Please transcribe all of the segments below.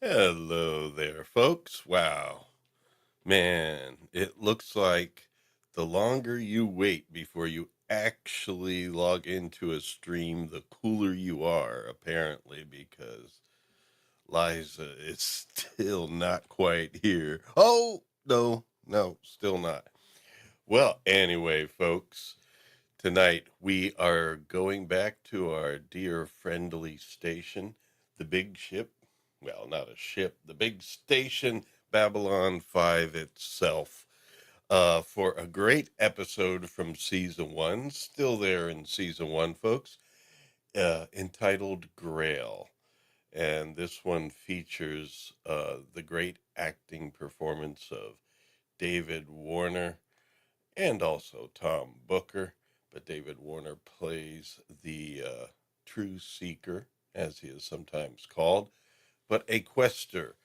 Hello there, folks. Wow. Man, it looks like the longer you wait before you actually log into a stream, the cooler you are, apparently, because Liza is still not quite here. Oh, no, still not. Well, anyway, folks, tonight we are going back to our dear friendly station, the big ship. Well, not a ship, the big station, Babylon 5 itself, for a great episode from season one, still there in season one, folks, entitled Grail. And this one features the great acting performance of David Warner and also Tom Booker. But David Warner plays the true seeker, as he is sometimes called, but a quester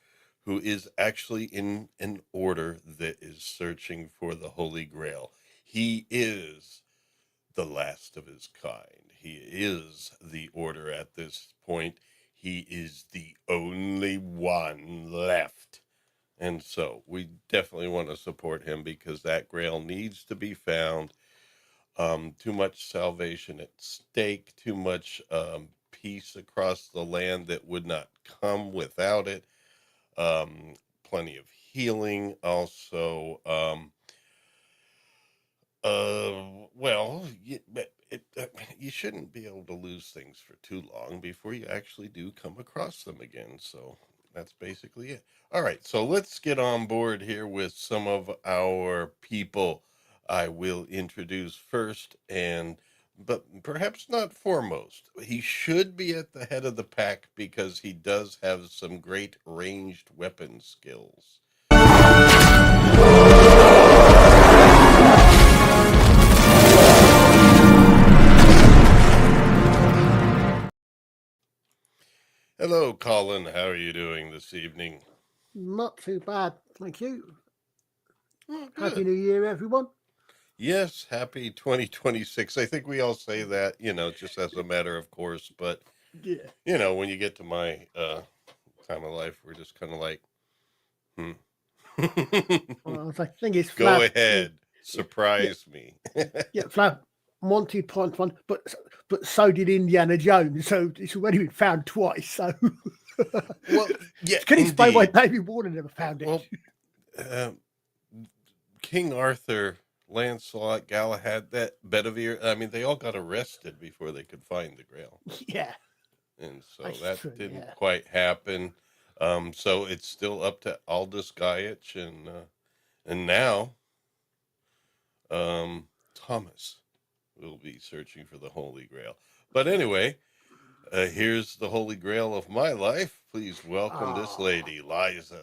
who is actually in an order that is searching for the Holy Grail. He is the last of his kind. He is the order at this point. He is the only one left. And so we definitely want to support him because that grail needs to be found. Too much salvation at stake, too much peace across the land that would not come without it. Plenty of healing also. Well, you shouldn't be able to lose things for too long before you actually do come across them again. So that's basically it. All right, so let's get on board here with some of our people. I will introduce first, but perhaps not foremost. He should be at the head of the pack because he does have some great ranged weapon skills. Hello, Colin. How are you doing this evening? Not too bad, thank you. Oh, Happy good. New Year, everyone. Yes, happy 2026. I think we all say that, just as a matter of course. But, Yeah. when you get to my time of life, we're just kind of like, Well, I think it's Go Flav. ahead. Yeah, Surprise me. yeah, Flav. Monty Python, but so did Indiana Jones. So it's already been found twice. So Well, yeah, can explain why indeed. David Warner never found it. Well, King Arthur, Lancelot, Galahad, that Bedivere, I mean, they all got arrested before they could find the Grail. Yeah. And so That's that true, didn't yeah. quite happen. So it's still up to Aldous Gaiic and now Thomas will be searching for the Holy Grail. But anyway, here's the Holy Grail of my life. Please welcome this lady, Liza.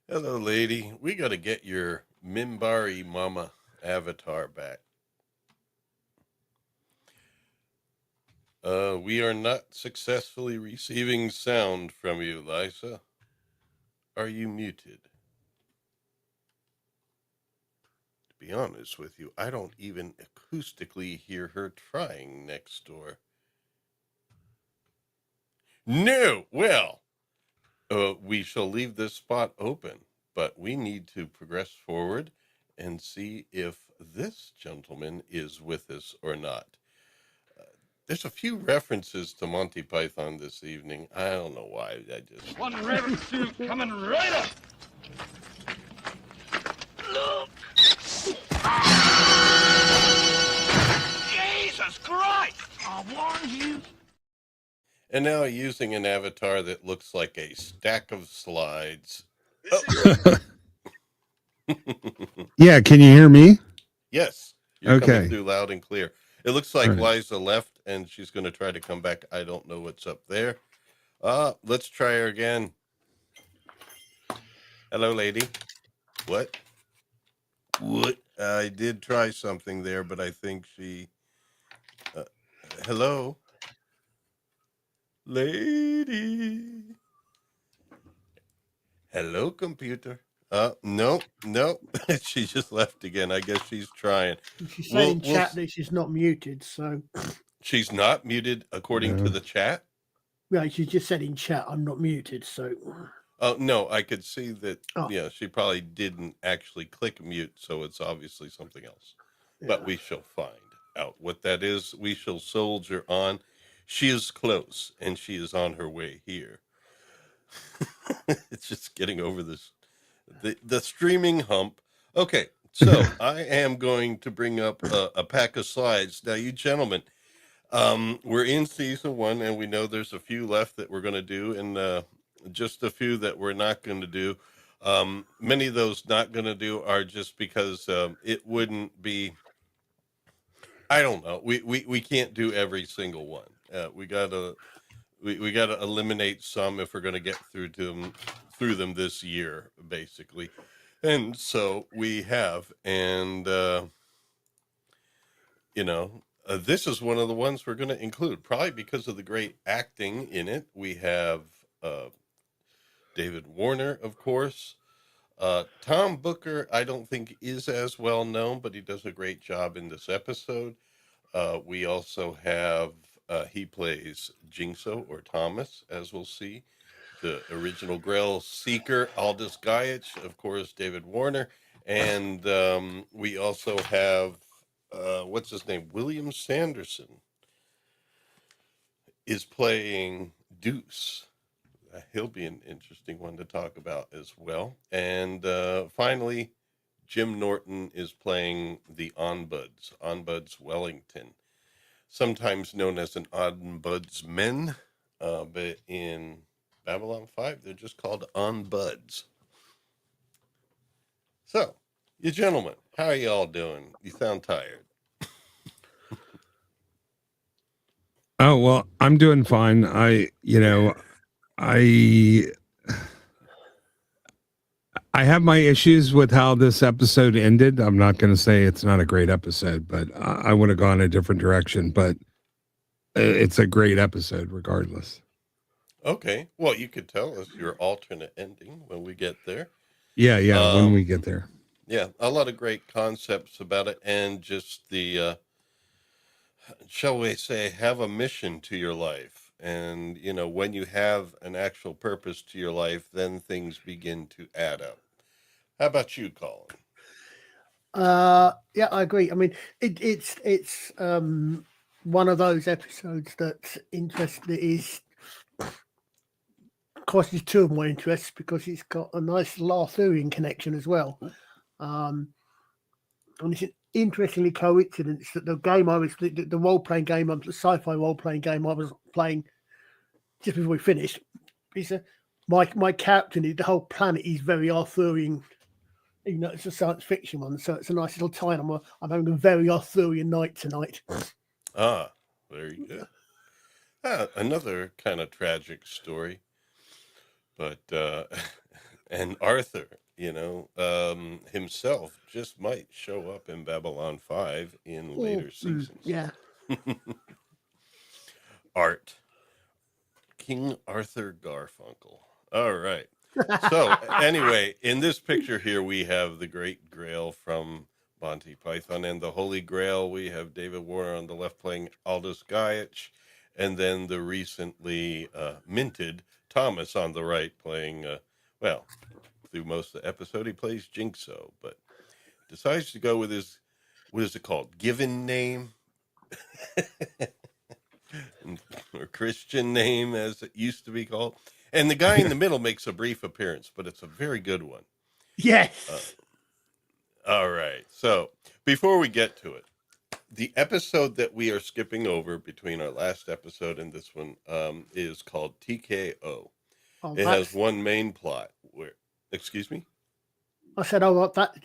Hello, lady. We got to get your Mimbari Mama avatar back. We are not successfully receiving sound from you, Liza. Are you muted? To be honest with you, I don't even acoustically hear her trying next door. No! Well, we shall leave this spot open, but we need to progress forward and see if this gentleman is with us or not. There's a few references to Monty Python this evening. I don't know why. I just... One rabbit suit coming right up. Look. Jesus Christ! I warned you. And now using an avatar that looks like a stack of slides. Yeah, can you hear me? Yes, you're Okay. coming through loud and clear. It looks like All right. Liza left and she's going to try to come back. I don't know what's up there. Let's try her again. Hello, lady. What? I did try something there, but I think she... hello? Lady. Hello, computer. No. She just left again. I guess she's trying. She said in chat that she's not muted, so... She's not muted according to the chat? Yeah, she just said in chat, I'm not muted, so... Oh, no, I could see that, she probably didn't actually click mute, so it's obviously something else. Yeah. But we shall find out what that is. We shall soldier on. She is close, and she is on her way here. It's just getting over this, the streaming hump. Okay, so I am going to bring up a pack of slides. Now, you gentlemen, we're in season 1, and we know there's a few left that we're going to do, and just a few that we're not going to do. Many of those not going to do are just because it wouldn't be, I don't know. We can't do every single one. We gotta eliminate some if we're going to get through them this year, basically. And so we have, and this is one of the ones we're going to include, probably because of the great acting in it. We have David Warner, of course. Tom Booker, I don't think is as well known, but he does a great job in this episode. We also have, he plays Jinxo, or Thomas, as we'll see. The original Grail Seeker, Aldous Gaiic, of course, David Warner. And we also have, what's his name? William Sanderson is playing Deuce. He'll be an interesting one to talk about as well. And finally, Jim Norton is playing the Onbuds Wellington, sometimes known as an ombudsman, but in Babylon 5, they're just called Onbuds. So, you gentlemen, how are you all doing? You sound tired. Oh, well, I'm doing fine. I have my issues with how this episode ended. I'm not going to say it's not a great episode, but I would have gone a different direction. But it's a great episode regardless. Okay. Well, you could tell us your alternate ending when we get there. Yeah, when we get there. Yeah, a lot of great concepts about it, and just the, shall we say, have a mission to your life. And, when you have an actual purpose to your life, then things begin to add up. How about you, Colin? Yeah, I agree. I mean, it's one of those episodes that's interesting. It is, of course, it's two of my interests because it's got a nice Arthurian connection as well. And it's an interestingly coincidence that the game the role-playing game, the sci-fi role-playing game I was playing just before we finished, is my character, the whole planet is very Arthurian. It's a science fiction one, so it's a nice little tie. I'm having a very Arthurian night tonight. Ah, very good. Another kind of tragic story, but and Arthur, himself just might show up in Babylon 5 in later seasons. Yeah. King Arthur Garfunkel. All right. So anyway, in this picture here, we have the Great Grail from Monty Python, and the Holy Grail. We have David Warner on the left playing Aldous Gaiic, and then the recently minted Thomas on the right playing, through most of the episode, he plays Jinxo, but decides to go with his, what is it called? Given name? Or Christian name, as it used to be called. And the guy in the middle makes a brief appearance, but it's a very good one. Yes. All right. So before we get to it, the episode that we are skipping over between our last episode and this one is called TKO. It has one main plot. Excuse me? I said,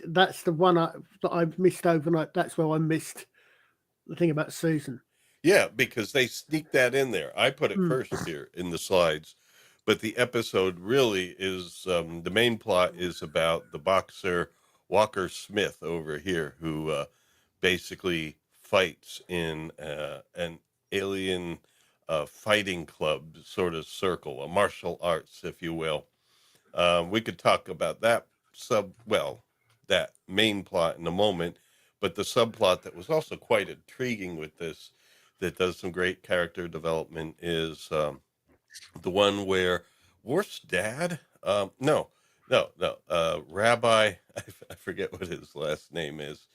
that's the one that I missed overnight. That's where I missed the thing about Susan. Yeah, because they sneak that in there. I put it first here in the slides, but the episode really is the main plot is about the boxer Walker Smith over here, who basically fights in an alien fighting club sort of circle, a martial arts, if you will. We could talk about that that main plot in a moment, but the subplot that was also quite intriguing with this, that does some great character development, is the one where Worf's dad, Rabbi, I forget what his last name is,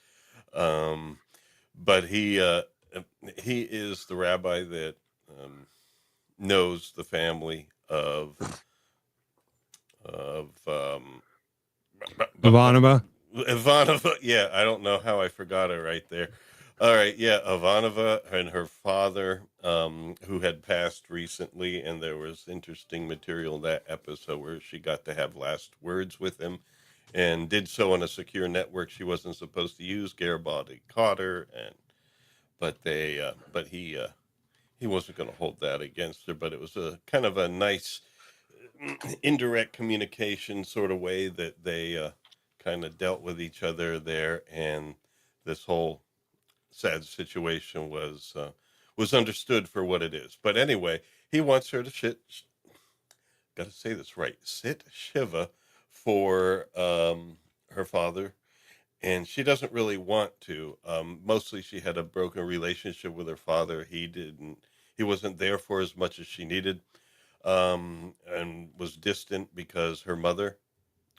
but he is the rabbi that knows the family of Ivanova. Ivanova. Yeah, I don't know how I forgot her right there. All right, yeah, Ivanova and her father, who had passed recently, and there was interesting material in that episode where she got to have last words with him, and did so on a secure network she wasn't supposed to use. Garibaldi caught her, but he wasn't going to hold that against her. But it was a kind of a nice indirect communication sort of way that they kind of dealt with each other there, and this whole sad situation was understood for what it is. But anyway, he wants her to got to say this right, sit Shiva for her father, and she doesn't really want to. Mostly she had a broken relationship with her father. He wasn't there for as much as she needed, and was distant because her mother,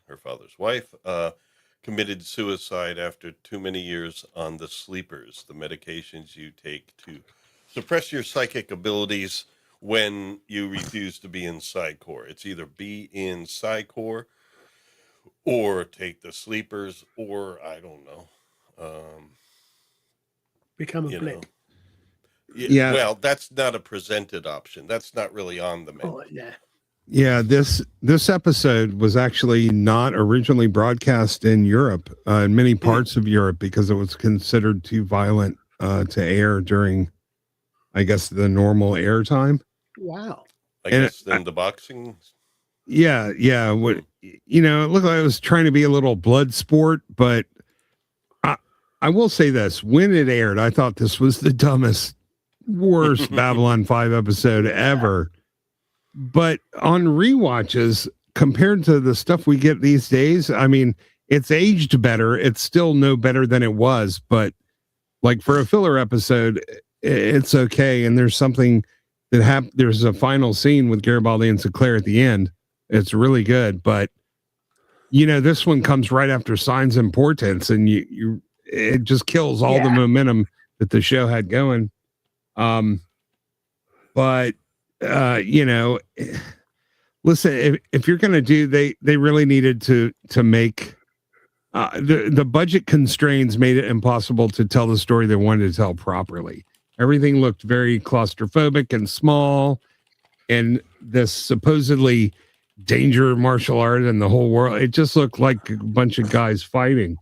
her father's wife, committed suicide after too many years on the sleepers, the medications you take to suppress your psychic abilities when you refuse to be in Psy-Core. It's either be in Psy-Core or take the sleepers, or I don't know. Become a You blip. know. Yeah. Well, that's not a presented option. That's not really on the menu. Oh, yeah. Yeah, this episode was actually not originally broadcast in Europe, in many parts of Europe, because it was considered too violent to air during, I guess, the normal airtime. Wow. I guess then the boxing. Yeah. What it looked like it was trying to be a little blood sport, but I will say this: when it aired, I thought this was the dumbest, worst Babylon 5 episode ever. But on rewatches, compared to the stuff we get these days, I mean, it's aged better. It's still no better than it was, but like for a filler episode, it's okay. And there's something that there's a final scene with Garibaldi and Sinclair at the end. It's really good, but this one comes right after Signs and Portents, and it just kills all the momentum that the show had going. But listen, if you're going to do, they really needed to make the budget constraints made it impossible to tell the story they wanted to tell properly. Everything looked very claustrophobic and small, and this supposedly danger martial art in the whole world, it just looked like a bunch of guys fighting.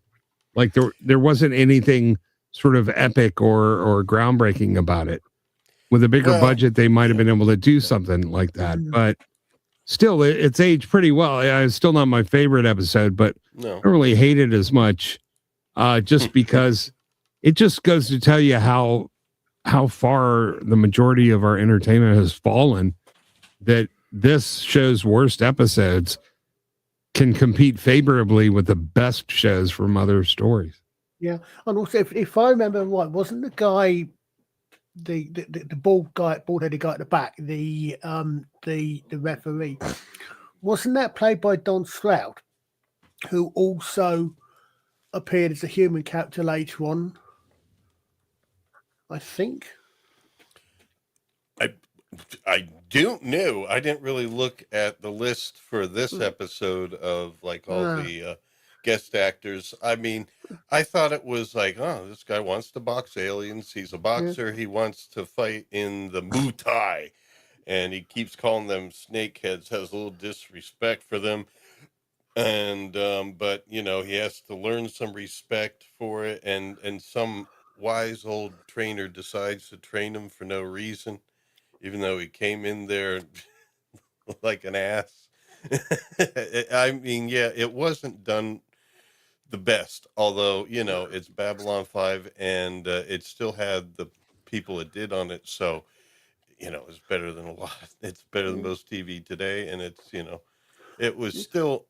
Like there wasn't anything sort of epic or groundbreaking about it. With a bigger budget, they might have been able to do something like that. But still, it's aged pretty well. It's still not my favorite episode, but I don't really hate it as much, just because it just goes to tell you how far the majority of our entertainment has fallen, that this show's worst episodes can compete favorably with the best shows from other stories. Yeah. And also, if I remember right, wasn't the guy... the bald-headed guy at the back, the referee, wasn't that played by Don Stroud, who also appeared as a human character later on? I think. I don't know. I didn't really look at the list for this episode of like all the guest actors. I mean, I thought it was like, oh, this guy wants to box aliens. He's a boxer. Yeah. He wants to fight in the Muay Thai, and he keeps calling them snakeheads, has a little disrespect for them. And, but he has to learn some respect for it and some wise old trainer decides to train him for no reason, even though he came in there like an ass. I mean, yeah, it wasn't done the best, although, you know, it's Babylon 5 and it still had the people it did on it. So, you know, it's better than a lot. It's better than most TV today. And it's, you know, it was still,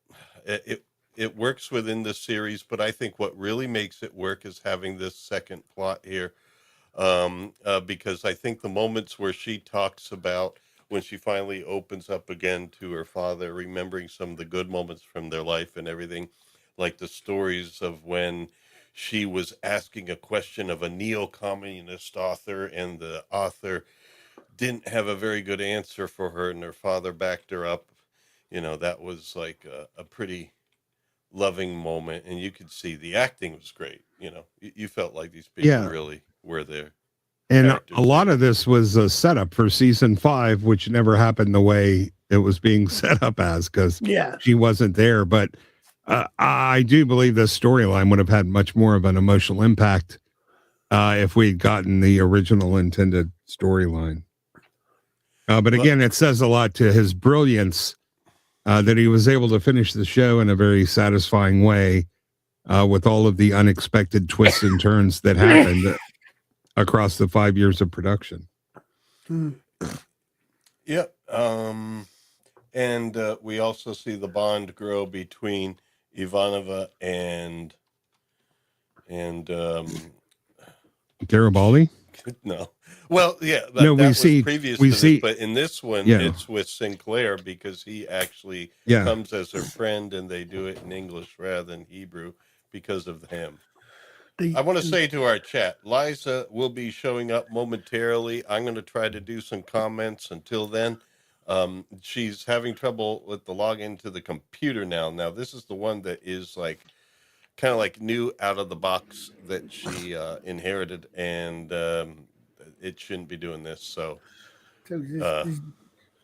it works within the series, but I think what really makes it work is having this second plot here. Because I think the moments where she talks about when she finally opens up again to her father, remembering some of the good moments from their life and everything, like the stories of when she was asking a question of a neo-communist author and the author didn't have a very good answer for her and her father backed her up. You know, that was like a pretty loving moment, and you could see the acting was great. You know, you felt like these people really were there. And a lot of this was a setup for season 5, which never happened the way it was being set up as, because she wasn't there. But I do believe this storyline would have had much more of an emotional impact if we'd gotten the original intended storyline. But again, it says a lot to his brilliance that he was able to finish the show in a very satisfying way with all of the unexpected twists and turns that happened across the 5 years of production. Yep. And we also see the bond grow between Ivanova and Garibaldi? No. Well, yeah. No, that we was see previous we to see this, but in this one, Yeah. it's with Sinclair because he actually Yeah. comes as her friend, and they do it in English rather than Hebrew because of him. I want to say to our chat, Liza will be showing up momentarily. I'm going to try to do some comments. Until then, she's having trouble with the login to the computer now. Now, this is the one that is like kind of like new out of the box that she inherited, and it shouldn't be doing this. So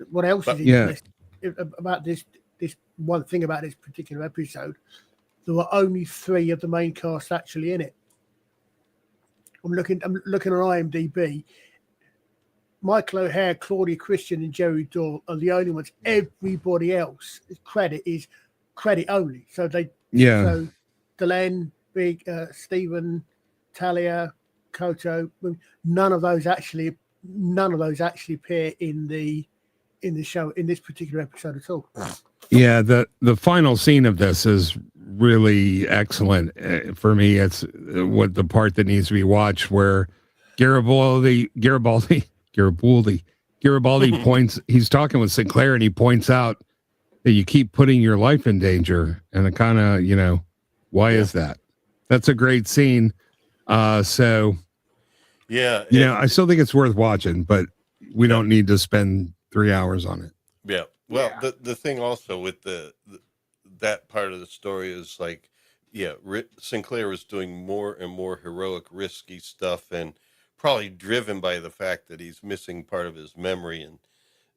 what else is interesting about this one thing about this particular episode? There were only 3 of the main cast actually in it. I'm looking at IMDb. Michael O'Hare, Claudia Christian, and Jerry Doyle are the only ones. Everybody else is credit only. So so Delenn, Big, Stephen, Talia, Koto, none of those actually appear in the show in this particular episode at all. Yeah, the final scene of this is really excellent for me. It's what the part that needs to be watched, where Garibaldi points. He's talking with Sinclair, and he points out that you keep putting your life in danger, and it kind of, you know, why is that? That's a great scene. So yeah, you know, I still think it's worth watching, but we don't need to spend 3 hours on it. Yeah. Well, the thing also with that part of the story is like, Sinclair was doing more and more heroic, risky stuff, and probably driven by the fact that he's missing part of his memory and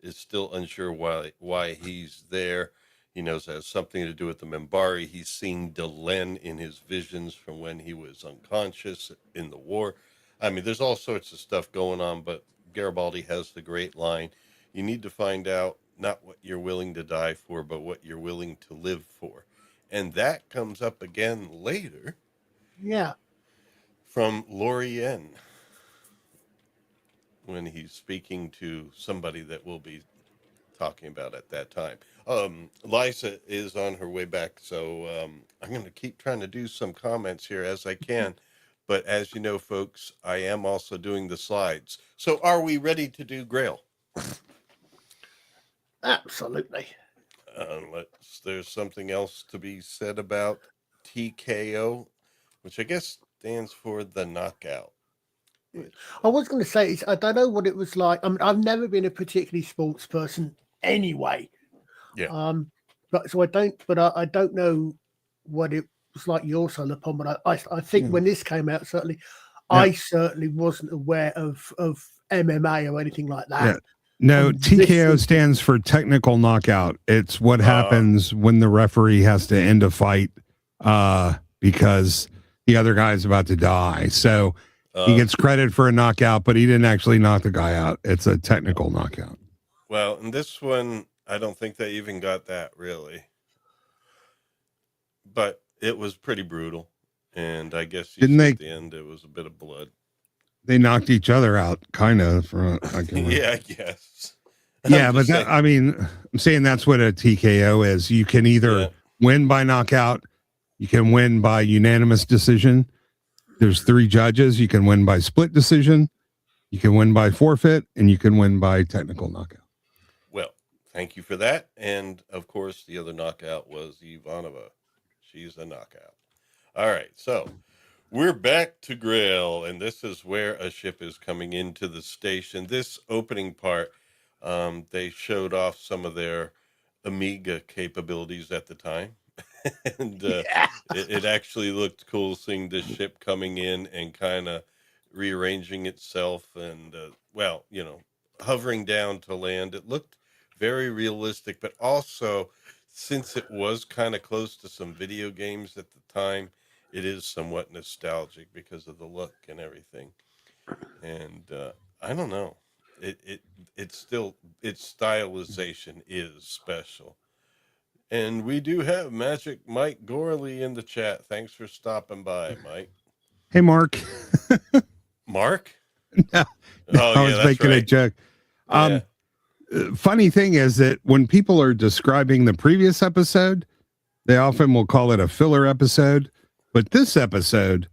is still unsure why he's there. He knows it has something to do with the Membari. He's seen Delenn in his visions from when he was unconscious in the war. I mean, there's all sorts of stuff going on, but Garibaldi has the great line, you need to find out not what you're willing to die for, but what you're willing to live for. And that comes up again later. Yeah. From Lorien, when he's speaking to somebody that we'll be talking about at that time. Liza is on her way back, so I'm going to keep trying to do some comments here as I can. But as you know, folks, I am also doing the slides. So are we ready to do Grail? Absolutely. There's something else to be said about TKO, which I guess stands for the knockout. I was going to say, I don't know what it was like. I mean, I've never been a particularly sports person anyway. Yeah. But so I don't know what it was like your side upon. But I think when this came out, certainly, I certainly wasn't aware of MMA or anything like that. Yeah. No, TKO stands for technical knockout. It's what happens when the referee has to end a fight because the other guy is about to die. So He gets credit for a knockout, but he didn't actually knock the guy out. It's a technical knockout. Well, in this one, I don't think they even got that really, but it was pretty brutal. And I guess Didn't at they? the end, it was a bit of blood. They knocked each other out, kind of. Yeah, I guess. Yeah, but I'm saying that's what a TKO is. You can either win by knockout, you can win by unanimous decision. There's 3 judges. You can win by split decision, you can win by forfeit, and you can win by technical knockout. Well, thank you for that. And of course, the other knockout was Ivanova. She's a knockout. All right, so we're back to Grail, and this is where a ship is coming into the station. This opening part, they showed off some of their Amiga capabilities at the time. And it actually looked cool seeing this ship coming in and kind of rearranging itself and, hovering down to land. It looked very realistic, but also, since it was kind of close to some video games at the time, it is somewhat nostalgic because of the look and everything. And I don't know. It's still, its stylization is special. And we do have Magic Mike Gorley in the chat. Thanks for stopping by, Mike. Hey, Mark. Mark? No, Oh, I was making a joke. Yeah. Funny thing is that when people are describing the previous episode, they often will call it a filler episode. But this episode,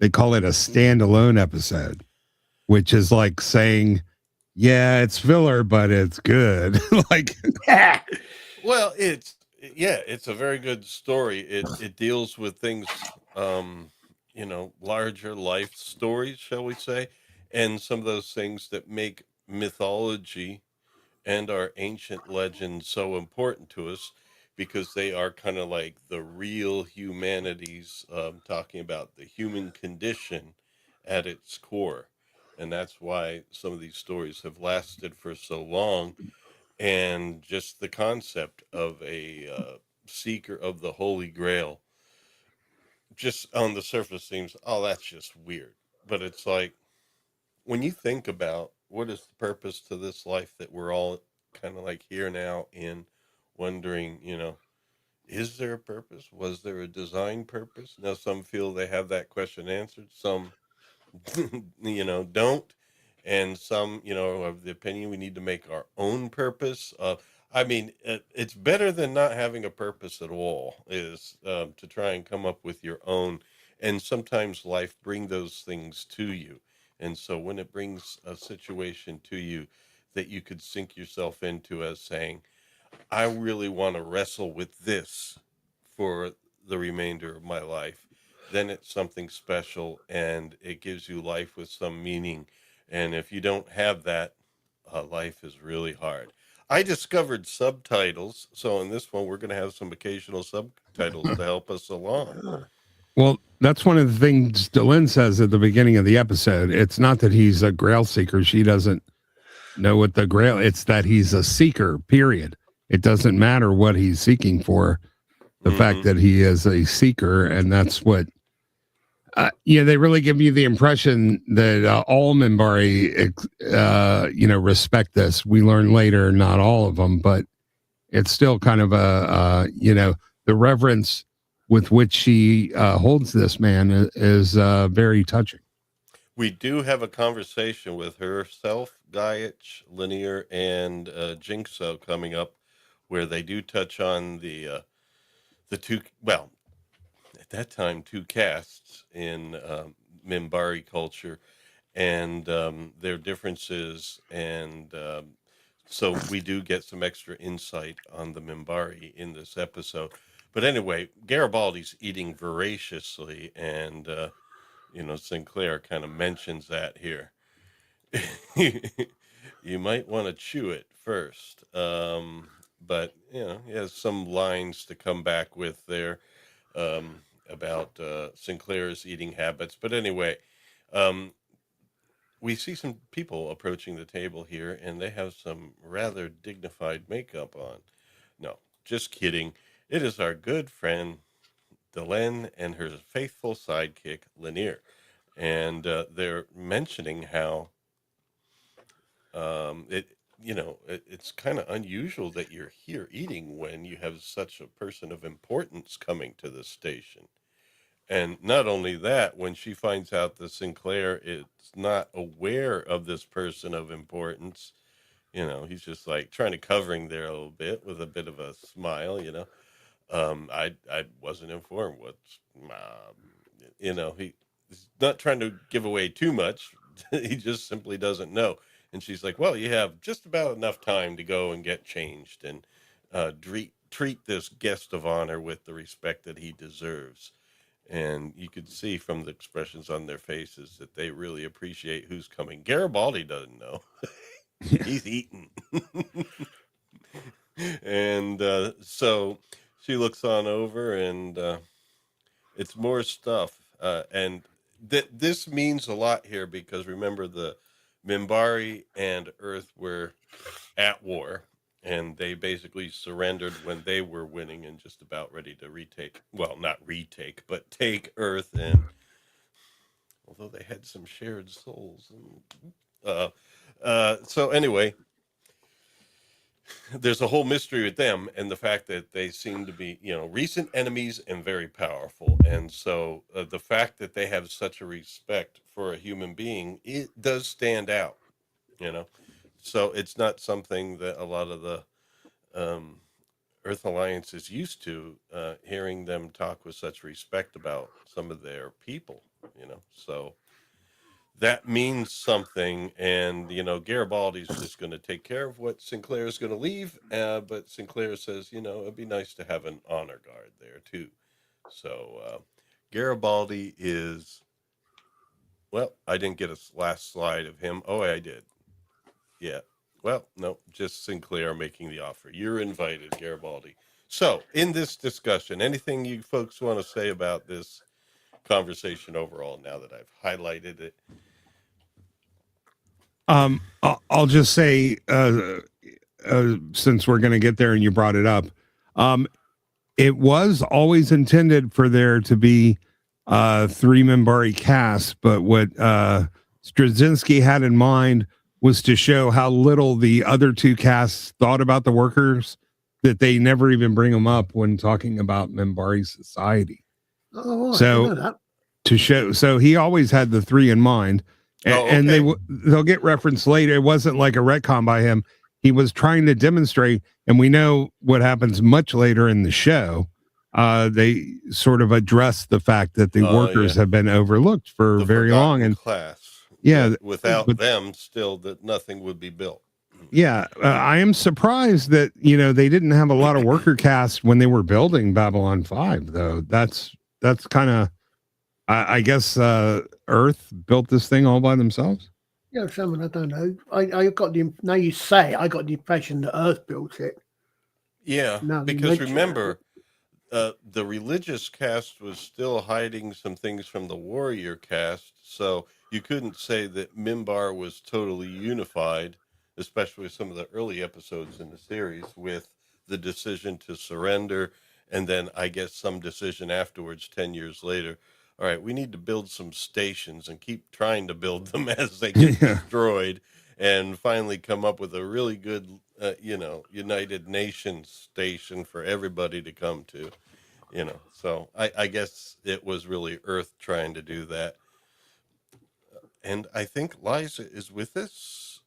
they call it a standalone episode, which is like saying, yeah, it's filler, but it's good. Like, Well, it's a very good story. It deals with things, larger life stories, shall we say, and some of those things that make mythology and our ancient legends so important to us because they are kind of like the real humanities, talking about the human condition at its core. And that's why some of these stories have lasted for so long. And just the concept of a seeker of the Holy Grail, just on the surface seems, oh, that's just weird. But it's like, when you think about what is the purpose to this life that we're all kind of like here now in wondering, is there a purpose? Was there a design purpose? Now, some feel they have that question answered. Some, don't. And some, of the opinion we need to make our own purpose. It's better than not having a purpose at all, is to try and come up with your own. And sometimes life bring those things to you. And so when it brings a situation to you that you could sink yourself into as saying, I really want to wrestle with this for the remainder of my life, then it's something special and it gives you life with some meaning. And if you don't have that, life is really hard. I discovered subtitles. So in this one, we're going to have some occasional subtitles to help us along. well, that's one of the things Delin says at the beginning of the episode. It's not that he's a Grail seeker. She doesn't know what the Grail, it's that he's a seeker, period. It doesn't matter what he's seeking for. The fact that he is a seeker, and that's what, they really give you the impression that all Minbari, respect this. We learn later, not all of them, but it's still kind of the reverence with which she holds this man is very touching. We do have a conversation with herself, Gaiic, Linear, and Jinxo coming up, where they do touch on the two, well, at that time, two castes in Minbari culture and their differences. And so we do get some extra insight on the Minbari in this episode. But anyway, Garibaldi's eating voraciously, and Sinclair kind of mentions that here. You might want to chew it first. But, he has some lines to come back with there about Sinclair's eating habits. But anyway, we see some people approaching the table here, and they have some rather dignified makeup on. No, just kidding. It is our good friend, Delenn, and her faithful sidekick, Lanier. and they're mentioning how it's kind of unusual that you're here eating when you have such a person of importance coming to the station. And not only that, when she finds out that Sinclair is not aware of this person of importance, he's just like trying to covering there a little bit with a bit of a smile. I wasn't informed what's, he's not trying to give away too much. He just simply doesn't know. And she's like, well, you have just about enough time to go and get changed and treat this guest of honor with the respect that he deserves. And you could see from the expressions on their faces that they really appreciate who's coming. Garibaldi doesn't know. He's eating. And so she looks on over, and it's more stuff. And this means a lot here because remember, the Minbari and Earth were at war, and they basically surrendered when they were winning and just about ready to but take Earth. And although they had some shared souls, so anyway, there's a whole mystery with them and the fact that they seem to be, recent enemies and very powerful. And so the fact that they have such a respect for a human being, it does stand out, So it's not something that a lot of the Earth Alliance is used to, hearing them talk with such respect about some of their people, So that means something. And Garibaldi's just going to take care of what Sinclair's going to leave, but Sinclair says it'd be nice to have an honor guard there too. So Garibaldi is, well, I didn't get a last slide of him. Oh, I did. Yeah, well, no, just Sinclair making the offer. You're invited, Garibaldi. So in this discussion, anything you folks want to say about this conversation overall now that I've highlighted it? I'll just say, since we're going to get there and you brought it up, it was always intended for there to be 3 Minbari casts, but what Straczynski had in mind was to show how little the other 2 casts thought about the workers, that they never even bring them up when talking about Minbari society. Oh, so to show, so he always had the 3 in mind. And they'll get referenced later. It wasn't like a retcon by him. He was trying to demonstrate, and we know what happens much later in the show. They sort of address the fact that the workers have been overlooked for very long, and class. Yeah, without them, still that nothing would be built. Yeah, I am surprised that they didn't have a lot of worker casts when they were building Babylon 5, though. That's kind of. I guess Earth built this thing all by themselves. Yeah, someone I don't know. I got now you say I got the impression that Earth built it. Yeah, because remember, the religious caste was still hiding some things from the warrior caste, so you couldn't say that Minbar was totally unified, especially with some of the early episodes in the series, with the decision to surrender, and then I guess some decision afterwards, 10 years later. All right, we need to build some stations and keep trying to build them as they get destroyed, and finally come up with a really good, United Nations station for everybody to come to, So I guess it was really Earth trying to do that. And I think Liza is with us.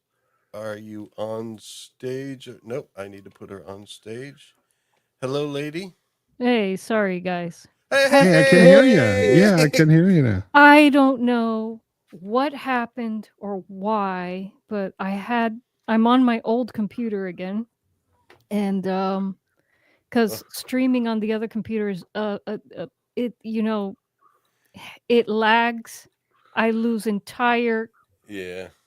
Are you on stage? Nope, I need to put her on stage. Hello, lady. Hey, sorry, guys. Hey, I can hear you. Yeah, I can hear you now. I don't know what happened or why, but I'm on my old computer again, and because streaming on the other computers, it lags. I lose entire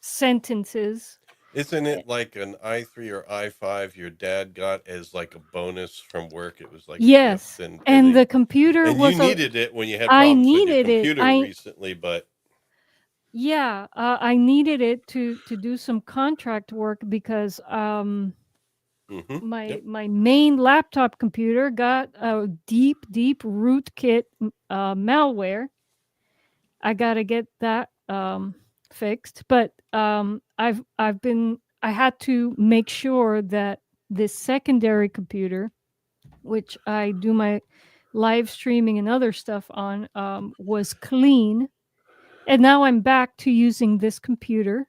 sentences. Isn't it like an i3 or i5 your dad got as like a bonus from work? It was like yes, and the computer was. You needed it when you had problems with your computer recently, but yeah, I needed it to do some contract work because my main laptop computer got a deep rootkit malware, I gotta get that fixed. But I had to make sure that this secondary computer, which I do my live streaming and other stuff on, was clean. And now I'm back to using this computer,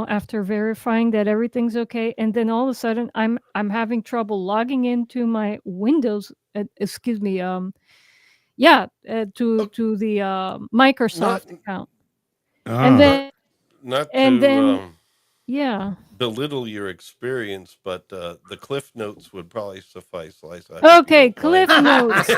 after verifying that everything's okay. And then all of a sudden I'm having trouble logging into my Windows, excuse me, to the Microsoft Not account. Ah. And then not and to then yeah. belittle your experience, but the Cliff Notes would probably suffice, Liza. Okay, Cliff Notes.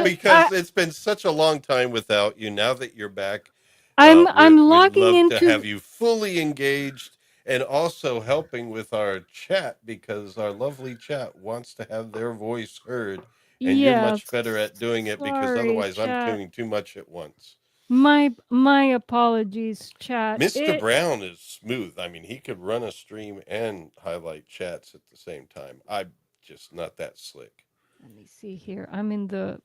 Because it's been such a long time without you. Now that you're back, I'm we'd logging love into to have you fully engaged and also helping with our chat, because our lovely chat wants to have their voice heard, and you're much better at doing it, because sorry, otherwise I'm chat. doing too much at once. My apologies, chat. Mr. Brown is smooth. I mean, he could run a stream and highlight chats at the same time. I'm just not that slick. Let me see here. I'm in the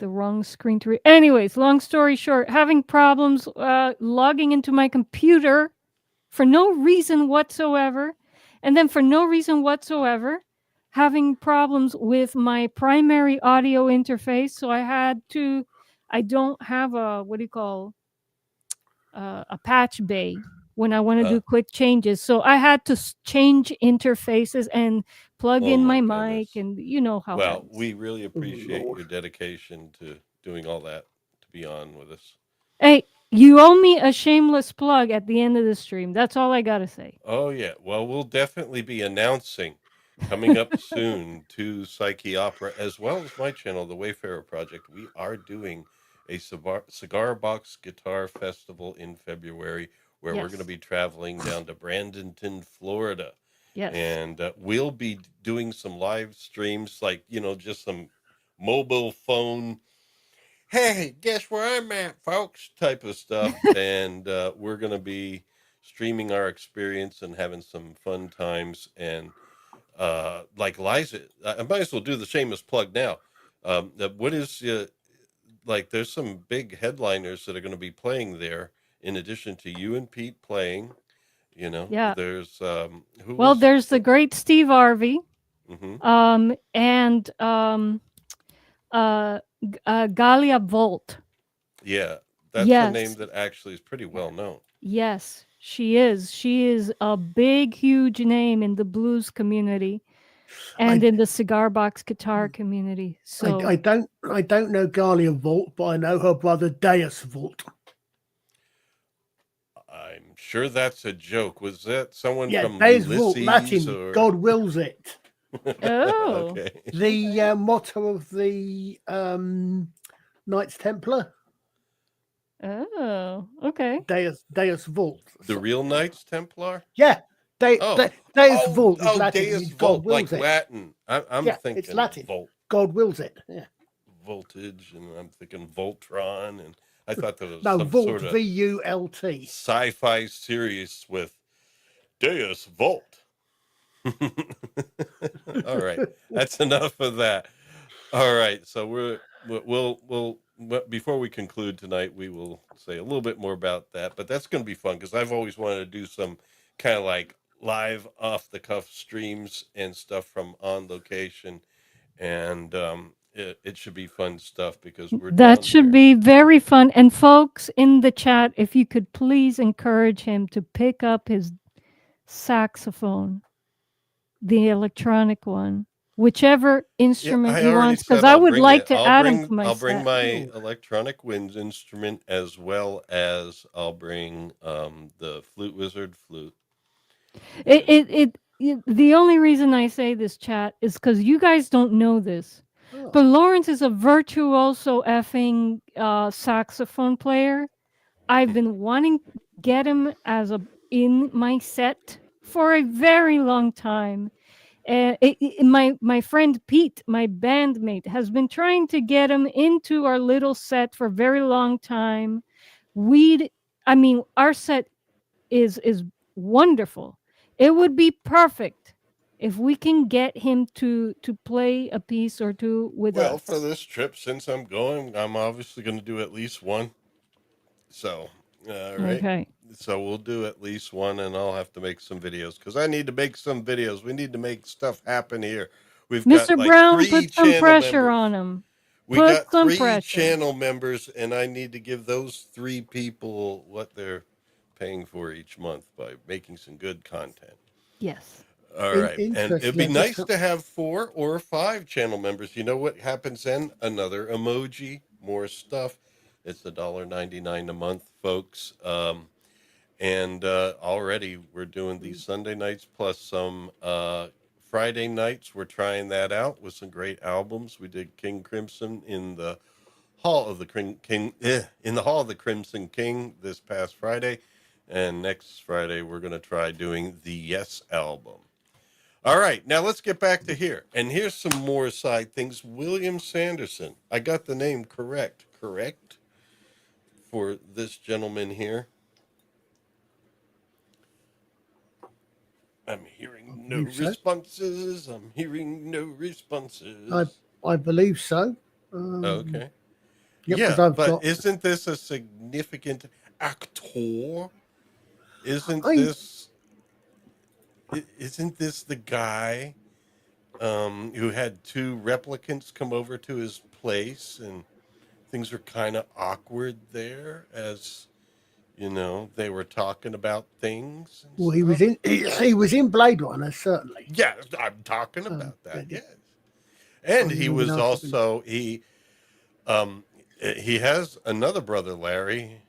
wrong screen to read. Anyways, long story short, having problems logging into my computer for no reason whatsoever, and then for no reason whatsoever, having problems with my primary audio interface. So I don't have a a patch bay when I want to do quick changes. So I had to change interfaces and plug in my mic, and you know how. Well, we really appreciate your dedication to doing all that, to be on with us. Hey, you owe me a shameless plug at the end of the stream. That's all I gotta say. Oh yeah, well, we'll definitely be announcing coming up soon to Psyche Opera, as well as my channel, the Wayfarer Project. We are doing a cigar box guitar festival in February, where we're going to be traveling down to Bradenton, Florida. Yes. And we'll be doing some live streams, like, just some mobile phone, hey, guess where I'm at, folks, type of stuff. And we're going to be streaming our experience and having some fun times. And like Liza, I might as well do the shameless plug now. What is, there's some big headliners that are going to be playing there, in addition to you and Pete playing. Yeah. There's there's the great Steve Harvey, and Galia Volt. Yeah, that's a name that actually is pretty well known. Yes, she is. She is a big, huge name in the blues community and in the cigar box guitar community. So I don't know Galia Volt, but I know her brother Deuce Volt. I'm sure that's a joke. Was that someone from Deuce Ulysses? Volt, Latin, or... God wills it. Oh. Okay. The motto of the Knights Templar. Oh, okay. Deus Volt. The real Knights Templar? Yeah. Deus Volt is Latin. Deus God Volt, wills like it. Latin. I'm thinking it's Latin. Volt. God wills it. Yeah. Voltage, and I'm thinking Voltron, and I thought that was Volt, sort of Vult. sci-fi series with Deus Volt. All right, that's enough of that. All right, so we'll before we conclude tonight, we will say a little bit more about that. But that's going to be fun, because I've always wanted to do some kind of like live off the cuff streams and stuff from on location, and it should be fun stuff, because that should be very fun. And folks in the chat, if you could please encourage him to pick up his saxophone, the electronic one, whichever instrument he wants, because I would like to add him to my set. I'll bring my electronic wind instrument, as well as I'll bring the Flute Wizard flute. The only reason I say this, chat, is because you guys don't know this, but Lawrence is a virtuoso effing saxophone player. I've been wanting to get him in my set for a very long time. My friend Pete, my bandmate, has been trying to get him into our little set for a very long time. Our set is wonderful. It would be perfect if we can get him to play a piece or two with us. Well, for this trip, since I'm going, I'm obviously going to do at least one. So, all right. Okay. So we'll do at least one, and I'll have to make some videos because I need to make some videos. We need to make stuff happen here. We've got Mr. like Brown, 3 put some channel pressure members. on him. We Put got some 3 pressure. channel members, and I need to give those 3 people what they're paying for each month by making some good content. Yes. All right. And it'd be Interesting. nice to have 4 or 5 channel members. You know what happens then? Another emoji, more stuff. It's $1.99 a month, folks. And already we're doing these Sunday nights plus some Friday nights. We're trying that out with some great albums. We did King Crimson in the Hall of the in the Hall of the Crimson King this past Friday, and next Friday we're going to try doing the Yes album. All right, now let's get back to here. And here's some more side things. William Sanderson. I got the name correct for this gentleman here. I'm hearing no believe so. responses. I'm hearing no responses. I believe so. Okay. Yep, Yeah, 'cause I've but got. isn't this a significant actor? Isn't I this the guy who had 2 replicants come over to his place, and things were kind of awkward there, as you know, they were talking about things and well, he was stuff? in. He was in Blade Runner, certainly. Yeah, I'm talking about that. Yeah. Yes, and I'm he moving was on to also he has another brother, Larry,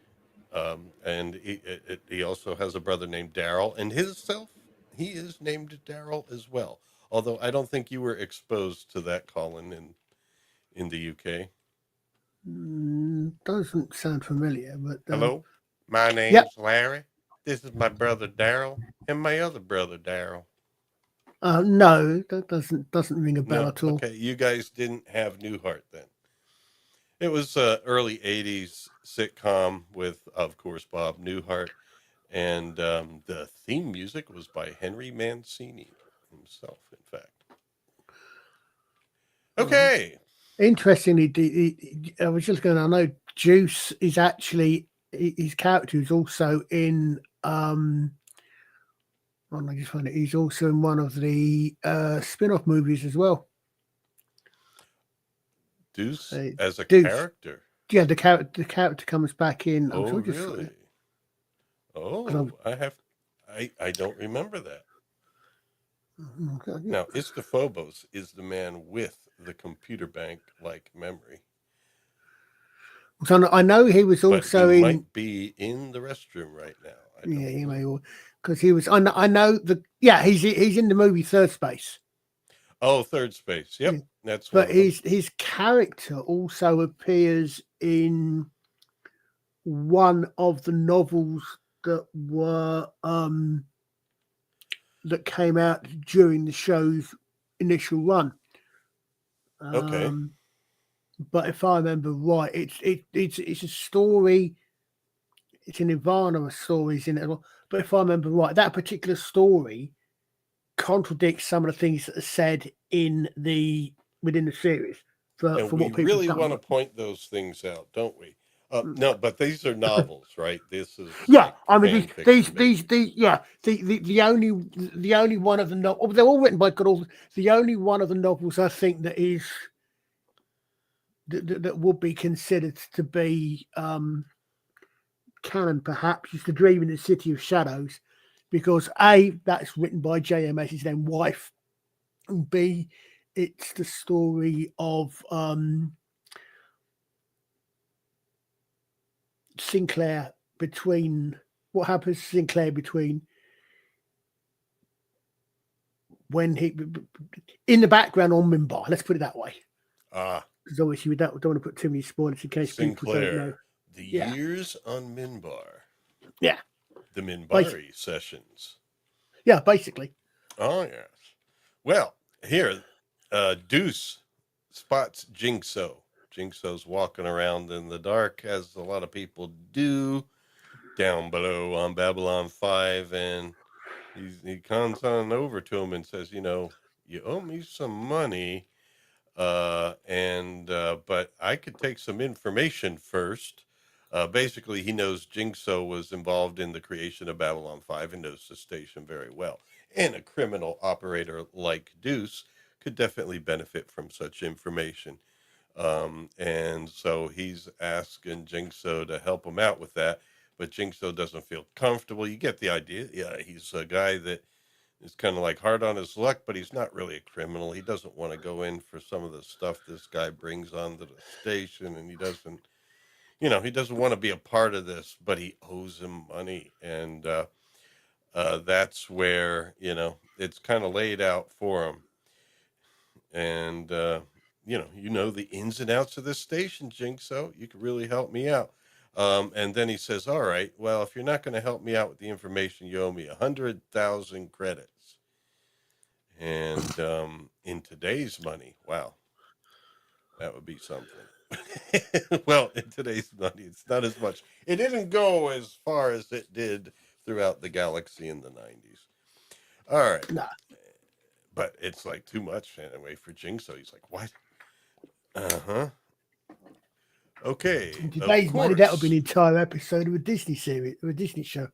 and he also has a brother named Daryl, and he is named Daryl as well. Although I don't think you were exposed to that, Colin, in the UK. Doesn't sound familiar, but Hello, my name's Yep. Larry. This is my brother Daryl, and my other brother Daryl. no, that doesn't ring a bell No, at all. okay, you guys didn't have Newhart then. It was early '80s sitcom with, of course, Bob Newhart, and the theme music was by Henry Mancini himself, in fact. Okay. Interestingly, I was just going. I know Deuce is actually his character is also in. I just find it. He's also in one of the spin-off movies as well. Deuce as a Deuce. character. Yeah, the character comes back in. I'm Oh, sure just really? Oh, I don't remember that. Okay. Now, Istophobos is the man with the computer bank like memory. So I know he was But also he in. might be in the restroom right now. I don't Yeah, he know. may, because he was. I know the. Yeah, he's in the movie Third Space. Oh, Third Space. Yep, Yeah. that's one But of them. his character also appears in one of the novels that were that came out during the show's initial run. Okay. But if I remember right, it's a story. It's an Ivana of stories in it. But if I remember right, that particular story contradicts some of the things that are said within the series for And what we people really done. want to point those things out, don't we? No, but these are novels, right? This is Yeah, like I mean fan fiction, these the only one of the novels, they're all written by good authors. The only one of the novels I think that is that would be considered to be canon perhaps is The Dream in the City of Shadows, because A, that's written by JMS's then wife, and B, it's the story of Sinclair what happens to Sinclair between when he in the background on Mimbar. Let's put it that way. Because obviously we don't want to put too many spoilers in case people don't know. Sinclair, the years on Minbar. Yeah. The Minbari sessions. Yeah, basically. Oh, yes. Well, here, Deuce spots Jinxo. Jinxo's walking around in the dark, as a lot of people do, down below on Babylon 5, and he comes on over to him and says, you know, you owe me some money, but I could take some information first. Basically, he knows Jinxo was involved in the creation of Babylon 5 and knows the station very well. And a criminal operator like Deuce could definitely benefit from such information. And so he's asking Jinxo to help him out with that. But Jinxo doesn't feel comfortable. You get the idea. Yeah, he's a guy that is kind of like hard on his luck, but he's not really a criminal. He doesn't want to go in for some of the stuff this guy brings onto the station, and he doesn't want to be a part of this, but he owes him money. And that's where, it's kind of laid out for him. And, the ins and outs of this station, Jinxo, you could really help me out. And then he says, all right, well, if you're not going to help me out with the information, you owe me 100,000 credits. And in today's money, wow, that would be something. Well, in today's money, it's not as much. It didn't go as far as it did throughout the galaxy in the 90s. All right. Nah. But it's like too much anyway for Jinxo. He's like, what? Uh-huh. Okay. In today's money, that would be an entire episode of a Disney series, of a Disney show.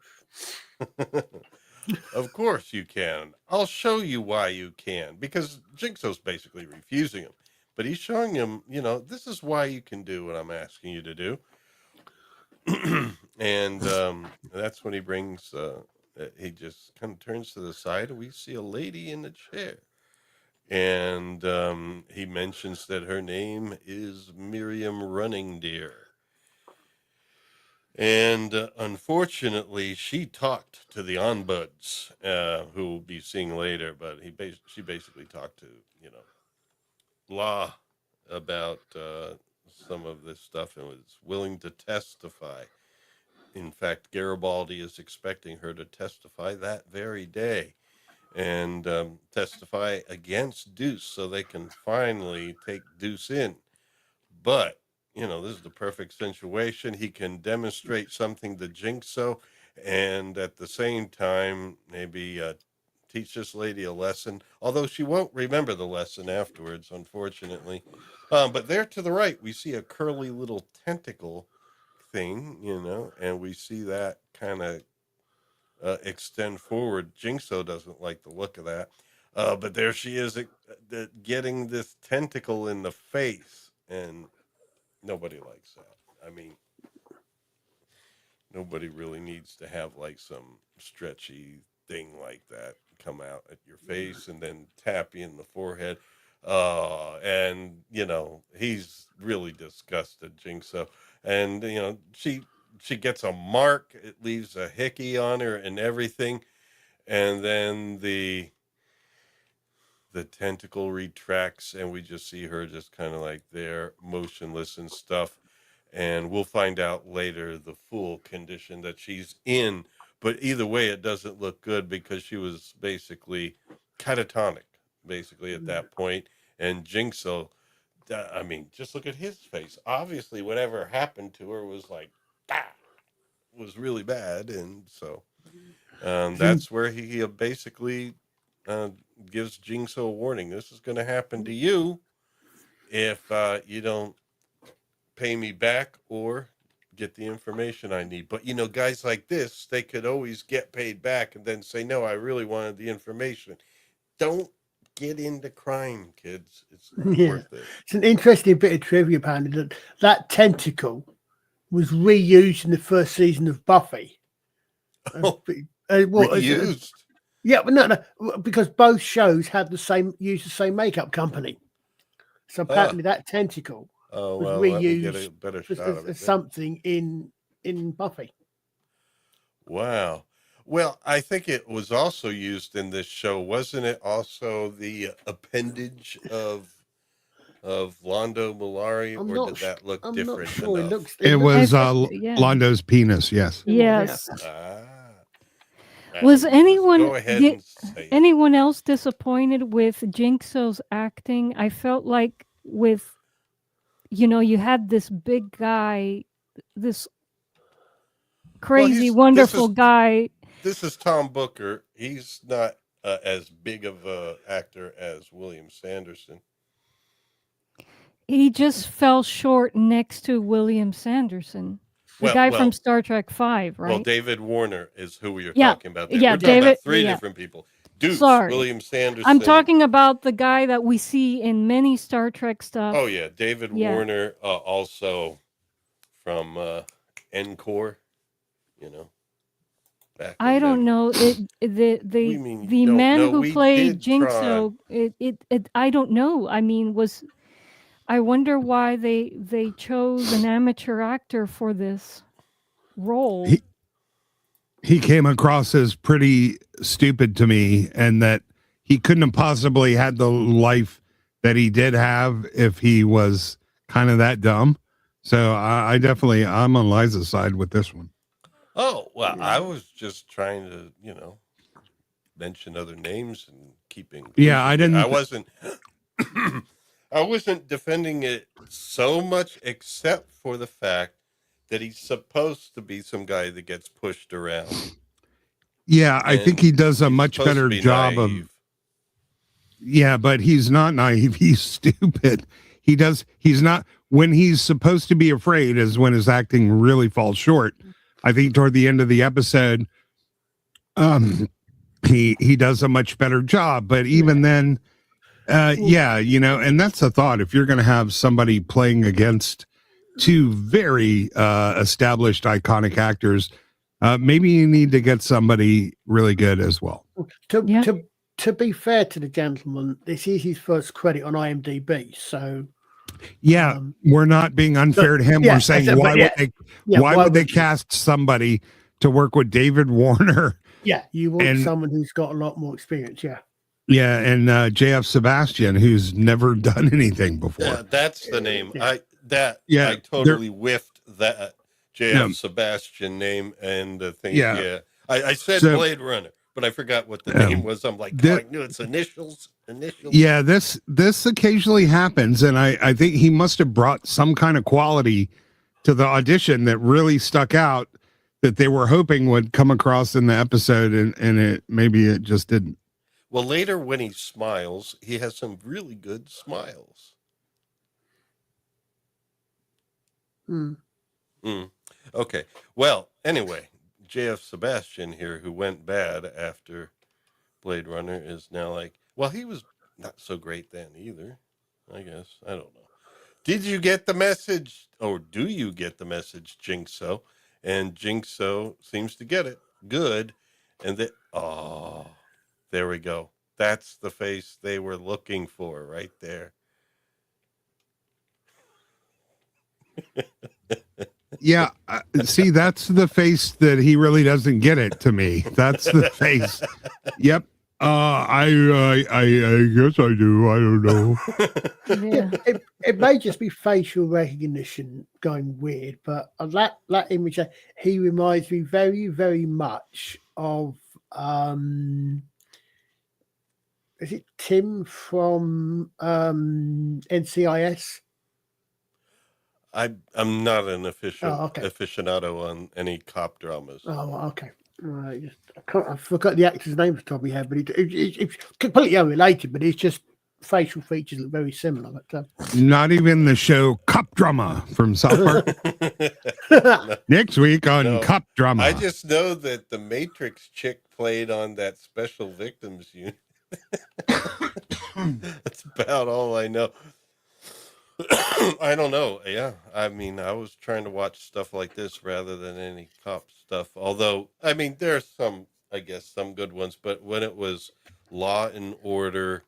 Of course you can. I'll show you why you can. Because Jinxo's basically refusing him. But he's showing him, this is why you can do what I'm asking you to do. And that's when he brings, he just kind of turns to the side and we see a lady in the chair. And he mentions that her name is Miriam Running Deer. And unfortunately, she talked to the Onbuds, who we'll be seeing later. But she basically talked to, Law about some of this stuff and was willing to testify. In fact, Garibaldi is expecting her to testify that very day and testify against Deuce so they can finally take Deuce in. But, this is the perfect situation. He can demonstrate something to Jinxo and at the same time maybe teach this lady a lesson, although she won't remember the lesson afterwards, unfortunately. But there to the right, we see a curly little tentacle thing, and we see that kind of extend forward. Jinxo doesn't like the look of that. But there she is getting this tentacle in the face, and nobody likes that. I mean, nobody really needs to have like some stretchy thing like that come out at your face and then tap you in the forehead. And he's really disgusted, Jinxo. And she gets a mark. It leaves a hickey on her and everything. And then the tentacle retracts and we just see her just kind of like there, motionless and stuff. And we'll find out later the full condition that she's in. But either way, it doesn't look good because she was basically catatonic, basically at that point. And Jinxo, just look at his face. Obviously, whatever happened to her was like, was really bad. And so that's where he basically gives Jinxo a warning. This is going to happen to you if you don't pay me back or get the information I need. But guys like this, they could always get paid back and then say, no, I really wanted the information. Don't get into crime, kids. It's not worth it. It's an interesting bit of trivia, apparently, that tentacle was reused in the first season of Buffy. Reused? Yeah, but no, because both shows had used the same makeup company. So apparently that tentacle was reused let me get a better shot of it, as something in Buffy. Wow. Well, I think it was also used in this show. Wasn't it also the appendage of Londo Malari, or did that look different? I'm not sure. It was Londo's penis, yes. Yes. Ah. Was anyone anyone else disappointed with Jinxo's acting? I felt like with, you had this big guy, this crazy, wonderful guy. This is Tom Booker. He's not as big of an actor as William Sanderson. He just fell short next to William Sanderson. The guy from Star Trek 5, right? Well, David Warner is who we are Yeah. talking about. There. Yeah, We're talking David- about three yeah. different people. Deuce, Sorry. William Sanderson. I'm talking about the guy that we see in many Star Trek stuff. Oh yeah, David Yeah. Warner, also from Encore. You know. Back I in don't the- know. We mean The you don't man know. who We played did try. Jinxo, I don't know. I mean, I wonder why they chose an amateur actor for this role. He came across as pretty stupid to me, and that he couldn't have possibly had the life that he did have if he was kind of that dumb. So I definitely, I'm on Liza's side with this one. Oh, well, I was just trying to, mention other names and keeping. Yeah, I didn't. I wasn't. I wasn't defending it so much, except for the fact that he's supposed to be some guy that gets pushed around. Yeah, I think he does a much better job naive. of. Yeah, but he's not naive. He's stupid. He's not. When he's supposed to be afraid is when his acting really falls short. I think toward the end of the episode, he does a much better job. But even then, and that's a thought. If you're going to have somebody playing against two very established, iconic actors, maybe you need to get somebody really good as well. To be fair to the gentleman, this is his first credit on IMDb, so. Yeah, we're not being unfair to him. We're saying why would they cast somebody to work with David Warner? Yeah, you want someone who's got a lot more experience. Yeah. Yeah, and JF Sebastian, who's never done anything before. Yeah, that's the name. Yeah. I totally whiffed that JF Sebastian name and the thing. Yeah, I said Blade Runner, but I forgot what the name was. I'm like, I knew its initials. Yeah, this occasionally happens, and I think he must have brought some kind of quality to the audition that really stuck out that they were hoping would come across in the episode, and maybe it just didn't. Well, later when he smiles, he has some really good smiles. Okay. Well, anyway, JF Sebastian here, who went bad after Blade Runner, is now like, well, he was not so great then either, I guess. I don't know. Did you get the message, or do you get the message, Jinxo? And Jinxo seems to get it. Good. And there we go. That's the face they were looking for right there. Yeah, see, that's the face that he really doesn't get it to me. That's the face. Yep. I guess I do. I don't know. Yeah. It may just be facial recognition going weird, but that image, he reminds me very, very much of is it Tim from NCIS? I'm not an aficionado on any cop dramas. Oh, okay. I forgot the actor's name off the top of my head, but it's completely unrelated, but it's just facial features look very similar. But, not even the show Cop Drama from South Park. Next week on Cop Drama. I just know that the Matrix chick played on that Special Victims Unit. That's about all I know. I don't know. Yeah. I mean, I was trying to watch stuff like this rather than any cop stuff. Although, I mean, there's some good ones, but when it was Law and Order,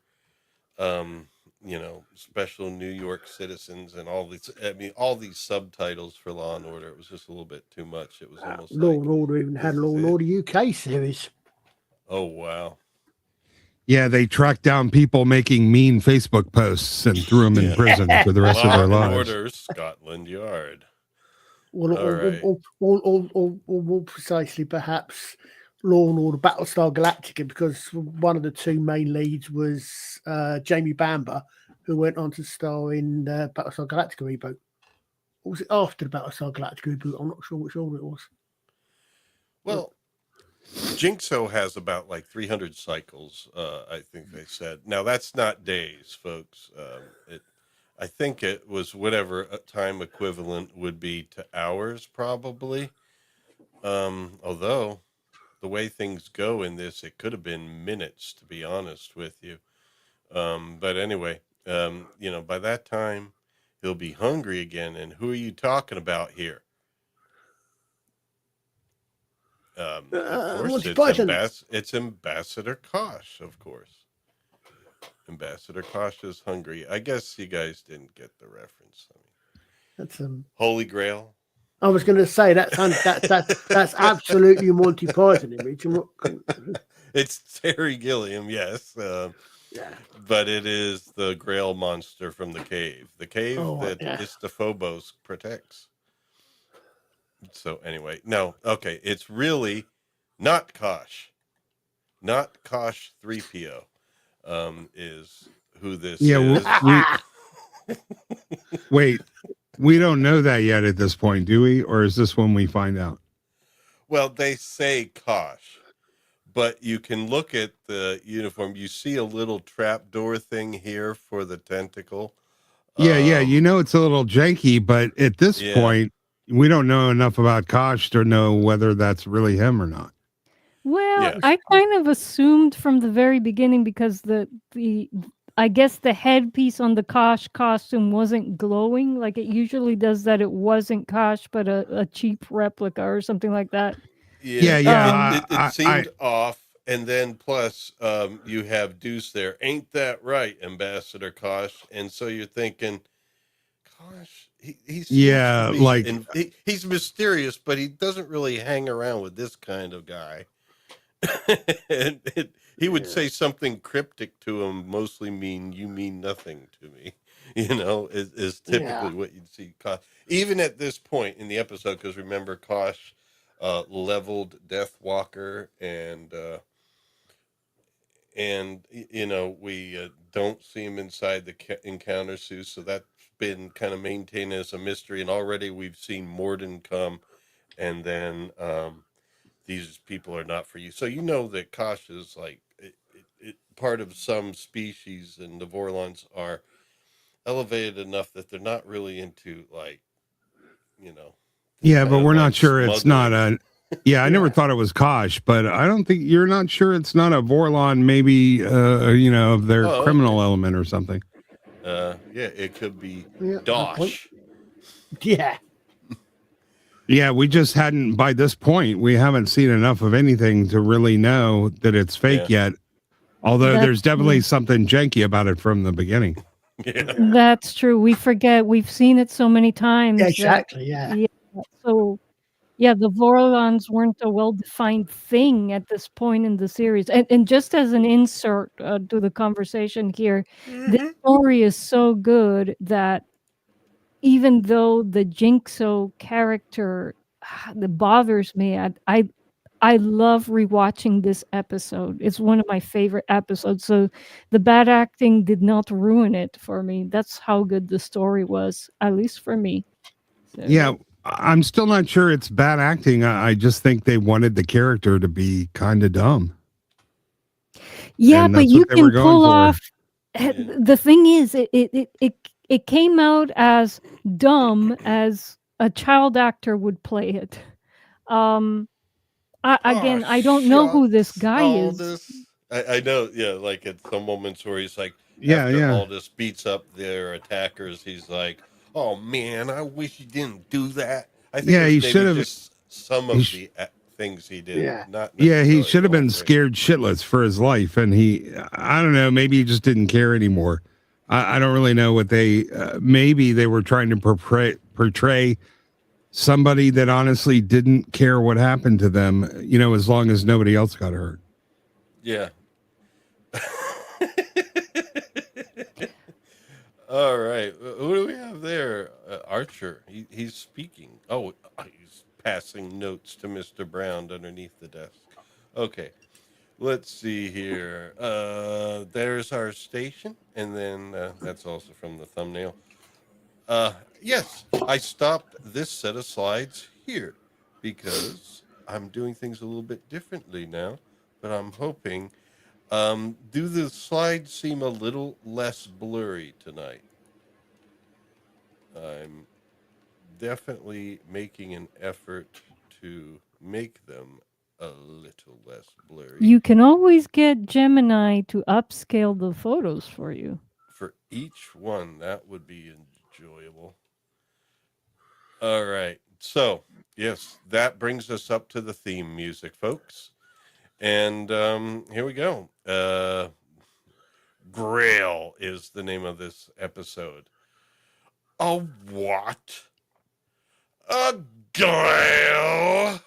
Special New York Citizens and all these subtitles for Law and Order, it was just a little bit too much. It was almost Law and Order even had Law and Order UK series. Oh, wow. Yeah, they tracked down people making mean Facebook posts and threw them in prison for the rest of their lives. Order, Scotland Yard. Or more precisely, perhaps, Law and Order Battlestar Galactica, because one of the two main leads was Jamie Bamber, who went on to star in Battlestar Galactica reboot. Or was it after the Battlestar Galactica reboot? I'm not sure which order it was. Well, Jinxo has about like 300 cycles, I think they said. Now, that's not days, folks. I think it was whatever a time equivalent would be to hours, probably. Although the way things go in this, it could have been minutes, to be honest with you. But anyway, by that time, he'll be hungry again. And who are you talking about here? Of course, Monty Python. it's Ambassador Kosh, of course. Ambassador Kosh is hungry. I guess you guys didn't get the reference. I mean, That's Holy Grail. I was going to say that's absolutely Monty Python image. It's Terry Gilliam, yes. Yeah. But it is the Grail monster from the cave that yeah. Istophobos protects. So anyway, no, okay, it's really not Kosh 3PO. Is who this is. Wait, we don't know that yet at this point, do we? Or is this when we find out? Well, they say Kosh, but you can look at the uniform. You see a little trapdoor thing here for the tentacle. Yeah, it's a little janky, but at this point, we don't know enough about Kosh to know whether that's really him or not. Well, I kind of assumed from the very beginning because I guess the headpiece on the Kosh costume wasn't glowing like it usually does, that it wasn't Kosh, but a cheap replica or something like that. Yeah. It seemed off. And then plus, you have Deuce there. Ain't that right, Ambassador Kosh? And so you're thinking, Kosh, he's he's mysterious, but he doesn't really hang around with this kind of guy. And he would say something cryptic to him, mostly mean, you mean nothing to me, is typically what you'd see Kosh. Even at this point in the episode, because remember, Kosh leveled Deathwalker, and we don't see him inside the encounter suit, so that's been kind of maintained as a mystery. And already we've seen Morden come, and then these people are not for you. So that Kosh is like part of some species, and the Vorlons are elevated enough that they're not really into but we're not sure it's not a. Yeah, I never thought it was Kosh, but I don't think you're not sure it's not a Vorlon, maybe of their criminal element or something. It could be Dosh. Yeah. Yeah, we just hadn't, by this point, we haven't seen enough of anything to really know that it's fake yet. Although there's definitely something janky about it from the beginning. Yeah. That's true. We forget. We've seen it so many times. Yeah, exactly, So, the Vorlons weren't a well-defined thing at this point in the series. And just as an insert to the conversation here, this story is so good that even though the Jinxo character that bothers me, I love rewatching this episode. It's one of my favorite episodes. So the bad acting did not ruin it for me. That's how good the story was, at least for me. So. Yeah, I'm still not sure it's bad acting. I just think they wanted the character to be kind of dumb. Yeah, but you can pull off. The thing is, it came out as dumb as a child actor would play it. I don't know who this guy is. I know, like at some moments where he's like, after Aldous beats up their attackers, he's like, oh man, I wish you didn't do that. I think he should have just some of the things he did. He should have been scared shitless for his life, and I don't know, maybe he just didn't care anymore. I don't really know what maybe they were trying to portray somebody that honestly didn't care what happened to them, as long as nobody else got hurt. Yeah. All right. Who do we have there? Archer. He's speaking. Oh, he's passing notes to Mr. Brown underneath the desk. Okay. Let's see here. There's our station. And then that's also from the thumbnail. Yes, I stopped this set of slides here because I'm doing things a little bit differently now, but I'm hoping, do the slides seem a little less blurry tonight? I'm definitely making an effort to make them a little less blurry. You can always get Gemini to upscale the photos for you. For each one, that would be enjoyable. All right. So, yes, that brings us up to the theme music, folks. And here we go. Grail is the name of this episode. A what? A Grail?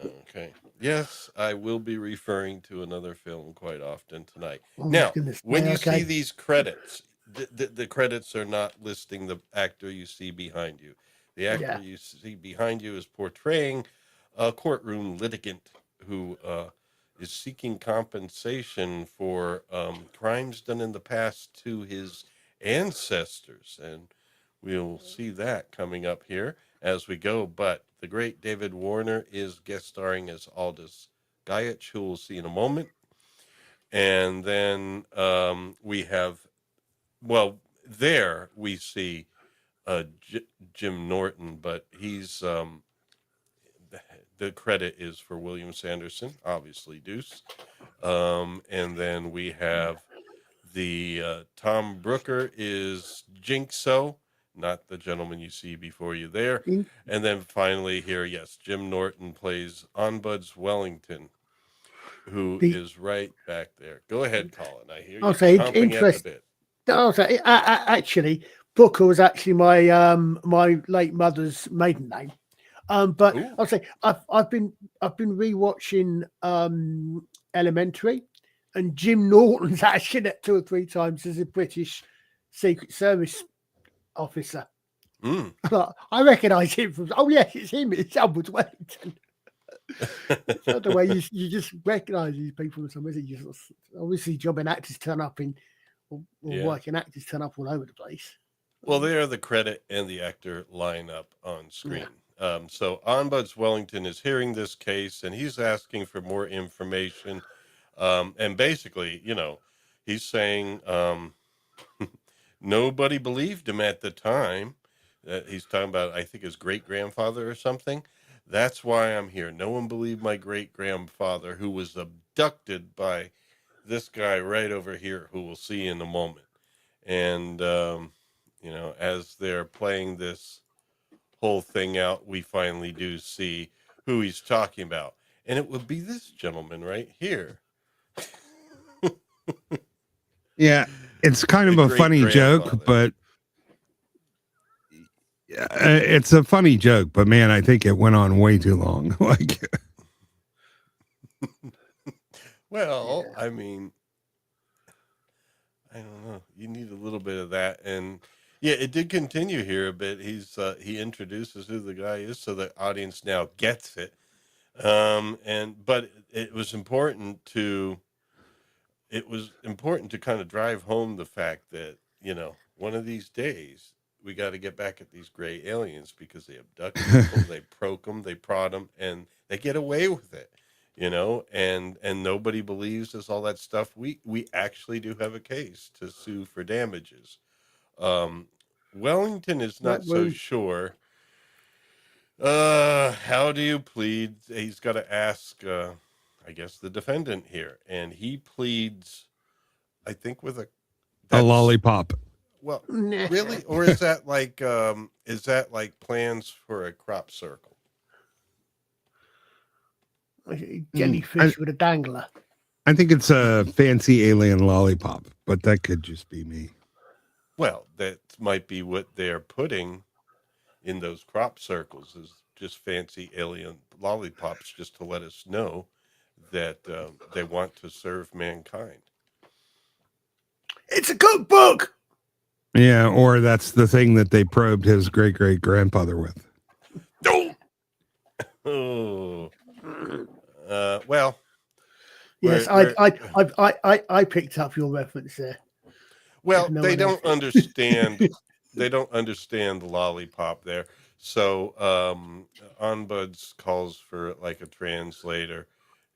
Okay. Yes, I will be referring to another film quite often tonight. Oh, Now, goodness. when you Okay. see these credits, the credits are not listing the actor you see behind you. The actor Yeah. you see behind you is portraying a courtroom litigant who is seeking compensation for crimes done in the past to his ancestors. And we'll see that coming up here as we go. But the great David Warner is guest starring as Aldous Gaiic, who we'll see in a moment. And then we have, well, there we see Jim Norton, but he's, the credit is for William Sanderson, obviously Deuce. And then we have the Tom Brooker is Jinxo, not the gentleman you see before you there. And then finally here, yes, Jim Norton plays Onbuds Wellington, who is right back there. Go ahead, Colin. I hear you chomping at the bit. I'll say, actually, Booker was actually my my late mother's maiden name. But Ooh. I'll say I've been rewatching Elementary, and Jim Norton's actually in it 2 or 3 times as a British Secret Service officer. Mm. I recognise him from. Oh yes, it's him. It's Onbuds Wellington. It's not the way you just recognise these people for some reason. You just, obviously, jobbing actors turn up in, or working actors turn up all over the place. Well, they are the credit and the actor line up on screen. Yeah. So Onbuds Wellington is hearing this case, and he's asking for more information. And basically, you know, he's saying nobody believed him at the time. He's talking about, I think, his great-grandfather or something. That's why I'm here. No one believed my great-grandfather, who was abducted by this guy right over here, who we'll see in a moment. And, you know, as they're playing this whole thing out, we finally do see who he's talking about. And it would be this gentleman right here. Yeah, it's kind of a funny joke, but it's a funny joke, but man, I think it went on way too long. Like, well, yeah. I mean, I don't know. You need a little bit of that, and yeah, it did continue here a bit. He introduces who the guy is, so the audience now gets it. But it was important to kind of drive home the fact that, you know, one of these days we got to get back at these gray aliens, because they abduct people, they probe them, they prod them, and they get away with it, you know, and nobody believes us, all that stuff. We actually do have a case to sue for damages. Wellington is not so sure. How do you plead? He's got to ask, I guess, the defendant here, and he pleads, I think, with a lollipop. Well, really? Or is that like plans for a crop circle? Jellyfish with a dangler. I think it's a fancy alien lollipop, but that could just be me. Well, that might be what they're putting in those crop circles, is just fancy alien lollipops, just to let us know that they want to serve mankind. It's a cookbook. Yeah, or that's the thing that they probed his great-great-grandfather with. Oh. Well. Yes, I picked up your reference there. Well, they don't understand. They don't understand the lollipop there. So Onbuds calls for like a translator,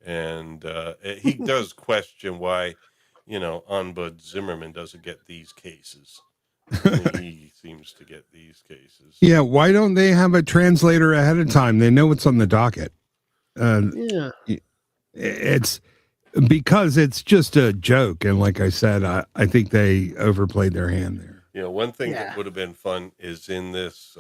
and he does question why, you know, Onbuds Zimmerman doesn't get these cases. He seems to get these cases. Yeah, why don't they have a translator ahead of time? They know what's on the docket. Yeah. It's because it's just a joke, and like I said, I think they overplayed their hand there. You know, one thing Yeah. that would have been fun is in this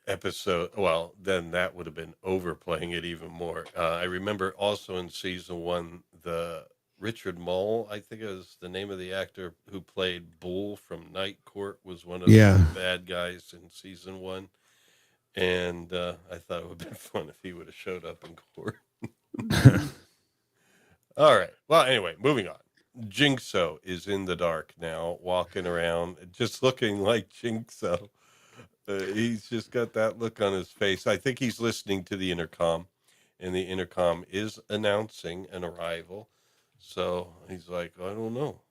episode. Well, then that would have been overplaying it even more. I remember also in season 1, the Richard Mole, I think is the name of the actor who played Bull from Night Court, was one of Yeah. the bad guys in season 1. And I thought it would have been fun if he would have showed up in court. All right. Well, anyway, moving on. Jinxo is in the dark now, walking around, just looking like Jinxo. He's just got that look on his face. I think he's listening to the intercom, and the intercom is announcing an arrival. So he's like, I don't know.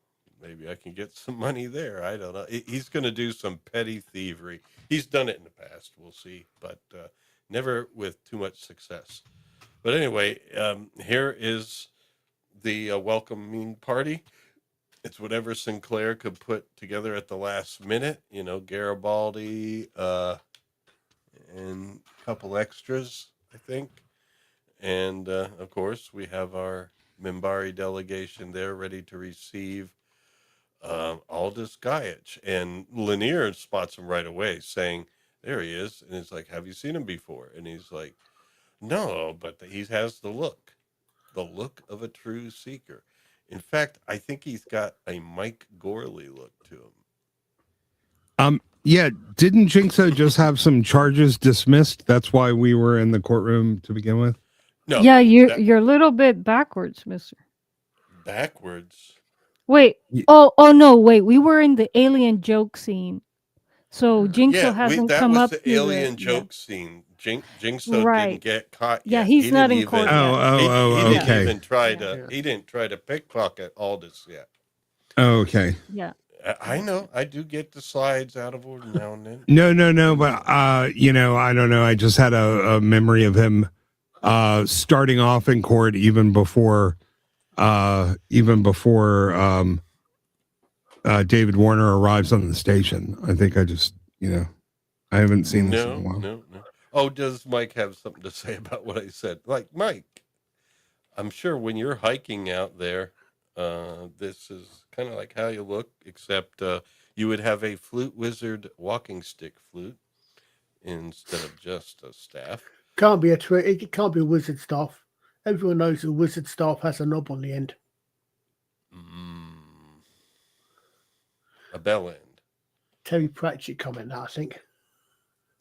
Maybe I can get some money there. I don't know. He's going to do some petty thievery. He's done it in the past. We'll see, but never with too much success. But anyway, here is the welcoming party. It's whatever Sinclair could put together at the last minute. You know, Garibaldi and a couple extras, I think. And, of course, we have our Minbari delegation there ready to receive Aldous Gaiic. And Lanier spots him right away saying, there he is. And it's like, have you seen him before? And he's like, no, but he has the look of a true seeker. In fact, I think he's got a Mike Gorley look to him. Yeah, didn't Jinxo just have some charges dismissed? That's why we were in the courtroom to begin with. No. Yeah, you're a little bit backwards, mister. Backwards. Wait. Oh no, wait. We were in the alien joke scene. So Jinxo hasn't that come was up the to alien joke scene. Jinxo Right. didn't get caught Yeah, yet. he's not in court yet. He okay. didn't even try to. He didn't try to pickpocket Aldous yet. Oh, okay. Yeah. I know. I do get the slides out of order now and then. No, but you know, I don't know. I just had a memory of him starting off in court even before David Warner arrives on the station. I think I just, you know, I haven't seen this in a while. No. Oh, does Mike have something to say about what I said? Like, Mike, I'm sure when you're hiking out there, this is kind of like how you look, except you would have a flute wizard walking stick flute instead of just a staff. It can't be a wizard staff. Everyone knows a wizard staff has a knob on the end. A bell end. Terry Pratchett comment that, I think.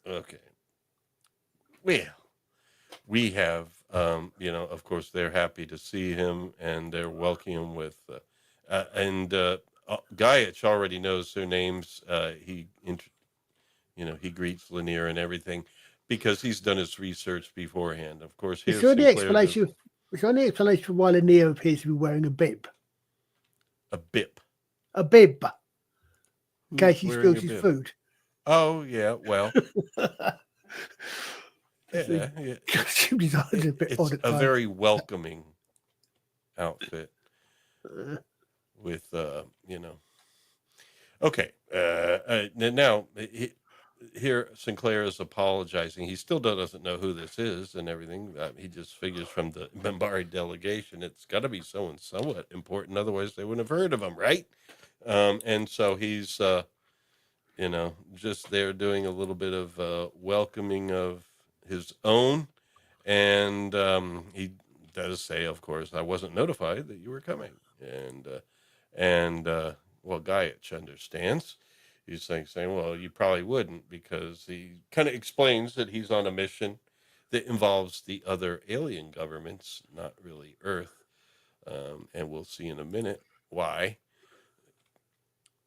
Okay. Well, we have, you know, of course, they're happy to see him, and they're welcoming him with, Gaiic already knows their names. He greets Lanier and everything because he's done his research beforehand. Of course, Is there any explanation for why Lanier appears to be wearing a bib? A bib. A bib. In case he spills his food. Oh, yeah, well. Yeah. It's a very welcoming outfit with, you know. Okay. Now, here Sinclair is apologizing. He still doesn't know who this is and everything. He just figures from the Minbari delegation, it's got to be someone somewhat important. Otherwise, they wouldn't have heard of him, right? And so he's, you know, just there doing a little bit of welcoming of his own. And he does say, of course, I wasn't notified that you were coming. And well, Gaiic understands. He's saying, well, you probably wouldn't, because he kind of explains that he's on a mission that involves the other alien governments, not really Earth. And we'll see in a minute why.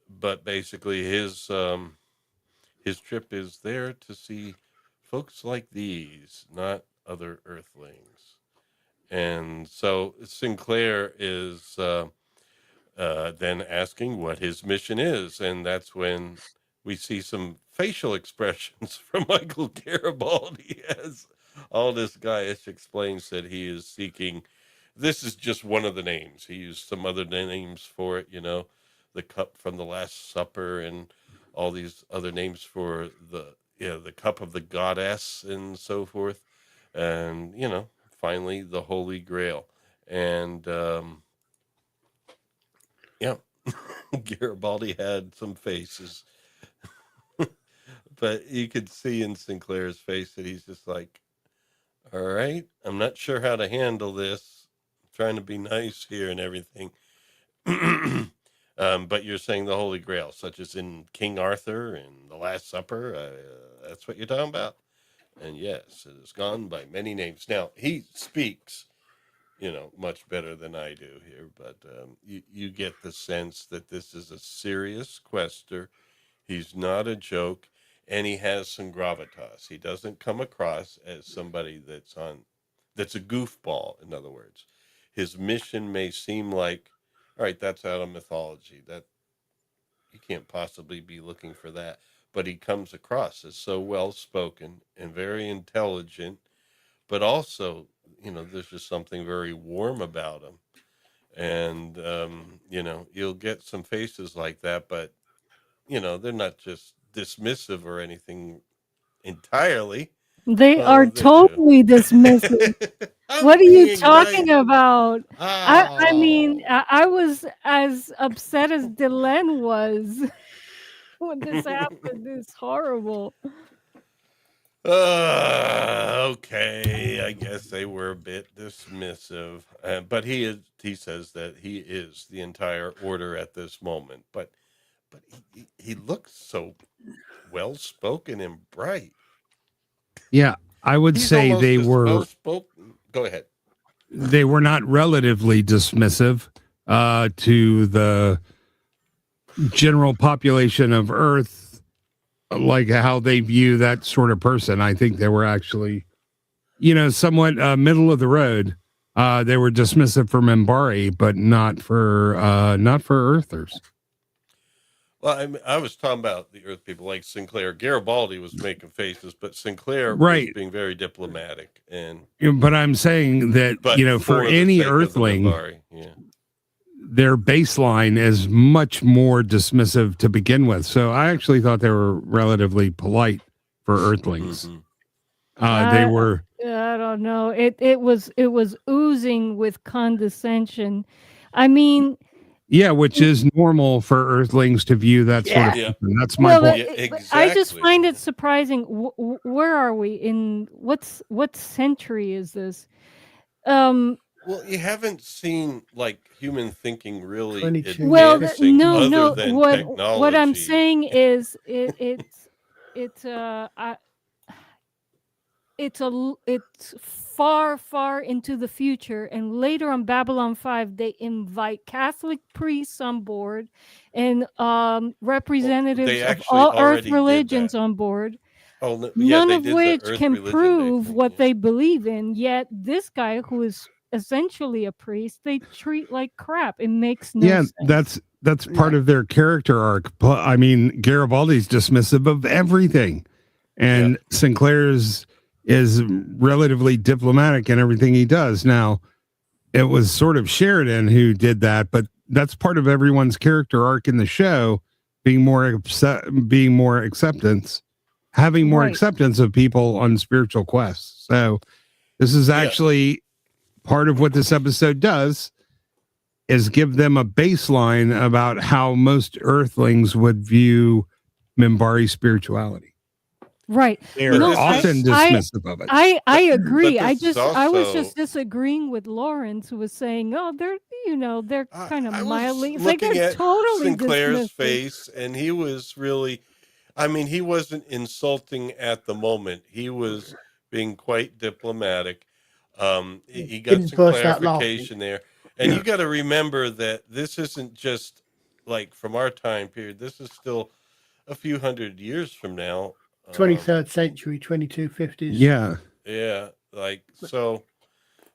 But basically, his trip is there to see folks like these, not other Earthlings. And so Sinclair is then asking what his mission is, and that's when we see some facial expressions from Michael Garibaldi as Aldous Gaiic explains that he is seeking. This is just one of the names. He used some other names for it, you know, the cup from the Last Supper and all these other names for the cup of the goddess and so forth, and finally the Holy Grail, and yeah, Garibaldi had some faces, but you could see in Sinclair's face that he's just like, all right, I'm not sure how to handle this. I'm trying to be nice here and everything. But you're saying the Holy Grail, such as in King Arthur and The Last Supper. That's what you're talking about? And yes, it has gone by many names. Now, he speaks, much better than I do here, but you get the sense that this is a serious quester. He's not a joke, and he has some gravitas. He doesn't come across as somebody that's a goofball, in other words. His mission may seem like, all right, that's out of mythology. That you can't possibly be looking for that. But he comes across as so well spoken and very intelligent, but also, there's just something very warm about him. And you'll get some faces like that, but they're not just dismissive or anything entirely. They Well, are they do. totally dismissive. I'm What are you being talking nice. about? I mean, Oh. I was as upset as Delenn was when this happened. It's horrible. Okay, I guess they were a bit dismissive, but he says that he is the entire order at this moment. But he looks so well spoken and bright. Yeah, I would He's say almost they as were well spoken. Go ahead. they were not relatively dismissive to the general population of Earth, like how they view that sort of person. I think they were actually, somewhat middle of the road. They were dismissive for Minbari, but not for Earthers. Well, I was talking about the Earth people like Sinclair. Garibaldi was making faces, but Sinclair Right. was being very diplomatic. But I'm saying that, for any Earthling, yeah. their baseline is much more dismissive to begin with. So I actually thought they were relatively polite for Earthlings. Mm-hmm. They were. I don't know. It was oozing with condescension. I mean, Yeah, which is normal for Earthlings to view that sort of person. That's my point. Yeah, exactly. I just find it surprising. Where are we in what century is this? Well, you haven't seen like human thinking really 22. Well, advancing no. other than technology. What I'm saying is it's far into the future, and later on Babylon 5 they invite Catholic priests on board and representatives of all Earth religions on board. Oh, no, none of which can prove what they believe in, yet this guy who is essentially a priest they treat like crap. It makes no sense. That's part of their character arc. I mean, Garibaldi's dismissive of everything, and Sinclair's is relatively diplomatic in everything he does. Now, it was sort of Sheridan who did that, but that's part of everyone's character arc in the show, being more acceptance, having more acceptance of people on spiritual quests. So this is actually part of what this episode does, is give them a baseline about how most Earthlings would view Minbari spirituality. Right. They're often dismissive of it. I agree. I was just also disagreeing with Lawrence, who was saying, "Oh, they're kind of I was mildly." It's like looking they're at totally Sinclair's dismissive. face, and he was really, I mean, he wasn't insulting at the moment. He was being quite diplomatic. He got Didn't some burst out clarification there. And you got to remember that this isn't just like from our time period. This is still a few hundred years from now. 23rd century, 2250s. Yeah. Yeah. Like, so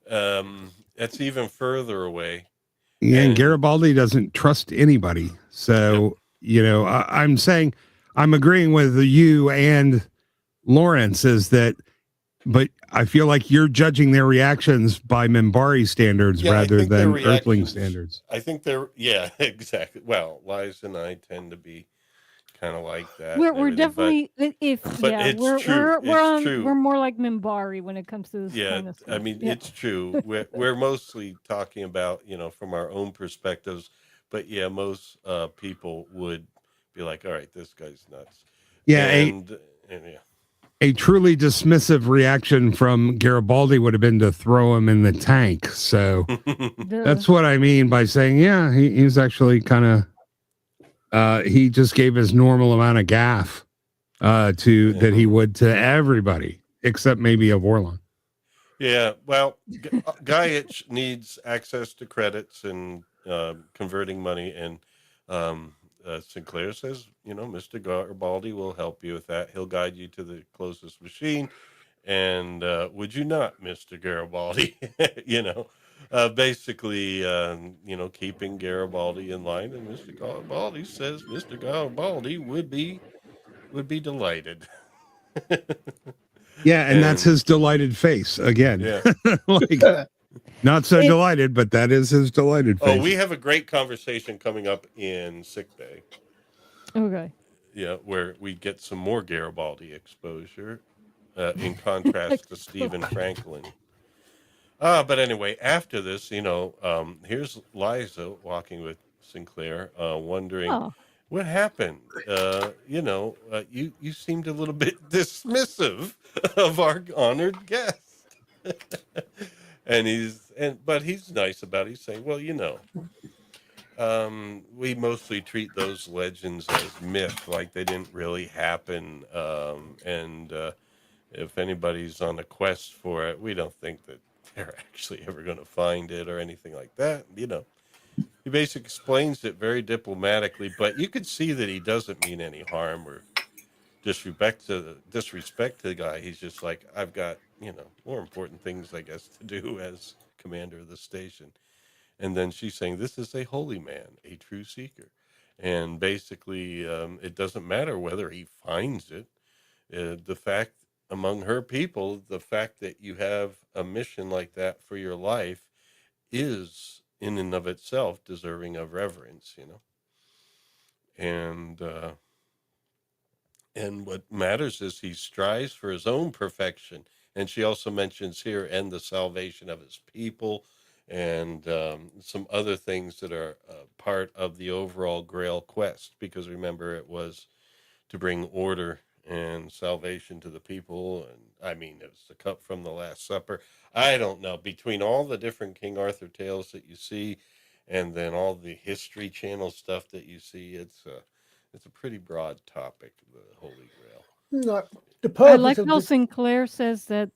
that's even further away. Yeah, and Garibaldi doesn't trust anybody. So, I'm saying, I'm agreeing with you and Lawrence is that, but I feel like you're judging their reactions by Minbari standards rather than Earthling standards. I think they're, exactly. Well, Liza and I tend to be kind of like that. We're and we're everything, definitely if but yeah, it's we're true. we're we're It's on true. we're more like Mimbari when it comes to this Yeah, kind of I stuff. mean, Yeah. it's true. We're mostly talking about, from our own perspectives, but yeah, most people would be like, "All right, this guy's nuts," Yeah, and yeah, a truly dismissive reaction from Garibaldi would have been to throw him in the tank. So Duh. that's what I mean by saying, yeah, he's actually kind of, he just gave his normal amount of gaff that he would to everybody except maybe a Vorlon. yeah. Well, Gaiic needs access to credits and converting money, and Sinclair says, Mr. Garibaldi will help you with that. He'll guide you to the closest machine. And would you not, Mr. Garibaldi? Basically, keeping Garibaldi in line. And Mr. Garibaldi says Mr. Garibaldi would be delighted. Yeah, and that's his delighted face again. Yeah. Like, not so delighted, but that is his delighted face. Oh, we have a great conversation coming up in sickbay. Okay. Yeah, where we get some more Garibaldi exposure in contrast to Stephen Franklin. But anyway, after this, here's Liza walking with Sinclair, wondering Oh. what happened. You seemed a little bit dismissive of our honored guest. But he's nice about it. He's saying, well, we mostly treat those legends as myth, like they didn't really happen. If anybody's on a quest for it, we don't think that they're actually ever going to find it or anything like that. He basically explains it very diplomatically, but you could see that he doesn't mean any harm or disrespect to the guy. He's just like, I've got, more important things, I guess, to do as commander of the station. And then she's saying, this is a holy man, a true seeker. And basically, it doesn't matter whether he finds it. The fact among her people, the fact that you have a mission like that for your life is in and of itself deserving of reverence, And what matters is he strives for his own perfection. And she also mentions here, and the salvation of his people, and some other things that are part of the overall Grail quest. Because remember, it was to bring order and salvation to the people. And I mean, it was the cup from the Last Supper. I don't know, between all the different King Arthur tales that you see, and then all the History Channel stuff that you see, it's a pretty broad topic, the Holy Grail. No, the I purpose like of how the, Sinclair says that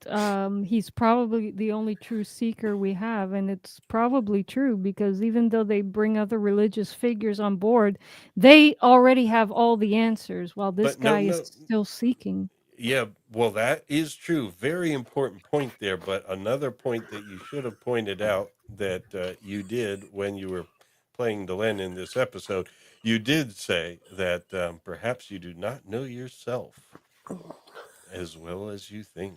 he's probably the only true seeker we have, and it's probably true because even though they bring other religious figures on board, they already have all the answers, while this But no, guy is still seeking. Yeah, well, that is true. Very important point there. But another point that you should have pointed out that you did when you were playing Delenn in this episode, you did say that perhaps you do not know yourself as well as you think.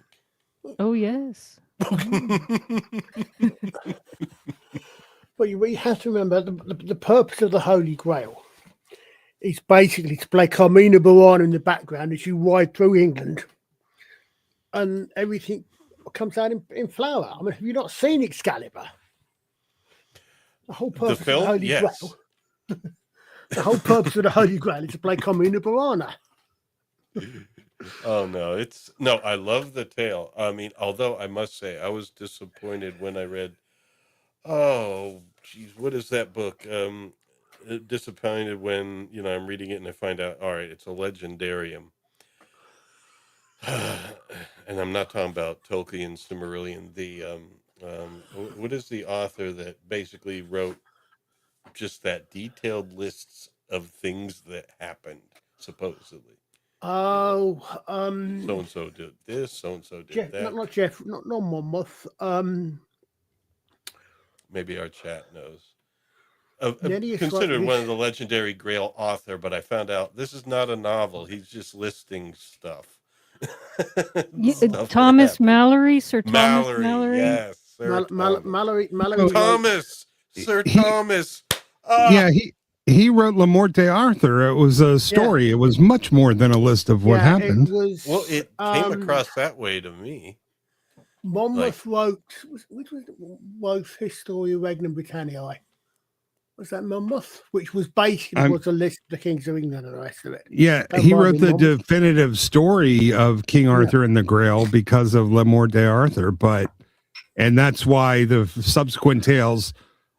Oh yes. but you have to remember the purpose of the Holy Grail is basically to play Carmina Burana in the background as you ride through England, and everything comes out in flower. I mean, have you not seen Excalibur? The whole purpose The film, of the Holy yes. Grail. The whole purpose of the Holy Grail is to play Carmina Burana. Oh no, I love the tale. I mean, although I must say I was disappointed when I read, oh geez, what is that book? Disappointed when I'm reading it and I find out, all right, it's a legendarium. And I'm not talking about Tolkien Silmarillion. What is the author that basically wrote just that detailed lists of things that happened, supposedly? Oh, So and so did this, so and so did Jeff, that. not Jeff, not Monmouth. Maybe our chat knows. Nenny is Considered right, one of the legendary Grail author, but I found out this is not a novel. He's just listing stuff. Stuff that Thomas happened. Mallory, Sir Thomas Mallory. Yes, Sir Thomas. Mallory. Thomas, Sir Thomas. Yeah, he wrote Le Morte Arthur. It was a story. It was much more than a list of what happened. It was. Well, it came across that way to me. Monmouth wrote, which was Wolf's History of Regnum Britanniae. Was that Monmouth? Which was basically was a list of the kings of England and the rest of it. Yeah, he wrote the definitive story of King Arthur and the Grail because of Le Morte Arthur, and that's why the subsequent tales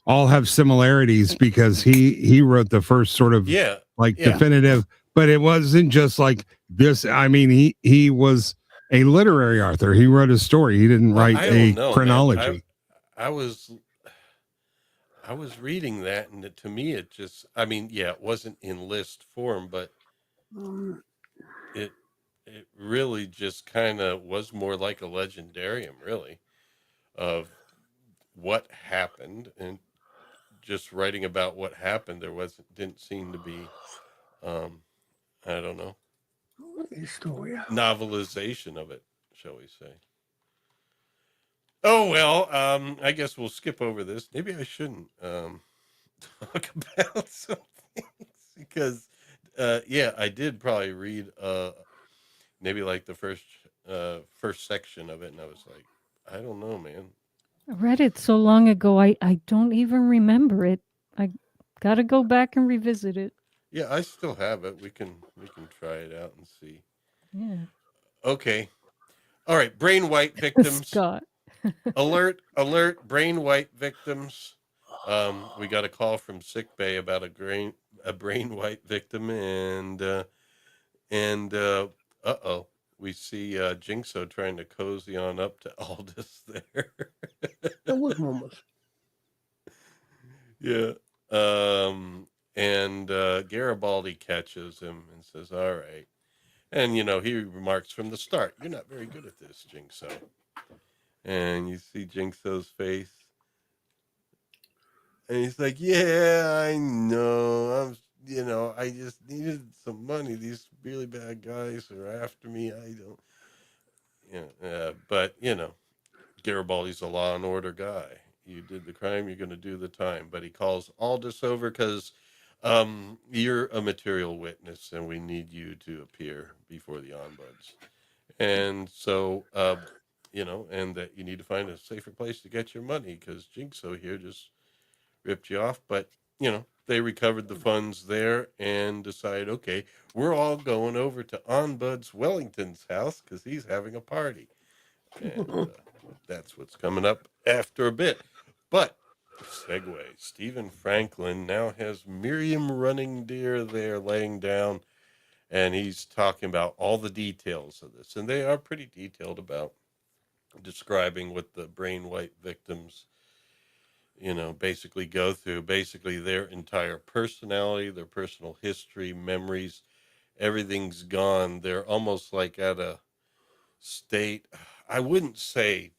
all have similarities because he wrote the first sort of definitive, but it wasn't just like this. I mean, he was a literary Arthur. He wrote a story. He didn't write a chronology. I was reading that, and to me, it just, I mean, it wasn't in list form, but it really just kind of was more like a legendarium, really, of what happened, and just writing about what happened. Didn't seem to be, I don't know, novelization of it, shall we say. Oh, well, I guess we'll skip over this. Maybe I shouldn't talk about some things because, I did probably read maybe like the first section of it, and I was like, I don't know, man. I read it so long ago, I don't even remember it. I got to go back and revisit it. Yeah, I still have it. We can try it out and see. Yeah. Okay. All right. Brain white victims. Scott. alert! Brain white victims. We got a call from sickbay about a brain white victim, and we see Jinxo trying to cozy on up to Aldous there. That was Monmouth. Yeah. And Garibaldi catches him and says, all right. And, he remarks from the start, you're not very good at this, Jinxo. And you see Jinxo's face. And he's like, yeah, I know. I just needed some money. These really bad guys are after me. I don't. But, Garibaldi's a law and order guy. You did the crime, you're going to do the time. But he calls Aldous over because you're a material witness and we need you to appear before the Onbuds. And so, and that you need to find a safer place to get your money because Jinxo here just ripped you off. But, they recovered the funds there and decided, okay, we're all going over to Onbuds Wellington's house because he's having a party. And that's what's coming up after a bit. But, segue, Stephen Franklin now has Miriam Running Deer there laying down, and he's talking about all the details of this. And they are pretty detailed about describing what the brain white victims, basically go through. Basically, their entire personality, their personal history, memories, everything's gone. They're almost like at a state, I wouldn't say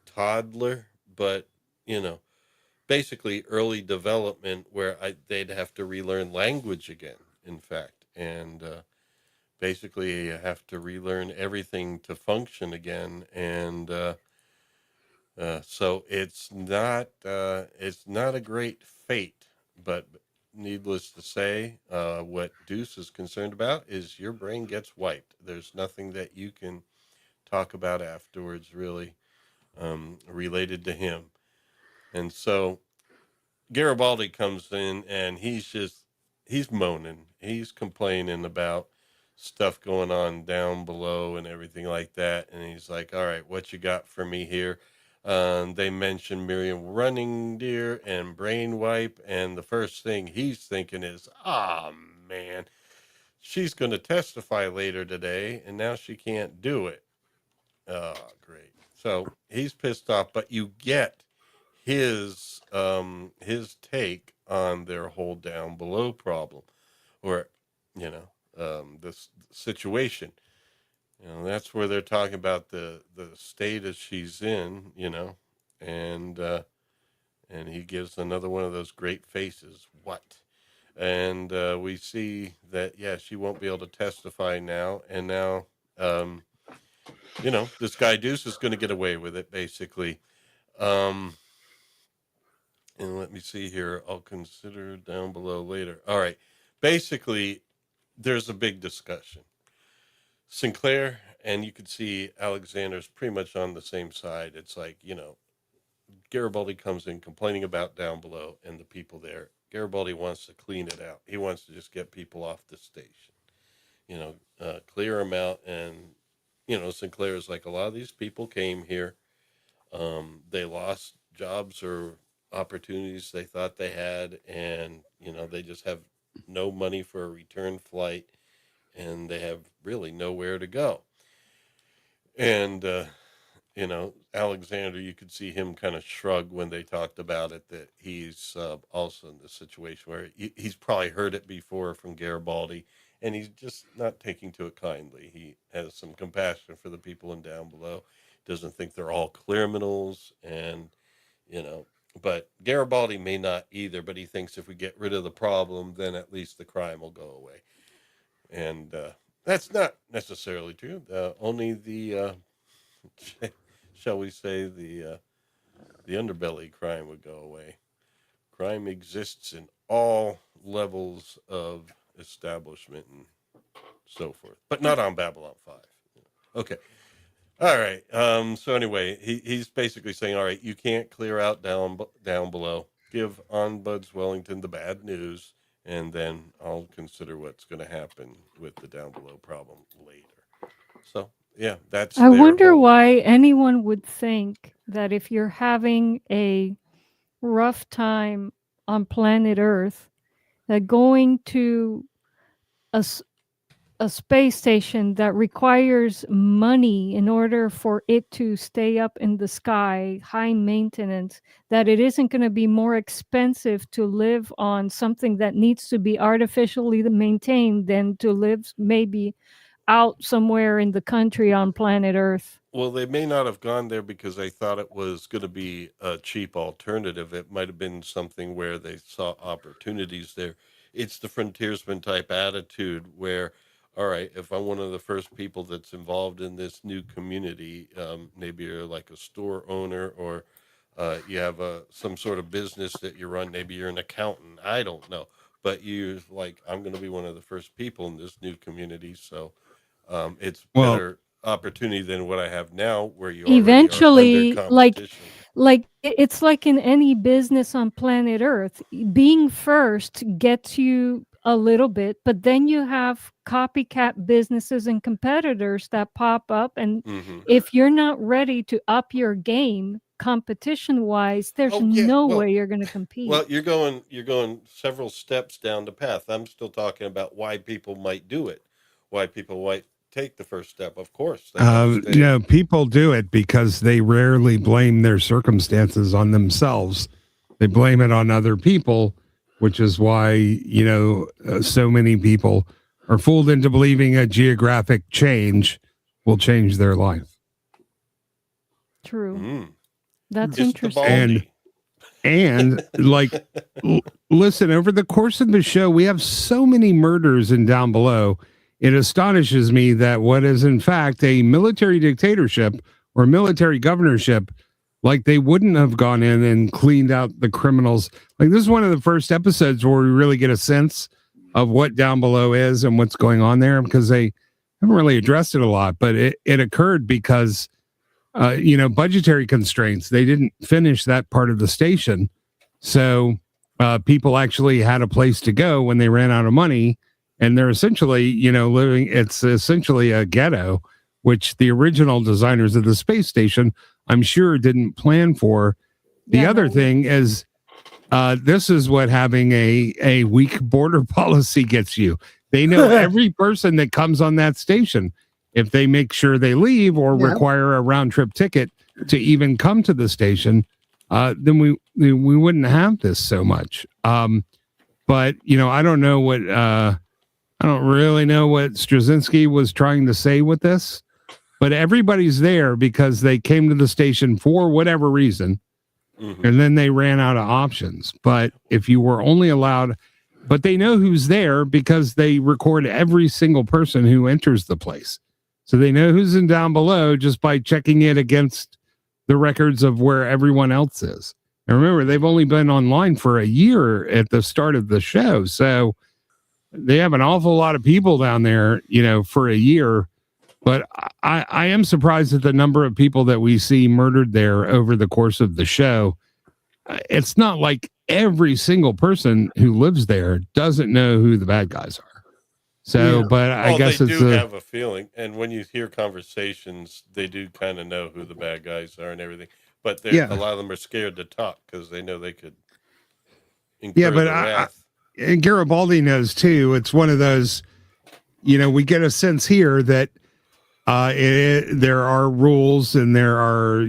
toddler, but, basically early development where they'd have to relearn language again, in fact. And basically you have to relearn everything to function again. And so it's not a great fate, but needless to say, what Deuce is concerned about is your brain gets wiped. There's nothing that you can talk about afterwards, really, related to him. And so Garibaldi comes in and he's moaning. He's complaining about stuff going on down below and everything like that. And he's like, all right, what you got for me here? They mentioned Miriam Running Deer and Brain Wipe. And the first thing he's thinking is, man, she's going to testify later today. And now she can't do it. Oh, great. So he's pissed off, but you get his take on their whole down below problem, or this situation. That's where they're talking about the state as she's in, and he gives another one of those great faces. What? And we see that she won't be able to testify now, and now this guy Deuce is going to get away with it, basically. And let me see here. I'll consider down below later. All right. Basically, there's a big discussion. Sinclair, and you can see Alexander's pretty much on the same side. It's like, Garibaldi comes in complaining about down below and the people there. Garibaldi wants to clean it out. He wants to just get people off the station, clear them out. And, Sinclair's like, a lot of these people came here. They lost jobs or opportunities they thought they had, and they just have no money for a return flight, and they have really nowhere to go. And Alexander, you could see him kind of shrug when they talked about it, that he's also in the situation where he's probably heard it before from Garibaldi, and he's just not taking to it kindly. He has some compassion for the people in down below, doesn't think they're all criminals, and but Garibaldi may not either, but he thinks if we get rid of the problem, then at least the crime will go away. And that's not necessarily true. Only the, shall we say, the underbelly crime would go away. Crime exists in all levels of establishment and so forth, but not on Babylon 5. Okay. All right. So anyway, he's basically saying, all right, you can't clear out down below. Give Onbuds Wellington the bad news, and then I'll consider what's going to happen with the down below problem later. So yeah, that's. I wonder why anyone would think that if you're having a rough time on planet Earth, that going to a space station that requires money in order for it to stay up in the sky, high maintenance, that it isn't going to be more expensive to live on something that needs to be artificially maintained than to live maybe out somewhere in the country on planet Earth. Well, they may not have gone there because they thought it was going to be a cheap alternative. It might have been something where they saw opportunities there. It's the frontiersman type attitude where, all right, if I'm one of the first people that's involved in this new community, maybe you're like a store owner, or you have some sort of business that you run. Maybe you're an accountant. I don't know. But you're like, I'm going to be one of the first people in this new community. So it's better opportunity than what I have now, where you eventually are under competition. like it's like in any business on planet Earth, being first gets you a little bit, but then you have copycat businesses and competitors that pop up, and if you're not ready to up your game competition wise, there's no way you're going to compete. Well, you're going several steps down the path. I'm still talking about why people might do it, why people might take the first step. Of course, people do it because they rarely blame their circumstances on themselves. They blame it on other people, which is why so many people are fooled into believing a geographic change will change their life. True. That's interesting. And listen, over the course of the show, we have so many murders in down below. It astonishes me that what is in fact a military dictatorship or military governorship, like they wouldn't have gone in and cleaned out the criminals. Like this is one of the first episodes where we really get a sense of what down below is and what's going on there, because they haven't really addressed it a lot, but it occurred because, budgetary constraints. They didn't finish that part of the station. So people actually had a place to go when they ran out of money. And they're essentially, it's essentially a ghetto, which the original designers of the space station, I'm sure, didn't plan for. The other thing is, this is what having a weak border policy gets you. They know every person that comes on that station. If they make sure they leave or require a round trip ticket to even come to the station, then we wouldn't have this so much. But I don't know what. I don't really know what Straczynski was trying to say with this, but everybody's there because they came to the station for whatever reason, and then they ran out of options. But if you were only allowed, but they know who's there because they record every single person who enters the place. So they know who's in down below just by checking it against the records of where everyone else is. And remember, they've only been online for a year at the start of the show. So they have an awful lot of people down there, for a year. But I am surprised at the number of people that we see murdered there over the course of the show. It's not like every single person who lives there doesn't know who the bad guys are. So, but I guess they do have a feeling. And when you hear conversations, they do kind of know who the bad guys are and everything. But a lot of them are scared to talk because they know they could incur the wrath. And Garibaldi knows too. It's one of those, we get a sense here that there are rules and there are,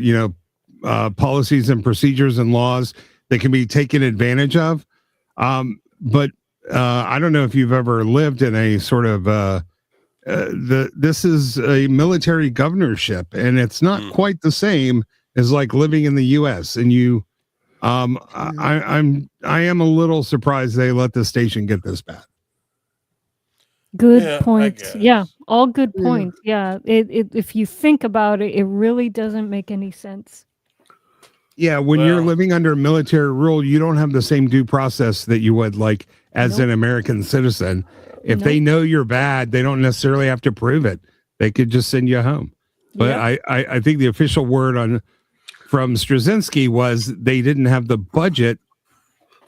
policies and procedures and laws that can be taken advantage of. But I don't know if you've ever lived in a sort of this is a military governorship, and it's not quite the same as like living in the U.S. And I am a little surprised they let the station get this bad. Good points. Yeah, all good points. Yeah, if you think about it, it really doesn't make any sense. Yeah, when you're living under military rule, you don't have the same due process that you would like as an American citizen. If they know you're bad, they don't necessarily have to prove it. They could just send you home. But I think the official word from Straczynski was they didn't have the budget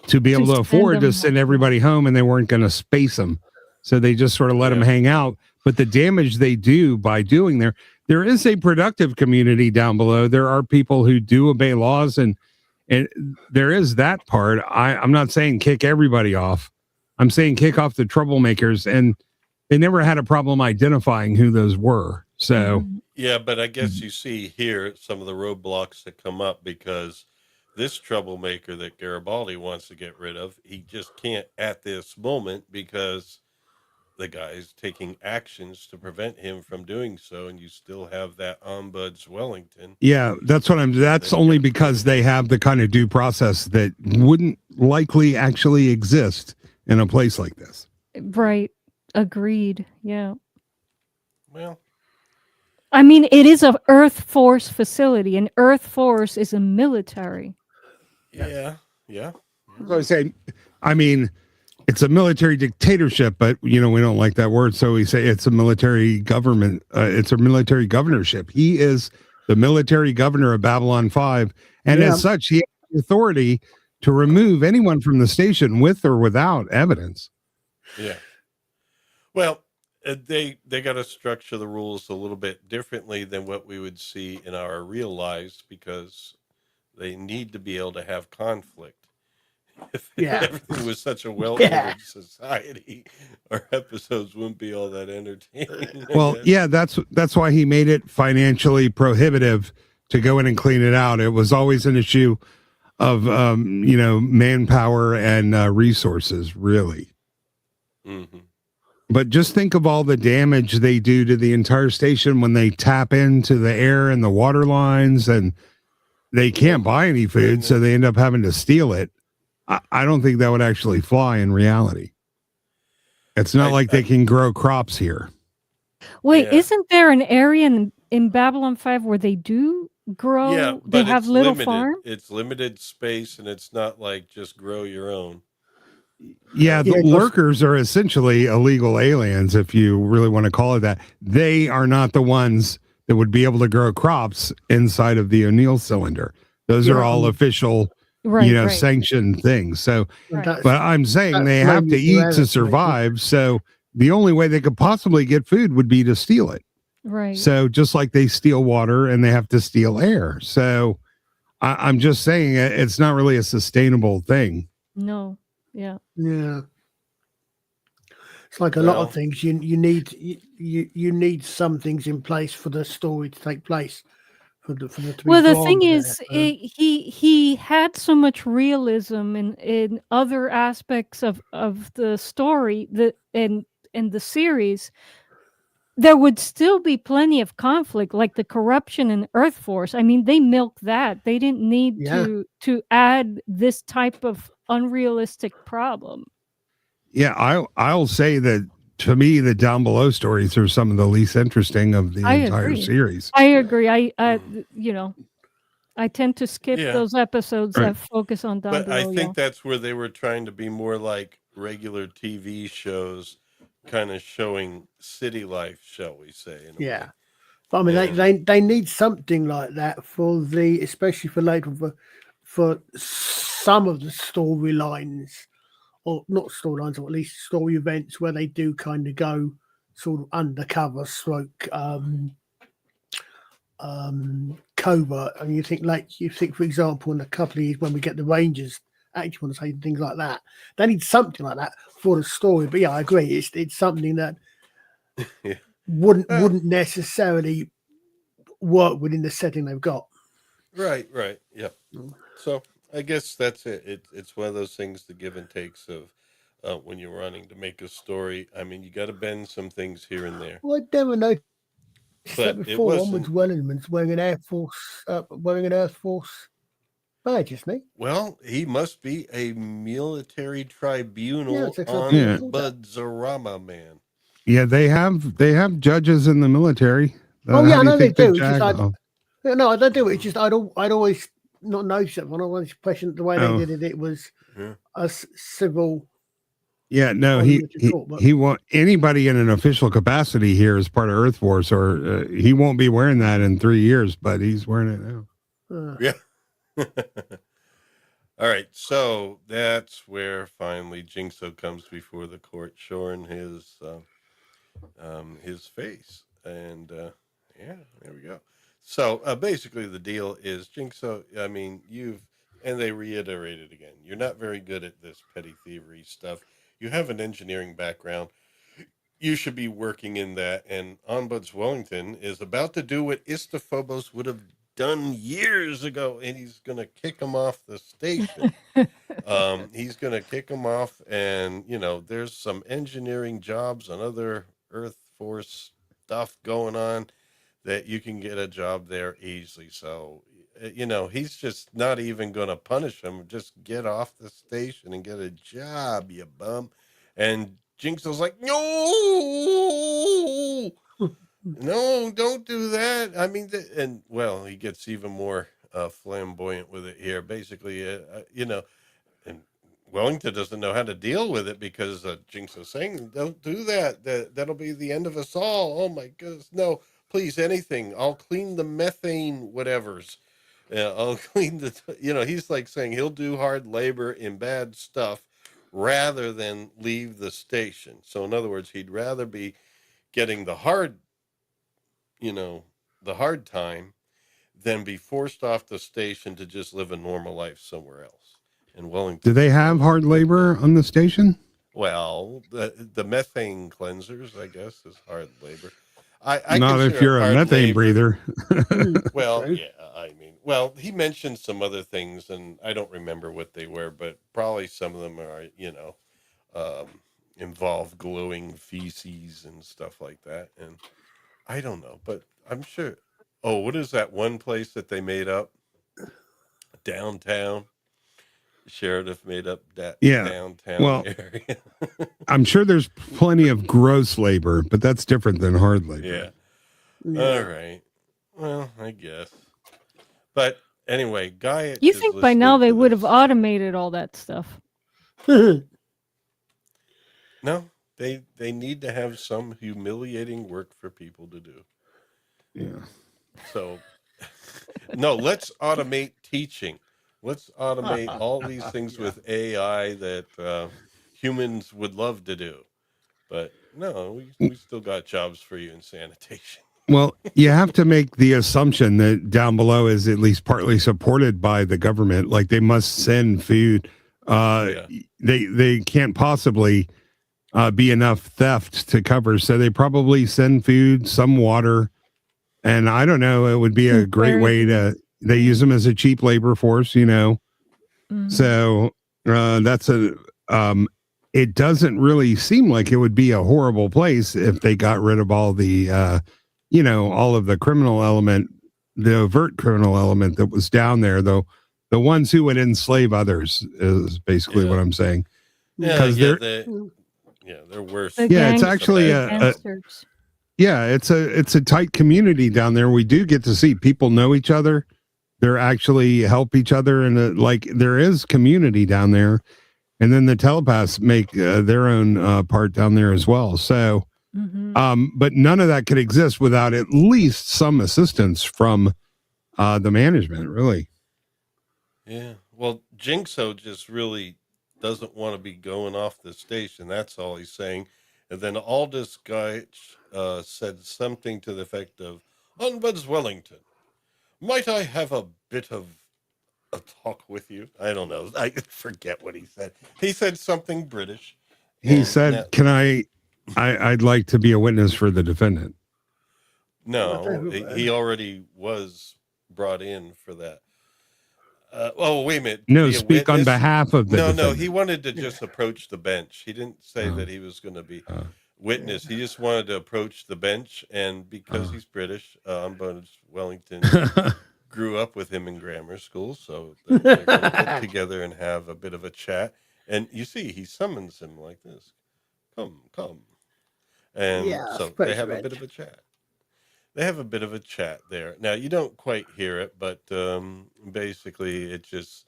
to be able to afford to send everybody home, and they weren't going to space them. So they just sort of let them hang out. But the damage they do by doing there is a productive community down below. There are people who do obey laws, and there is that part. I'm not saying kick everybody off. I'm saying kick off the troublemakers, and they never had a problem identifying who those were. So yeah, but I guess you see here some of the roadblocks that come up because this troublemaker that Garibaldi wants to get rid of, he just can't at this moment because the guy's taking actions to prevent him from doing so, and you still have that Onbuds Wellington. Yeah, that's only because they have the kind of due process that wouldn't likely actually exist in a place like this. Right. Agreed. Yeah. Well, I mean, it is a Earth Force facility, and Earth Force is a military. Yeah. So I say, I mean, it's a military dictatorship, but we don't like that word, so we say it's a military government. It's a military governorship. He is the military governor of Babylon 5, and as such, he has the authority to remove anyone from the station with or without evidence. Yeah. Well, they got to structure the rules a little bit differently than what we would see in our real lives because they need to be able to have conflict. If everything was such a well-ordered society, our episodes wouldn't be all that entertaining. Well, yeah, that's why he made it financially prohibitive to go in and clean it out. It was always an issue of manpower and resources, really. Mm-hmm. But just think of all the damage they do to the entire station when they tap into the air and the water lines, and they can't buy any food, so they end up having to steal it. I don't think that would actually fly in reality. It's not like they can grow crops here. Wait, isn't there an area in Babylon 5 where they do grow? Yeah, but they have little limited. farm? It's limited space, and it's not like just grow your own. Yeah, the lurkers are essentially illegal aliens, if you really want to call it that. They are not the ones that would be able to grow crops inside of the O'Neill cylinder. Those are all official, sanctioned things. So, but I'm saying they have to eat to survive. So the only way they could possibly get food would be to steal it. Right. So just like they steal water and they have to steal air. So I'm just saying it's not really a sustainable thing. No. Yeah. It's like a lot of things. You need some things in place for the story to take place. For the to be well, the thing there. is, he had so much realism in other aspects of the story and the series. There would still be plenty of conflict, like the corruption in Earth Force. I mean, they milked that. They didn't need to add this type of unrealistic problem. Yeah, I'll say that to me, the Down Below stories are some of the least interesting of the entire series. I agree. I I tend to skip Yeah. those episodes Right. that focus on Don But I Brillo. think that's where they were trying to be more like regular TV shows, kind of showing city life, shall we say? In a Yeah. way. But I mean, And- they need something like that for especially for later for some of the storylines, or not storylines, or at least story events where they do kind of go sort of undercover, stroke, covert. And you think, for example, in a couple of years when we get the Rangers, actually want to say things like that, they need something like that for the story. But yeah, I agree. It's something that Yeah. wouldn't necessarily work within the setting they've got. Right. Yep. So I guess that's it. It's one of those things, the give and takes of when you're running to make a story. I mean, you got to bend some things here and there. Well, I never noticed But that it before. wasn't- Onwards Wellington's wearing an Earth Force badge, isn't he? Well, he must be a military tribunal Yeah, it's like on something Yeah. Budzarama, man. Yeah, they have judges in the military. Oh, yeah, How I know you they think the do. It's just JAG No, I don't do it. It's just I'd always not noticed it. When I was questioned the way Oh. they did it, it was Yeah. a civil. Yeah, no, Oh, he you would have thought, but- he won't. Anybody in an official capacity here as part of Earth Force, or he won't be wearing that in 3 years, but he's wearing it now. Yeah. All right, so that's where finally Jinxo comes before the court, showing his face, and yeah, there we go. So basically, the deal is Jinxo. I mean, and they reiterated again, you're not very good at this petty thievery stuff. You have an engineering background. You should be working in that. And Onbuds Wellington is about to do what Istophobos would have done years ago, and he's going to kick him off the station. He's going to kick him off, and there's some engineering jobs and other Earth Force stuff going on that you can get a job there easily. So he's just not even going to punish him. Just get off the station and get a job, you bum. And Jinxo's like, no, no, don't do that. I mean, and well, he gets even more flamboyant with it here. Basically, and Wellington doesn't know how to deal with it because Jinxo's saying, don't do that. That'll be the end of us all. Oh my goodness. No, please, anything. I'll clean the methane whatevers. I'll clean he's like saying he'll do hard labor in bad stuff rather than leave the station. So in other words, he'd rather be getting the hard time than be forced off the station to just live a normal life somewhere else. And Wellington. Do they have hard labor on the station? Well, the methane cleansers, I guess, is hard labor. I Not if consider you're a hard methane labor- breather. Well, True. yeah, I mean, well, he mentioned some other things, and I don't remember what they were, but probably some of them are, involve gluing feces and stuff like that. And I don't know, but I'm sure. Oh, what is that one place that they made up downtown? Sheriff made up that Yeah. downtown Well, area. I'm sure there's plenty of gross labor, but that's different than hard labor. Yeah. Yeah. All right. Well, I guess. But anyway, Gaiic. You is think by now listening they to would have this. automated all that stuff? No, they need to have some humiliating work for people to do. Yeah. So, no, let's automate teaching. Let's automate all these things with AI that humans would love to do. But no, we still got jobs for you in sanitation. Well, you have to make the assumption that down below is at least partly supported by the government. Like they must send food. Yeah. They can't possibly be enough theft to cover. So they probably send food, some water, and I don't know. It would be a great way to. They use them as a cheap labor force, Mhm. So that's it doesn't really seem like it would be a horrible place if they got rid of all the, all of the criminal element, the overt criminal element that was down there, though. The ones who would enslave others is basically what I'm saying. Yeah, 'Cause they're they're- they're worse. The Yeah, it's gangs- actually the gangsters. yeah, it's a tight community down there. We do get to see people know each other. they're actually help each other, and like there is community down there. And then the telepaths make their own part down there as well. So, but none of that could exist without at least some assistance from the management, really. Yeah. Well, Jinxo just really doesn't want to be going off the station. That's all he's saying. And then Aldous Gaiic said something to the effect of, Onbuds Wellington, might I have a bit of a talk with you? I don't know. I forget what he said. He said something British. He said, "Can I'd like to be a witness for the defendant." No, he already was brought in for that. Oh, wait a minute. No, speak on behalf of the defendant. No, he wanted to just approach the bench. He didn't say that he was going to be witness. He just wanted to approach the bench, and because he's British, Onbuds Wellington grew up with him in grammar school, so they're going to get together and have a bit of a chat. And you see, he summons him like this. Come. And so they have a bit of a chat. They have a bit of a chat there. Now, you don't quite hear it, but basically it just,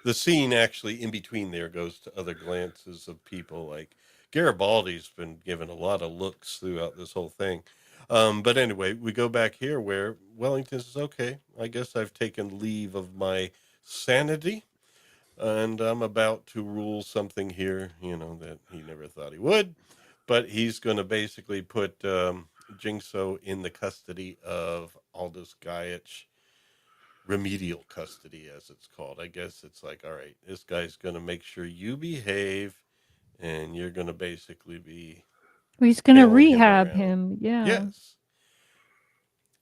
the scene actually in between there goes to other glances of people. Like Garibaldi's been given a lot of looks throughout this whole thing. But anyway, we go back here where Wellington says, okay, I guess I've taken leave of my sanity, and I'm about to rule something here, that he never thought he would. But he's going to basically put Jinxo in the custody of Aldous Gaiic, remedial custody, as it's called. I guess it's like, all right, this guy's going to make sure you behave, and you're going to basically be... He's going to rehab him, yeah. Yes.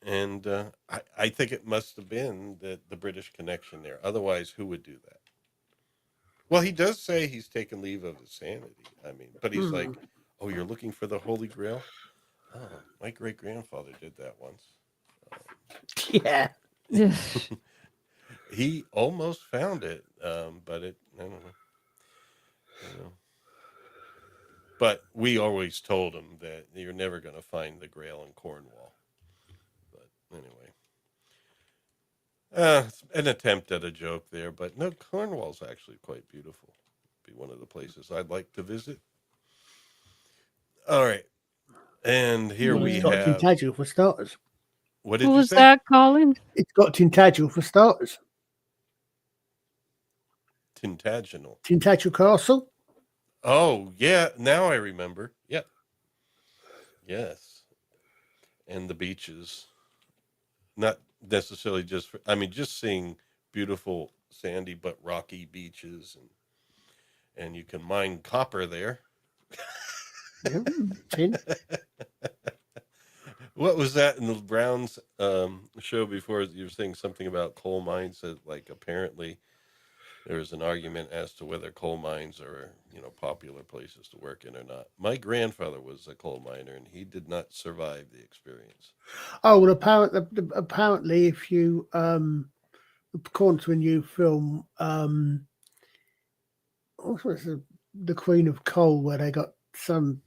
And I think it must have been the British connection there. Otherwise, who would do that? Well, he does say he's taken leave of his sanity. I mean, but he's like, oh, you're looking for the Holy Grail? Oh, my great-grandfather did that once. Yeah. He almost found it, but I don't know. But we always told him that you're never going to find the Grail in Cornwall. But anyway. It's an attempt at a joke there, but no, Cornwall's actually quite beautiful. It'd be one of the places I'd like to visit. All right. And here we have... Tintagel for starters. What did you say? What was that, Colin? It's got Tintagel for starters. Tintagel. Tintagel Castle. Oh, yeah. Now I remember. Yep. Yes. And the beaches. Not necessarily just just seeing beautiful sandy but rocky beaches, and you can mine copper there. Tin. What was that in the Browns show before? You were saying something about coal mines, that like apparently there was an argument as to whether coal mines are popular places to work in or not. My grandfather was a coal miner, and he did not survive the experience. Oh, well, apparently if you according to a new film, what's the Queen of Coal, where they got some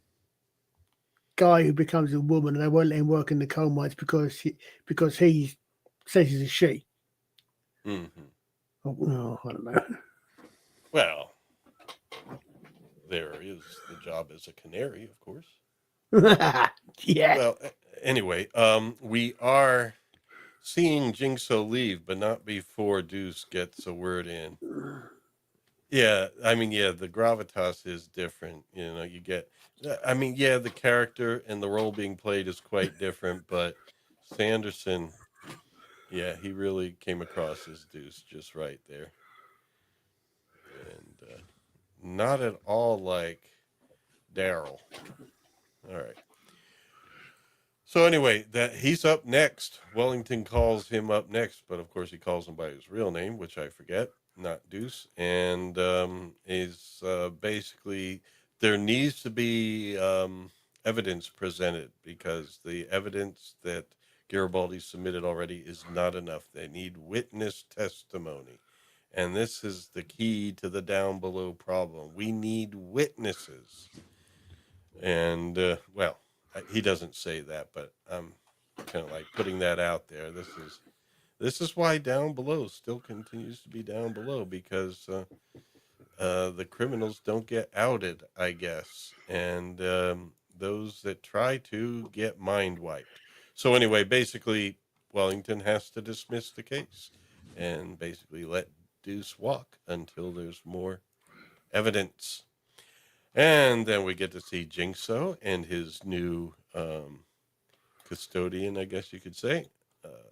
guy who becomes a woman, and they won't let him work in the coal mines because he says he's a she. Mm-hmm. Oh, I don't know. Well, there is the job as a canary, of course. Yeah. Well, anyway, we are seeing Jinxo leave, but not before Deuce gets a word in. Yeah, the gravitas is different. You get... the character and the role being played is quite different, but Sanderson, he really came across as Deuce just right there. And not at all like Daryl. All right. So anyway, that he's up next. Wellington calls him up next, but of course he calls him by his real name, which I forget, not Deuce, and is basically... There needs to be evidence presented, because the evidence that Garibaldi submitted already is not enough. They need witness testimony. And this is the key to the down below problem. We need witnesses. And, he doesn't say that, but I'm kind of like putting that out there. This is why Down Below still continues to be Down Below, because the criminals don't get outed, I guess, and those that try to get mind wiped. So anyway, basically, Wellington has to dismiss the case and basically let Deuce walk until there's more evidence. And then we get to see Jinxo and his new custodian, I guess you could say,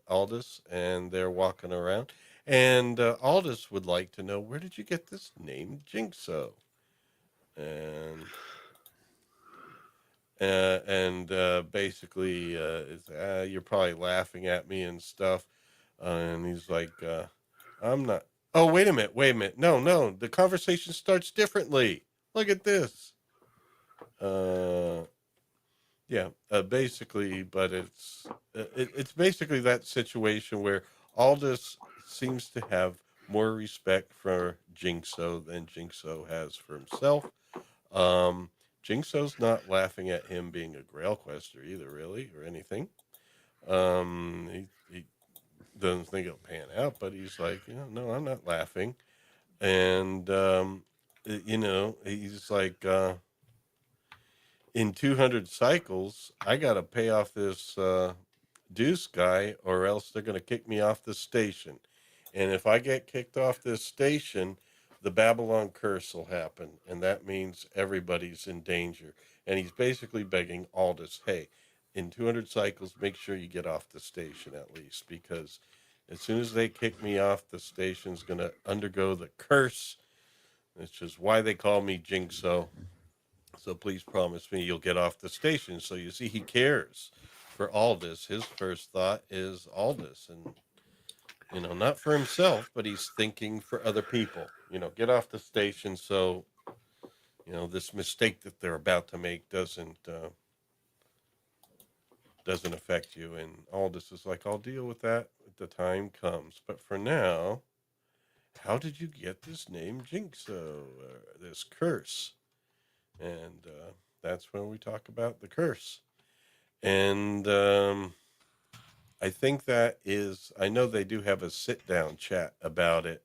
Aldous, and they're walking around. And Aldous would like to know, where did you get this name, Jinxo? And basically, you're probably laughing at me and stuff. And he's like, I'm not. Oh, wait a minute, wait a minute. No, no, the conversation starts differently. Look at this. Yeah, basically, but it's basically that situation where Aldous seems to have more respect for Jinxo than Jinxo has for himself. Um, Jinxo's not laughing at him being a Grail quester either, really, or anything. He doesn't think it'll pan out, but he's like, no, I'm not laughing. And, he's like, in 200 cycles, I got to pay off this Deuce guy, or else they're going to kick me off the station. And if I get kicked off this station, the Babylon curse will happen. And that means everybody's in danger. And he's basically begging Aldous, hey, in 200 cycles, make sure you get off the station at least, because as soon as they kick me off, the station's going to undergo the curse, which is why they call me Jinxo. So please promise me you'll get off the station. So you see, he cares for Aldous. His first thought is Aldous, and not for himself, but he's thinking for other people. Get off the station so this mistake that they're about to make doesn't affect you. And Aldous is like, I'll deal with that if the time comes. But for now, how did you get this name, Jinxo? This curse? And that's when we talk about the curse. And I think I know they do have a sit-down chat about it.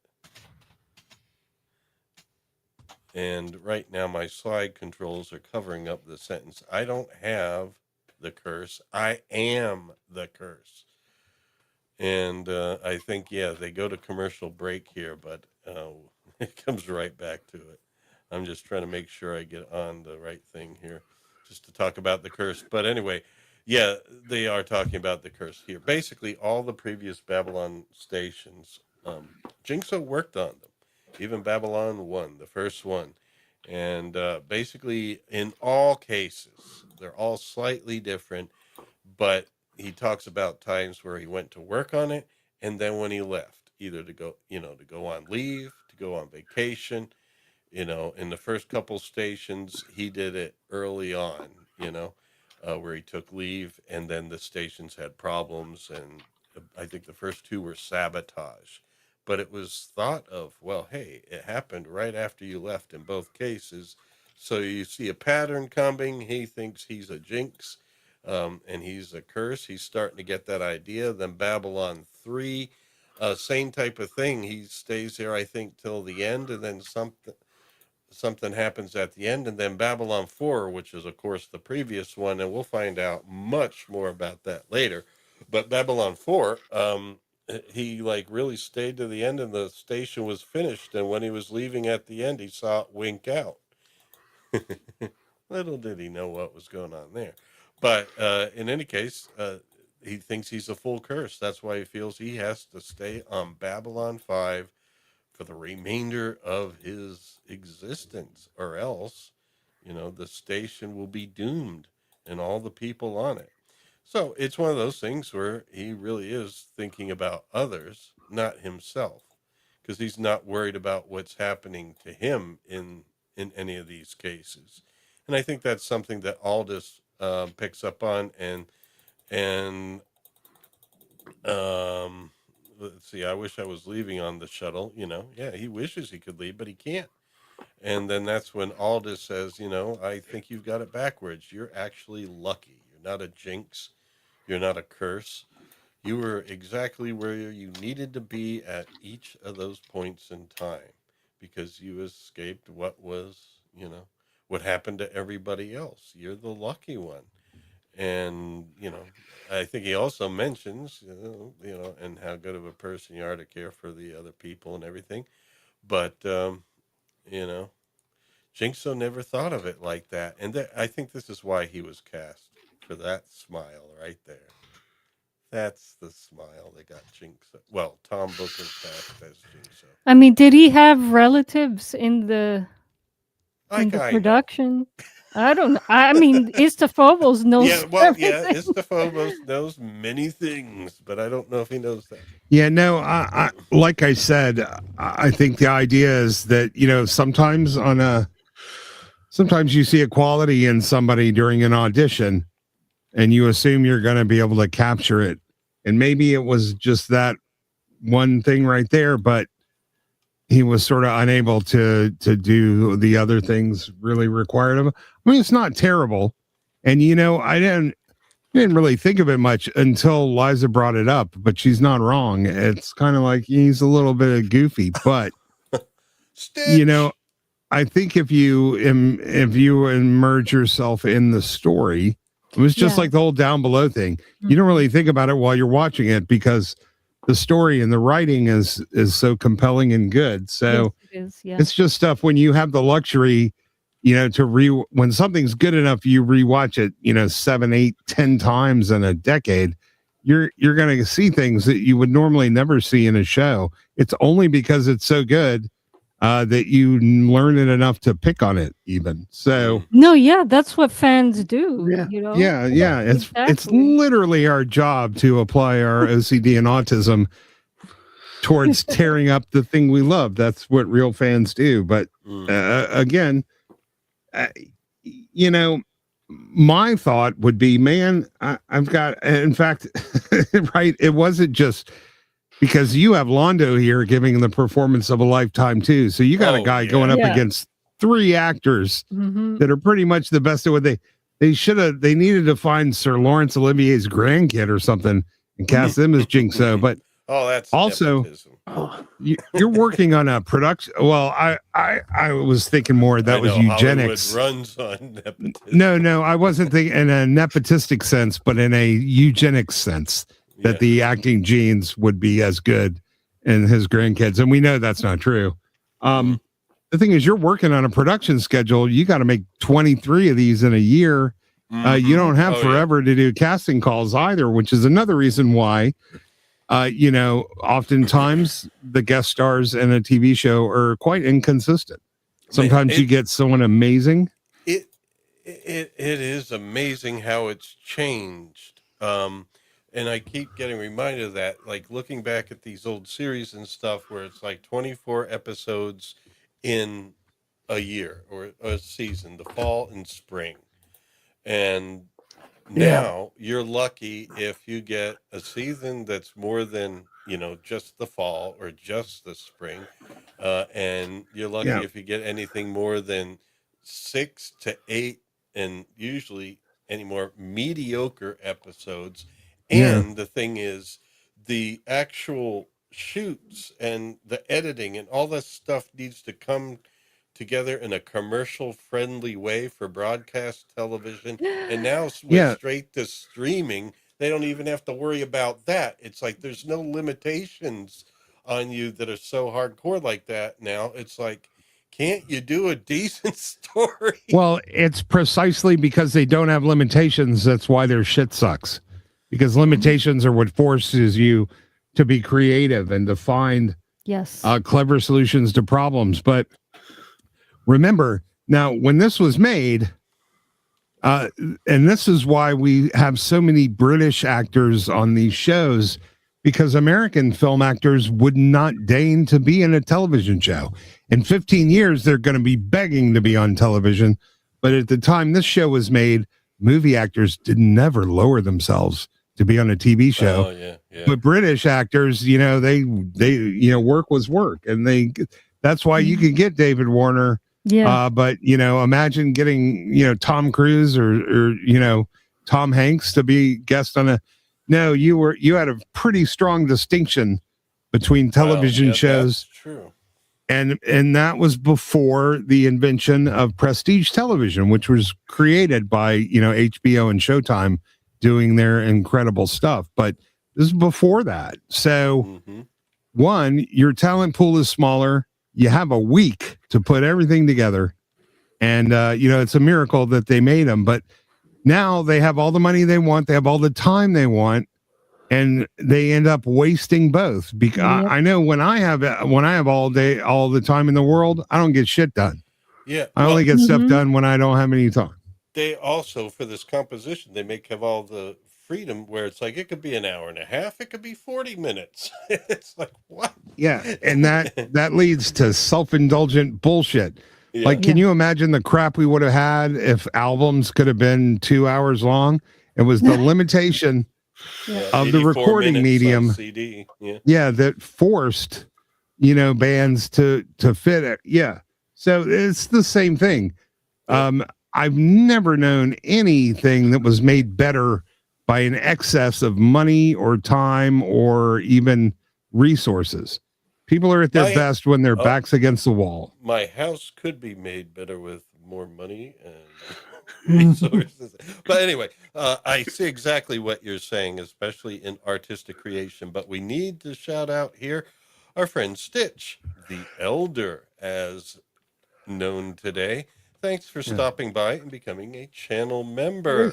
And right now my slide controls are covering up the sentence. I don't have the curse. I am the curse. And I think, they go to commercial break here, but it comes right back to it. I'm just trying to make sure I get on the right thing here just to talk about the curse. But anyway, they are talking about the curse here. Basically, all the previous Babylon stations, Jinxo worked on them. Even Babylon 1, the first one. And basically, in all cases, they're all slightly different, but he talks about times where he went to work on it and then when he left, either to go on leave, to go on vacation. In the first couple stations, he did it early on, where he took leave, and then the stations had problems, and I think the first two were sabotage. But it was thought of, well, hey, it happened right after you left in both cases. So you see a pattern coming. He thinks he's a jinx, and he's a curse. He's starting to get that idea. Then Babylon 3, same type of thing. He stays there, I think, till the end, and then something happens at the end. And then Babylon 4, which is of course the previous one, and we'll find out much more about that later. But Babylon 4, he really stayed to the end, and the station was finished, and when he was leaving at the end, he saw it wink out. Little did he know what was going on there. But in any case, he thinks he's a full curse. That's why he feels he has to stay on Babylon 5 for the remainder of his existence, or else, the station will be doomed and all the people on it. So it's one of those things where he really is thinking about others, not himself, because he's not worried about what's happening to him in any of these cases. And I think that's something that Aldous picks up on, and let's see, I wish I was leaving on the shuttle, he wishes he could leave, but he can't. And then that's when Aldous says, I think you've got it backwards. You're actually lucky. You're not a jinx. You're not a curse. You were exactly where you needed to be at each of those points in time because you escaped what was, what happened to everybody else. You're the lucky one. And, I think he also mentions, and how good of a person you are to care for the other people and everything. But, you know, Jinxo never thought of it like that. And I think this is why he was cast, for that smile right there. That's the smile that got Jinxo. Well, Tom Booker cast as Jinxo. I mean, did he have relatives in the Know. production? I don't know. I mean, Istafobos knows. Yeah, well, everything. Istafobos knows many things, but I don't know if he knows that. Yeah, no, I like I said, I think the idea is that, sometimes you see a quality in somebody during an audition and you assume you're going to be able to capture it. And maybe it was just that one thing right there, but he was sort of unable to do the other things really required of him. I mean, it's not terrible. And, I didn't really think of it much until Liza brought it up, but she's not wrong. It's kind of like he's a little bit goofy, but, I think if you immerse yourself in the story, it was just like the whole Down Below thing. You don't really think about it while you're watching it because the story and the writing is so compelling and good. So it's just stuff when you have the luxury, when something's good enough, you rewatch it, 7, 8, 10 times in a decade, you're going to see things that you would normally never see in a show. It's only because it's so good that you learn it enough to pick on it even. So that's what fans do. Yeah. It's literally our job to apply our OCD and autism towards tearing up the thing we love. That's what real fans do. But again, my thought would be, man, I've got, in fact, right, it wasn't just because you have Londo here giving the performance of a lifetime too. So you got a guy going up against 3 actors that are pretty much the best at what they needed to find Sir Laurence Olivier's grandkid or something and cast them as Jinxo. But that's also you're working on a production. Well, I was thinking more that was eugenics. Hollywood runs on nepotism. No, I wasn't thinking in a nepotistic sense, but in a eugenics sense. That the acting genes would be as good in his grandkids. And we know that's not true. The thing is, you're working on a production schedule. You got to make 23 of these in a year. You don't have forever to do casting calls either, which is another reason why, oftentimes the guest stars in a TV show are quite inconsistent. Sometimes you get someone amazing. It is amazing how it's changed. And I keep getting reminded of that, like looking back at these old series and stuff where it's like 24 episodes in a year or a season, the fall and spring. And now you're lucky if you get a season that's more than, just the fall or just the spring. And you're lucky if you get anything more than 6 to 8 and usually any more mediocre episodes. And the thing is, the actual shoots and the editing and all this stuff needs to come together in a commercial-friendly way for broadcast television. And now with straight to streaming, they don't even have to worry about that. It's like there's no limitations on you that are so hardcore like that now. It's like, can't you do a decent story? Well, it's precisely because they don't have limitations. That's why their shit sucks. Because limitations are what forces you to be creative and to find clever solutions to problems. But remember, now, when this was made, and this is why we have so many British actors on these shows, because American film actors would not deign to be in a television show. In 15 years, they're going to be begging to be on television. But at the time this show was made, movie actors did never lower themselves to be on a TV show. But British actors, they work was work, and that's why you can get David Warner. But imagine getting Tom Cruise or Tom Hanks to be guest on a. No, you had a pretty strong distinction between television yeah, shows, that's true. and that was before the invention of prestige television, which was created by HBO and Showtime doing their incredible stuff. But this is before that. So one, your talent pool is smaller. You have a week to put everything together, and it's a miracle that they made them. But now they have all the money they want, they have all the time they want, and they end up wasting both. Because I know when I have all the time in the world, I don't get shit done. Yeah, I only get stuff done when I don't have any time. They also, for this composition, they have all the freedom where it's like it could be an hour and a half, it could be 40 minutes. It's like, what? Yeah, and that leads to self-indulgent bullshit. Yeah. Like, can you imagine the crap we would have had if albums could have been 2 hours long? It was the limitation of the 84 recording minutes medium on CD. that forced bands to fit it. So it's the same thing. I've never known anything that was made better by an excess of money or time or even resources. People are at their best when their backs against the wall. My house could be made better with more money and resources. But anyway, I see exactly what you're saying, especially in artistic creation. But we need to shout out here our friend Stitch, the Elder, as known today. Thanks for stopping by and becoming a channel member.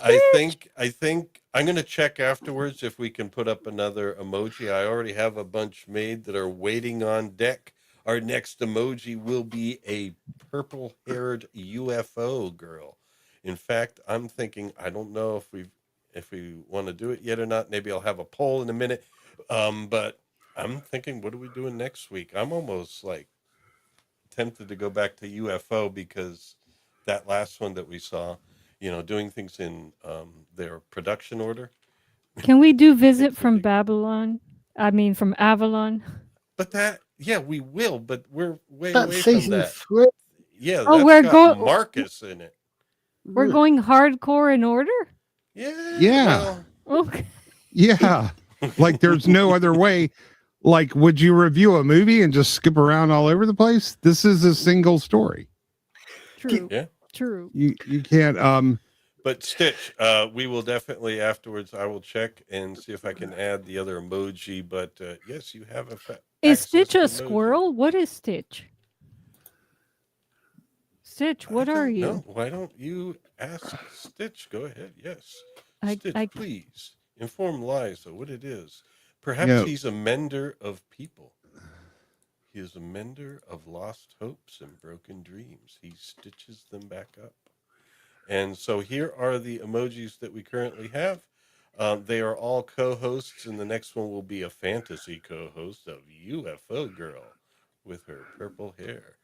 I think I'm going to check afterwards if we can put up another emoji. I already have a bunch made that are waiting on deck. Our next emoji will be a purple-haired UFO girl. In fact, I'm thinking, I don't know if we want to do it yet or not. Maybe I'll have a poll in a minute. But I'm thinking, what are we doing next week? I'm almost like tempted to go back to UFO because that last one that we saw, doing things in their production order. Can we do Visit from Babylon? I mean, from Avalon. But we will, but we're way That's away season from that. 3. Yeah, Oh, that's we're got Marcus in it. We're going hardcore in order? Yeah. Well, Okay. Yeah. Like there's no other way. Like, would you review a movie and just skip around all over the place? This is a single story. True. Yeah. True. You can't But Stitch, we will definitely afterwards. I will check and see if I can add the other emoji. But yes, you have Is Stitch a emoji. squirrel? What is Stitch? Stitch, what are you? No, why don't you ask Stitch? Go ahead. Yes, Stitch, please inform Liza what it is. Perhaps he's a mender of people. He is a mender of lost hopes and broken dreams. He stitches them back up. And so here are the emojis that we currently have. They are all co-hosts, and the next one will be a fantasy co-host of UFO Girl with her purple hair.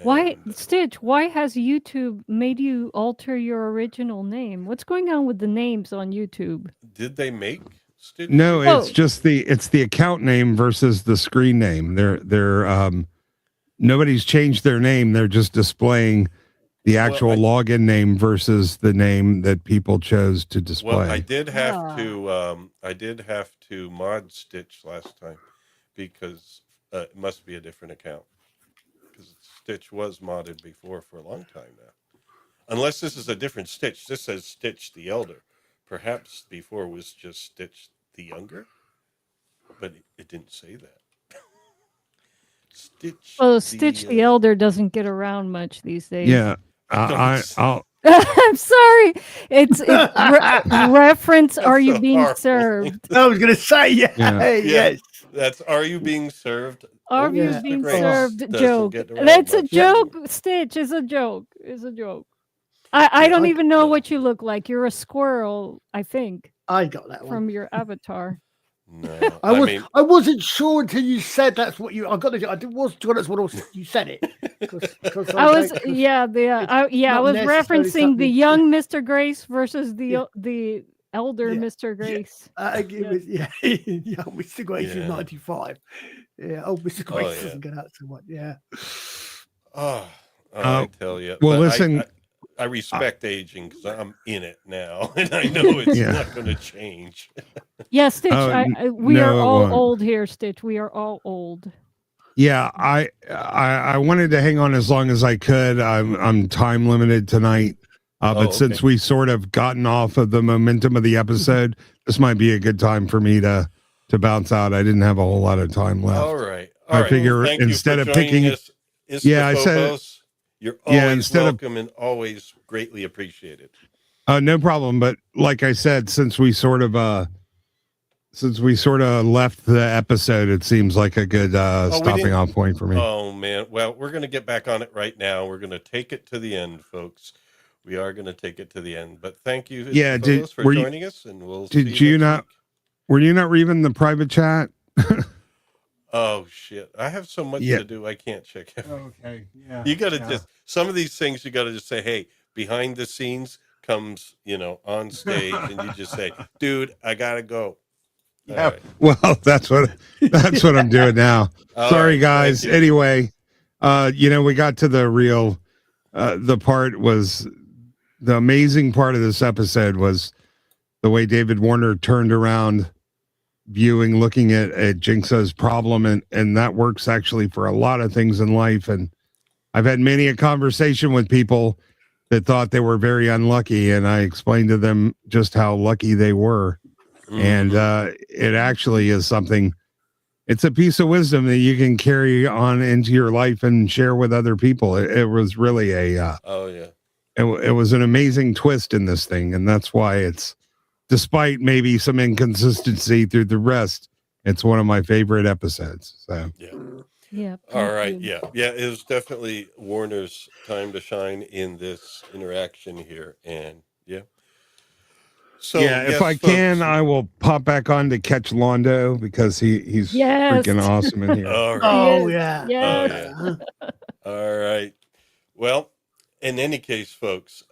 Why, Stitch, why has YouTube made you alter your original name? What's going on with the names on YouTube? Did they make Stitch? No, it's just the account name versus the screen name. They're nobody's changed their name. They're just displaying the actual login name versus the name that people chose to display. Well, I did have to mod Stitch last time because it must be a different account because Stitch was modded before for a long time now. Unless this is a different Stitch. This says Stitch the Elder. Perhaps before was just Stitch the Younger, but it didn't say that. Stitch. Oh, Stitch the Elder doesn't get around much these days. Yeah, I'll. I'm sorry. It's reference. Are you being horrible. served? I was going to say, yes. That's Are You Being Served? Are you being served? Doesn't Joke. get around That's a much. joke. Stitch is a joke. Is a joke. I don't even know what you look like. You're a squirrel, I think. I got that one from your avatar. No, I wasn't sure until you said that's what you. I got the. I wasn't sure that's what you said it. I was referencing the young Mr. Grace versus the elder Mr. Grace. Young Mr. Grace is 95. Yeah, old Mr. Grace doesn't get out so much. Yeah. I tell you. Well, listen. I respect aging because I'm in it now, and I know it's Yeah. not going to change. Yeah, Stitch. Oh, We are no, it all won't. old here, Stitch. We are all old. Yeah, I wanted to hang on as long as I could. I'm time limited tonight. But since we sort of gotten off of the momentum of the episode, this might be a good time for me to bounce out. I didn't have a whole lot of time left. All right. I figure Well, thank instead you of for joining picking, us, yeah, I said, Istafobos. You're yeah, always instead of welcome and always greatly appreciated. no problem. But like I said, since we sort of left the episode, it seems like a good stopping off point for me. Oh man. Well, we're going to get back on it right now. We're going to take it to the end, folks. We are going to take it to the end. But thank you, Yeah, Istafobos, for joining us, and we'll see you next week. Were you not reading the private chat? Oh shit! I have so much to do. I can't check it. Okay. Yeah. You got to just some of these things. You got to just say, "Hey, behind the scenes comes, on stage," and you just say, "Dude, I gotta go." Yeah. Right. Well, that's what I'm doing now. Sorry, right, guys. Anyway, we got to the real. The amazing part of this episode was the way David Warner turned around looking at Jinxo's problem, and that works actually for a lot of things in life. And I've had many a conversation with people that thought they were very unlucky, and I explained to them just how lucky they were. Mm-hmm. And it actually is something, it's a piece of wisdom that you can carry on into your life and share with other people. It was really it was an amazing twist in this thing, and that's why it's, despite maybe some inconsistency through the rest, it's one of my favorite episodes. So yeah. All right. Yeah. It was definitely Warner's time to shine in this interaction here, and So if I can, I will pop back on to catch Londo because he's freaking awesome in here. All right. Oh yeah. Yes. Oh, yeah. All right. Well, in any case, folks,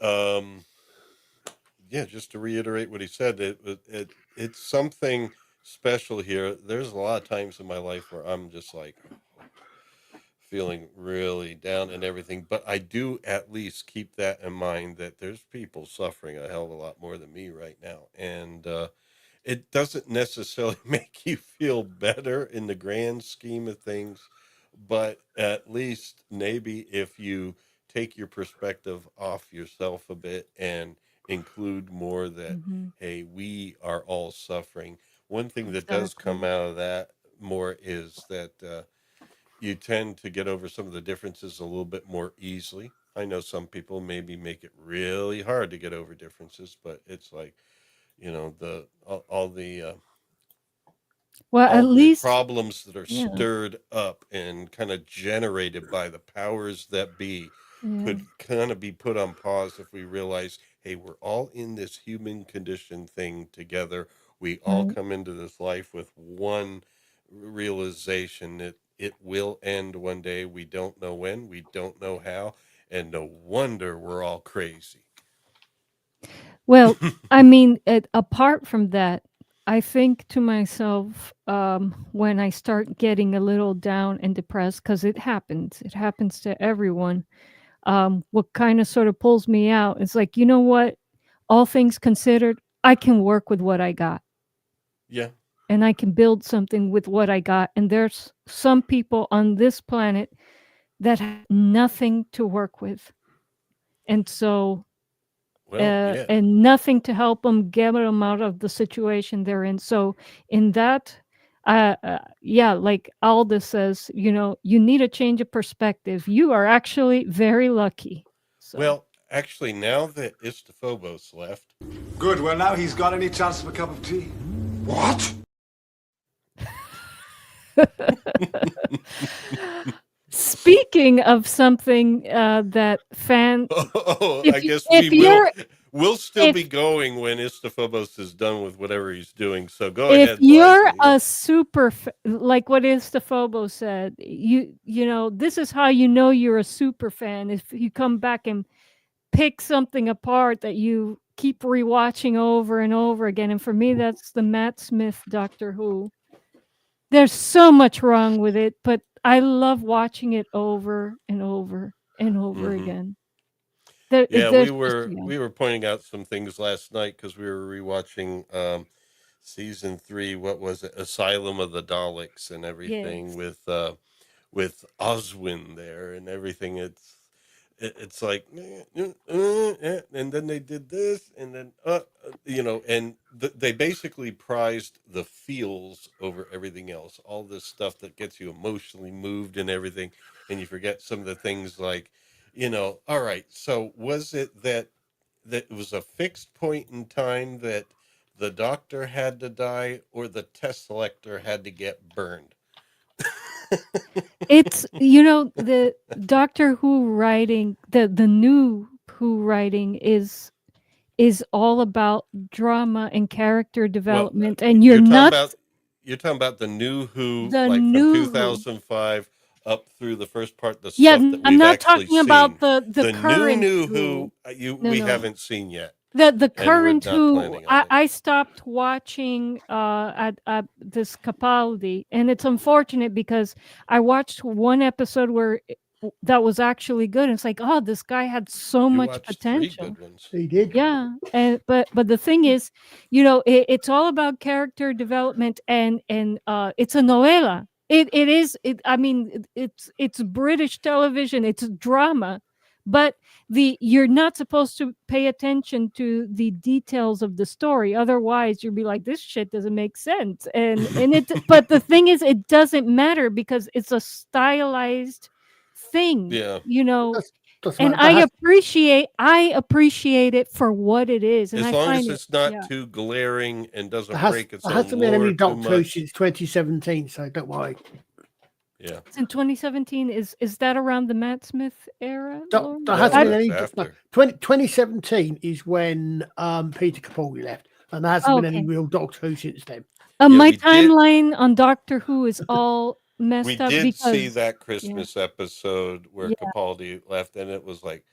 just to reiterate what he said, it's something special here. There's a lot of times in my life where I'm just like feeling really down and everything, but I do at least keep that in mind that there's people suffering a hell of a lot more than me right now. And it doesn't necessarily make you feel better in the grand scheme of things, but at least maybe if you take your perspective off yourself a bit and include more that, hey, we are all suffering. One thing that does come out of that more is that you tend to get over some of the differences a little bit more easily. I know some people maybe make it really hard to get over differences, but it's like, all the problems that are stirred up and kind of generated by the powers that be could kind of be put on pause if we realize, hey, we're all in this human condition thing together. We all come into this life with one realization that it will end one day. We don't know when, we don't know how, and no wonder we're all crazy. Well, I mean, apart from that, I think to myself, when I start getting a little down and depressed, because it happens to everyone. What kind of sort of pulls me out is like, you know what? All things considered, I can work with what I got. Yeah. And I can build something with what I got. And there's some people on this planet that have nothing to work with. And so, and nothing to help them get them out of the situation they're in. So in that, like Aldous says, you need a change of perspective. You are actually very lucky. So. Well, actually, now that Istafobos left. Good. Well, now he's got any chance of a cup of tea. What? Speaking of something that fans, I guess we'll still be going when Istafobos is done with whatever he's doing. So go ahead. If you're a super, like what Istafobos said, you know, this is how you know you're a super fan. If you come back and pick something apart that you keep rewatching over and over again. And for me, that's the Matt Smith Doctor Who. There's so much wrong with it, but I love watching it over and over and over again. Yeah, there's just yeah. we were pointing out some things last night because we were rewatching season 3. What was it? Asylum of the Daleks and everything Yes. with Oswin there and everything. It's like, and then they did this, and then and they basically prized the feels over everything else. All this stuff that gets you emotionally moved and everything, and you forget some of the things like, all right. So was it that it was a fixed point in time that the doctor had to die, or the test selector had to get burned? It's the Doctor Who writing, the new Who writing is all about drama and character development, and you're not you're talking about the new Who, the like from new Who. 2005 up through the first part, the Yeah, stuff that I'm we've not actually talking about seen. the current new Who. Who No, we no. haven't seen yet, The and we're current not Who, planning on it. I stopped watching at this Capaldi, and it's unfortunate because I watched one episode where that was actually good. And it's like, oh, this guy had so You much watched 3 potential. good ones. He did. Yeah, and but the thing is, it's all about character development, and it's a novela. It is. I mean, it's British television. It's drama, but you're not supposed to pay attention to the details of the story. Otherwise, you'll be like, this shit doesn't make sense. And it. But the thing is, it doesn't matter because it's a stylized thing. Yeah. That's And right. I appreciate it for what it is, and As I long find as it's not yeah. too glaring and doesn't There break its own hasn't been lore any too Doctor Who much. since 2017, so don't worry. Yeah. In 2017, is that around the Matt Smith era? There No, hasn't been that's any. after. 2017 is when Peter Capaldi left, and there hasn't been any Okay. real Doctor Who since then. My we did- timeline on Doctor Who is all messed We up did because see that Christmas episode where Yeah. Capaldi left, and it was like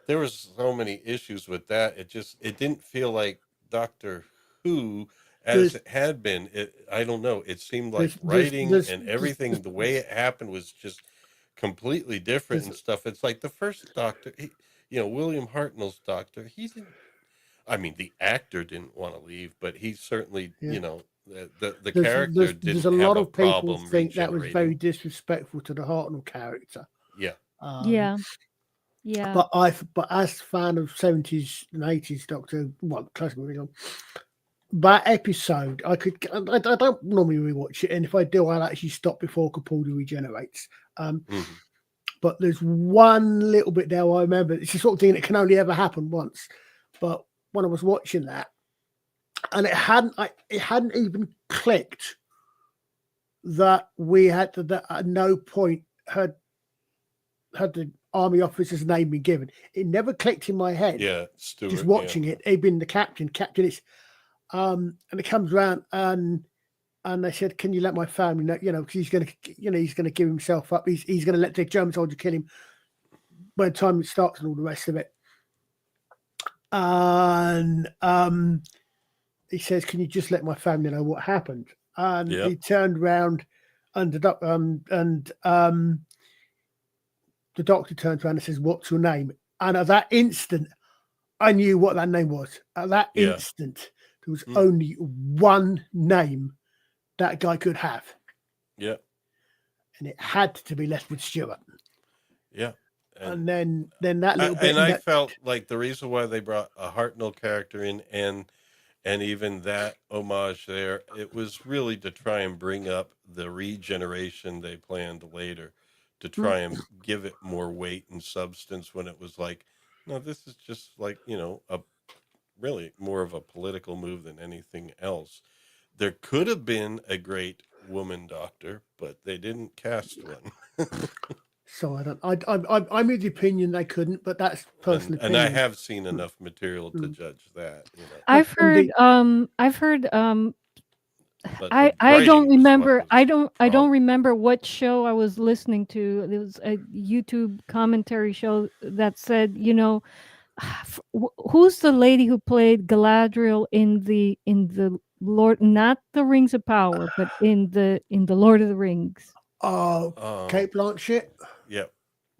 there was so many issues with that. It didn't feel like Doctor Who as it had been. I don't know. It seemed like writing and everything, the way it happened was just completely different and stuff. It's like the first Doctor, William Hartnell's Doctor. He didn't. I mean, the actor didn't want to leave, but he certainly, the character didn't There's a have lot a of people problem think that was very regenerating. disrespectful to the Hartnell character. Yeah. Yeah. But as a fan of 70s and 80s Doctor, well, close moving on, that episode, I don't normally rewatch it, and if I do, I'll actually stop before Capaldi regenerates. But there's one little bit there I remember. It's the sort of thing that can only ever happen once. But when I was watching that, and it hadn't even clicked that we had that at no point had the army officer's name been given. It never clicked in my head. Yeah, Stuart. Just watching it, he'd been the captain. Captain is, and it comes around and they said, "Can you let my family know? Because he's going to give himself up. He's going to let the German soldier kill him by the time it starts and all the rest of it." And he says, "Can you just let my family know what happened?" And he turned around, and the doctor turns around and says, "What's your name?" And at that instant, I knew what that name was. At that instant, there was only one name that guy could have. Yeah. And it had to be Lethbridge Stewart. Yeah. And then that little bit. And I felt like the reason why they brought a Hartnell character in and even that homage there, it was really to try and bring up the regeneration they planned later, to try and give it more weight and substance when it was like, no, this is just like, a really more of a political move than anything else. There could have been a great woman doctor, but they didn't cast one. So I'm of the opinion they couldn't, but that's personal and opinion. I have seen enough material to judge that. I've heard. I don't remember. I don't remember what show I was listening to. There was a YouTube commentary show that said, who's the lady who played Galadriel in the Lord, not the Rings of Power, but in the Lord of the Rings. Kate Blanchett. Yep.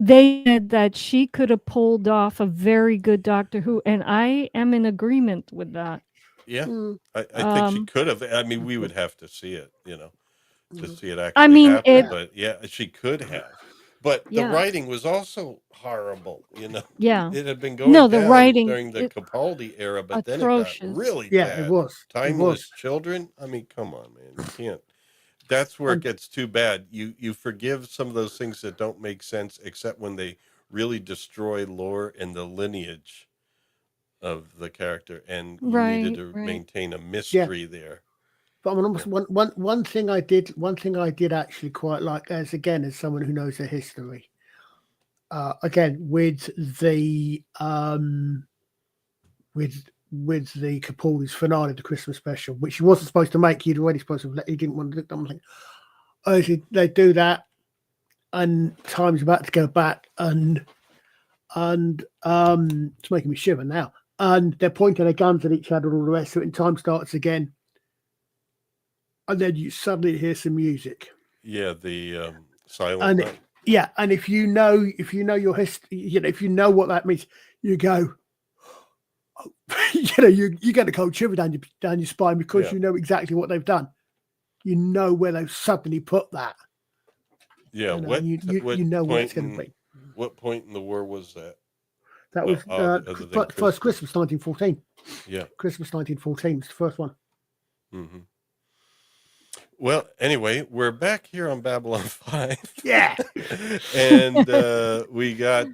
they said that she could have pulled off a very good Doctor Who, and I am in agreement with that. Yeah, Mm, I think she Um, could have. I mean, we would have to see it, to mm, see it I actually mean, happen. it, yeah. But yeah, she could have. But the yeah, writing was also horrible. yeah. It had been going No, the down writing, during the it Capaldi era, but then it got atrocious. really Yeah, it bad. was. It Timeless was. Children. I mean, come on, man, you can't. That's where it And gets too bad. You forgive some of those things that don't make sense, except when they really destroy lore and the lineage of the character, and you needed Right, to right. maintain a yeah, mystery there. but I'm Yeah. almost one thing I did actually quite like as someone who knows the history. Again with the Capaldi's finale, the Christmas special, which he wasn't supposed to make. He'd already supposed to have he didn't want to do something. Oh, they do that, and time's about to go back, and it's making me shiver now. And they're pointing their guns at each other and all the rest of it, and time starts again. And then you suddenly hear some music. Yeah, the Silent And Night. yeah, and if you know your history, if you know what that means, you go, you get a cold shiver down your spine because Yeah. you know exactly what they've done. You know where they've suddenly put that. Yeah, what what know where it's point going to in be. what point in the war was that? That Well, was other than first Christmas. Christmas 1914. Yeah. Christmas 1914 was the first one. Hmm. Well, anyway, we're back here on Babylon 5. Yeah. And we got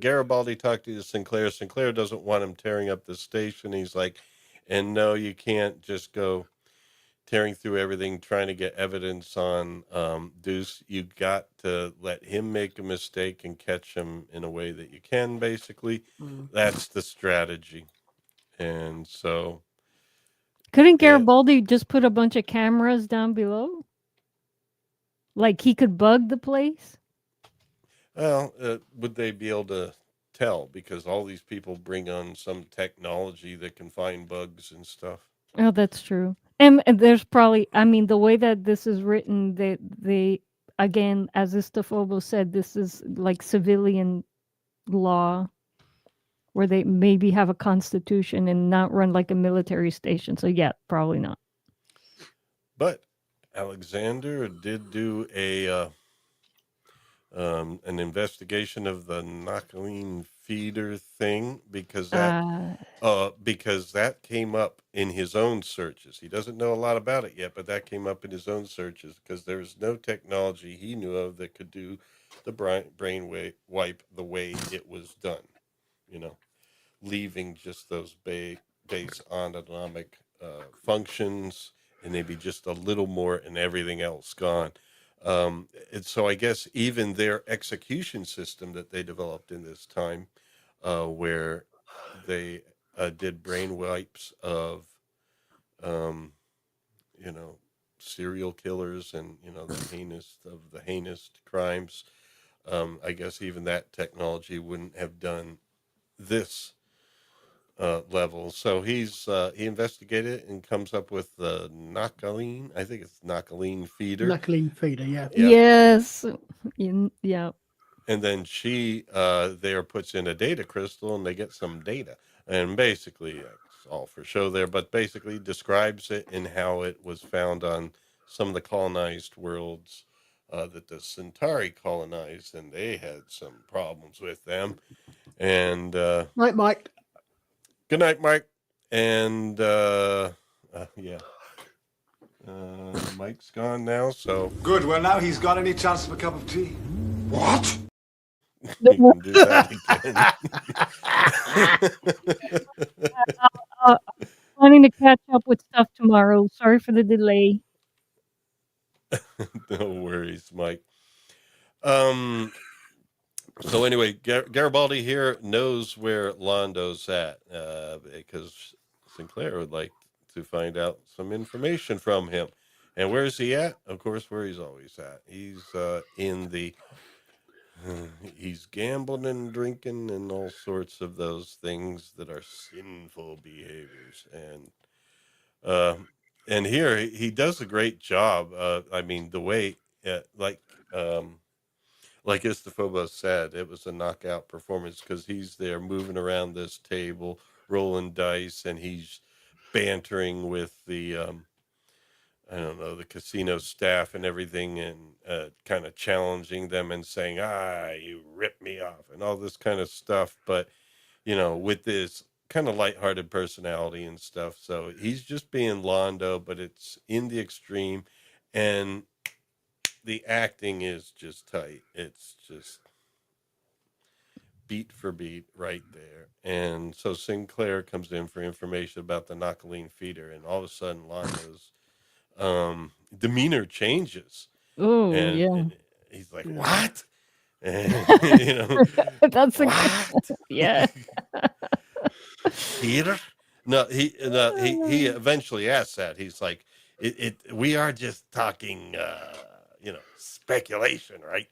Garibaldi talking to Sinclair. Sinclair doesn't want him tearing up the station. He's like, and no, you can't just go tearing through everything, trying to get evidence on Deuce. You got to let him make a mistake and catch him in a way that you can, basically. That's the strategy. And so, Couldn't yeah, Garibaldi just put a bunch of cameras down below? Like he could bug the place? well, would they be able to tell? Because all these people bring on some technology that can find bugs and stuff. Oh, that's true. And there's probably, I mean, the way that this is written, they again, as Istophobo said, this is like civilian law where they maybe have a constitution and not run like a military station. So yeah, probably not. But Alexander did do an investigation of the Nakaline feeder thing because that came up in his own searches. He doesn't know a lot about it yet, but that came up in his own searches because there was no technology he knew of that could do the brain wipe the way it was done. Leaving just those base autonomic functions and maybe just a little more and everything else gone. And so I guess even their execution system that they developed in this time, where they did brain wipes of, um, you know, serial killers and, the heinous crimes. I guess even that technology wouldn't have done this level. So he investigated and comes up with the Nakaline. I think it's Nakaline feeder. Knuckling feeder, yeah. Yeah. Yes. Yeah. And then she there puts in a data crystal and they get some data. And basically, it's all for show there, but basically describes it and how it was found on some of the colonized worlds that the Centauri colonized, and they had some problems with them. And Right, Mike. good night, Mike. And yeah. Mike's gone now, so Good, well, now he's got any chance of a cup of tea. What? you can do that Planning to catch up with stuff tomorrow. Sorry for the delay. again. No worries, Mike. So anyway, Garibaldi here knows where Londo's at because Sinclair would like to find out some information from him. And where's he at? Of course, where he's always at. He's he's gambling and drinking and all sorts of those things that are sinful behaviors. And here he does a great job. I mean, the way, like like Istafobos said, it was a knockout performance because he's there moving around this table, rolling dice, and he's bantering with the I don't know, the casino staff and everything, and kind of challenging them and saying, you ripped me off and all this kind of stuff. But, with this kind of lighthearted personality and stuff. So he's just being Londo, but it's in the extreme. And the acting is just tight. It's just beat for beat right there. And so Sinclair comes in for information about the Knockoline feeder, and all of a sudden Londo's demeanor changes, Oh, and, yeah. and he's like, "What?" And, That's what? Yeah. Feeder? No, he eventually asks that. He's like, we are just talking, speculation, right?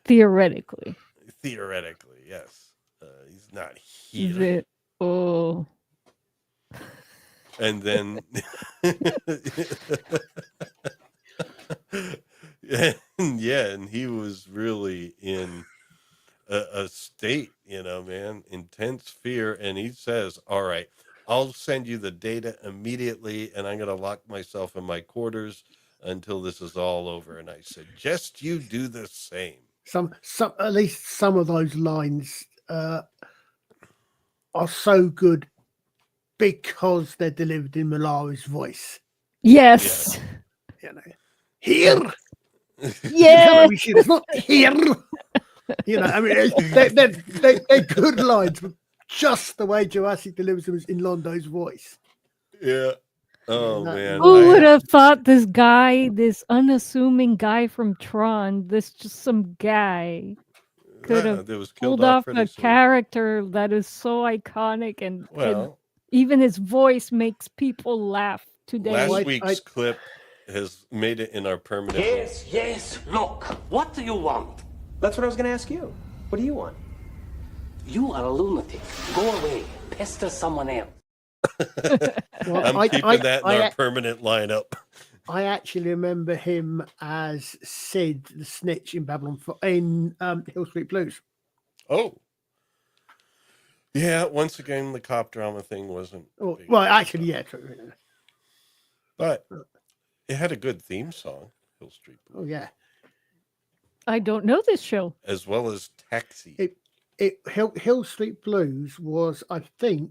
Theoretically. Theoretically, yes. He's not here. Oh. And then, and he was really in a state, man, intense fear. And he says, all right, I'll send you the data immediately, and I'm going to lock myself in my quarters until this is all over. And I suggest you do the same. Some at least some of those lines are so good because they're delivered in Malara's voice. Yes. Here. Yeah. It's not here. I mean, they're good lines, but just the way Jurassic delivers them is in Londo's voice. Yeah. Oh, man. Who would have thought this guy, this unassuming guy from Tron, just some guy, could have pulled off a character that is so iconic, and even his voice makes people laugh today. Last week's clip has made it in our permanent. Yes, look. What do you want? That's what I was going to ask you. What do you want? You are a lunatic. Go away. Pester someone else. I'm keeping that in our permanent lineup. I actually remember him as Sid the Snitch in Hill Street Blues. Oh. Yeah, once again, the cop drama thing wasn't. Oh, well, actually, yeah, true. But it had a good theme song, Hill Street Blues. Oh, yeah. I don't know this show. As well as Taxi. Hill Street Blues was, I think,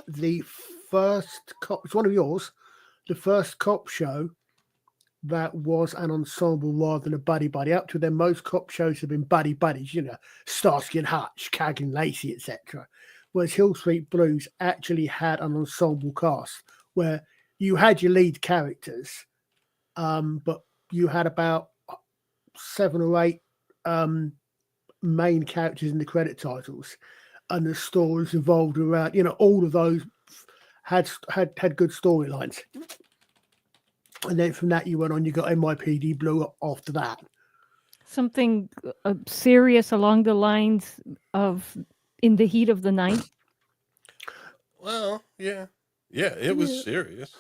the first cop. It's one of yours. The first cop show that was an ensemble rather than a buddy. Up to then, most cop shows have been buddies. Starsky and Hutch, Cag and Lacey, etc. Whereas Hill Street Blues actually had an ensemble cast where you had your lead characters, but you had about 7 or 8 main characters in the credit titles, and the stories evolved around. All of those had good storylines, and then from that you went on. You got NYPD Blue after that. Something serious along the lines of In the Heat of the Night. Well, yeah, it was serious.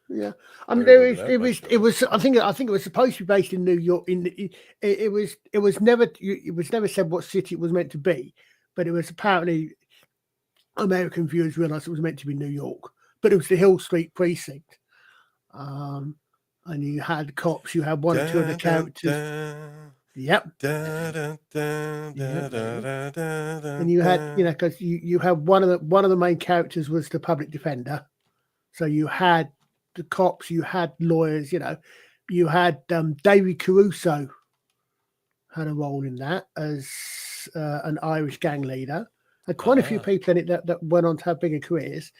Yeah, I mean, it was. I think it was supposed to be based in New York. It was never said what city it was meant to be, but it was apparently American viewers realised it was meant to be New York, but it was the Hill Street precinct. And you had cops. You had 1 or 2 of the characters. Yep. And you had, because you had one of the main characters was the public defender, so you had the cops, you had lawyers, you had David Caruso had a role in that as an Irish gang leader. And quite a few people in it that went on to have bigger careers.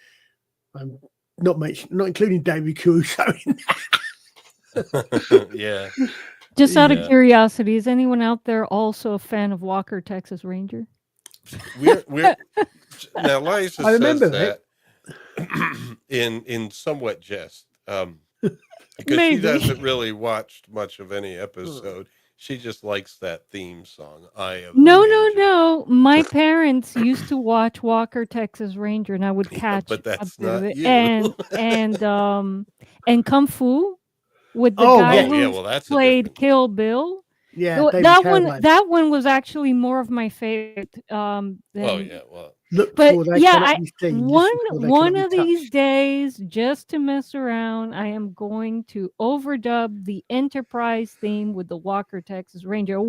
Not including David Caruso in that. Yeah. Just out of curiosity, is anyone out there also a fan of Walker, Texas Ranger? We're now Liza I remember says that in somewhat jest, because she doesn't really watch much of any episode. She just likes that theme song. No. My parents used to watch Walker, Texas Ranger, and I would catch. But that's not you. And Kung Fu with the guy who that's played Kill Bill. Yeah, Though David Carradine. that one was actually more of my favorite. Oh Than, yeah, well, Look but before they yeah, cannot be seen. one Listen before they cannot be of these touched. days, just to mess around, I am going to overdub the Enterprise theme with the Walker Texas Ranger.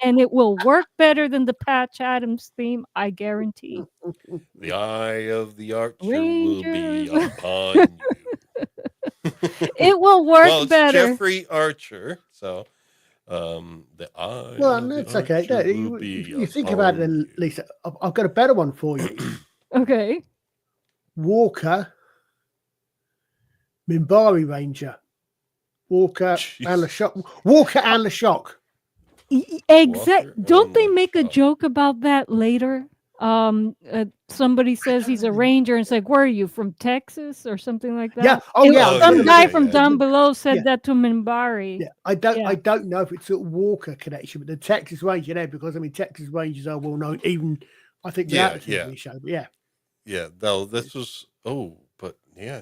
And it will work better than the Patch Adams theme, I guarantee. the eye of the archer will be Rangers. upon you. It will work Well, it's better. Jeffrey Archer, so the eye Well, of the that's okay. archer No, will be you think about it, upon then, you. Lisa. I've got a better one for you. Okay. Walker, Minbari Ranger, Walker Jeez. and LeShock. Walker and LeShock. Exactly. Walker Don't and they make a LeShock. joke about that later? Somebody says he's a ranger and it's like, where are you, from Texas or something like that? Yeah. Oh, It yeah. was Oh, some yeah, guy yeah, from yeah. down below said Yeah. that to Minbari. Yeah, I don't Yeah. know if it's a Walker connection, but the Texas Ranger there, because I mean Texas Rangers are well known, even I think Yeah, without the TV show. But yeah, Yeah, no, this was but yeah,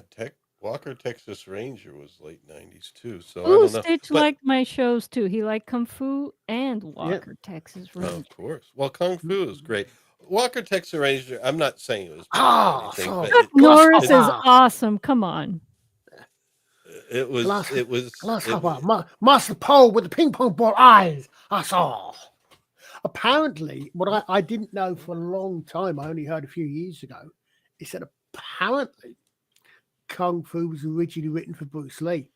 Walker Texas Ranger was late '90s too. So I Ooh, don't know. Stitch But liked my shows too. He liked Kung Fu and Walker, Texas Ranger. of course, well, Kung Fu is great. Walker Texas Ranger. I'm not saying it was bad Ah, or anything, so- but Chuck Glass Norris is Hopper. awesome. Come on. it was. Grasshopper, Master Pole with the ping pong ball eyes. I saw. Apparently, what I didn't know for a long time, I only heard a few years ago, is that apparently Kung Fu was originally written for Bruce Lee.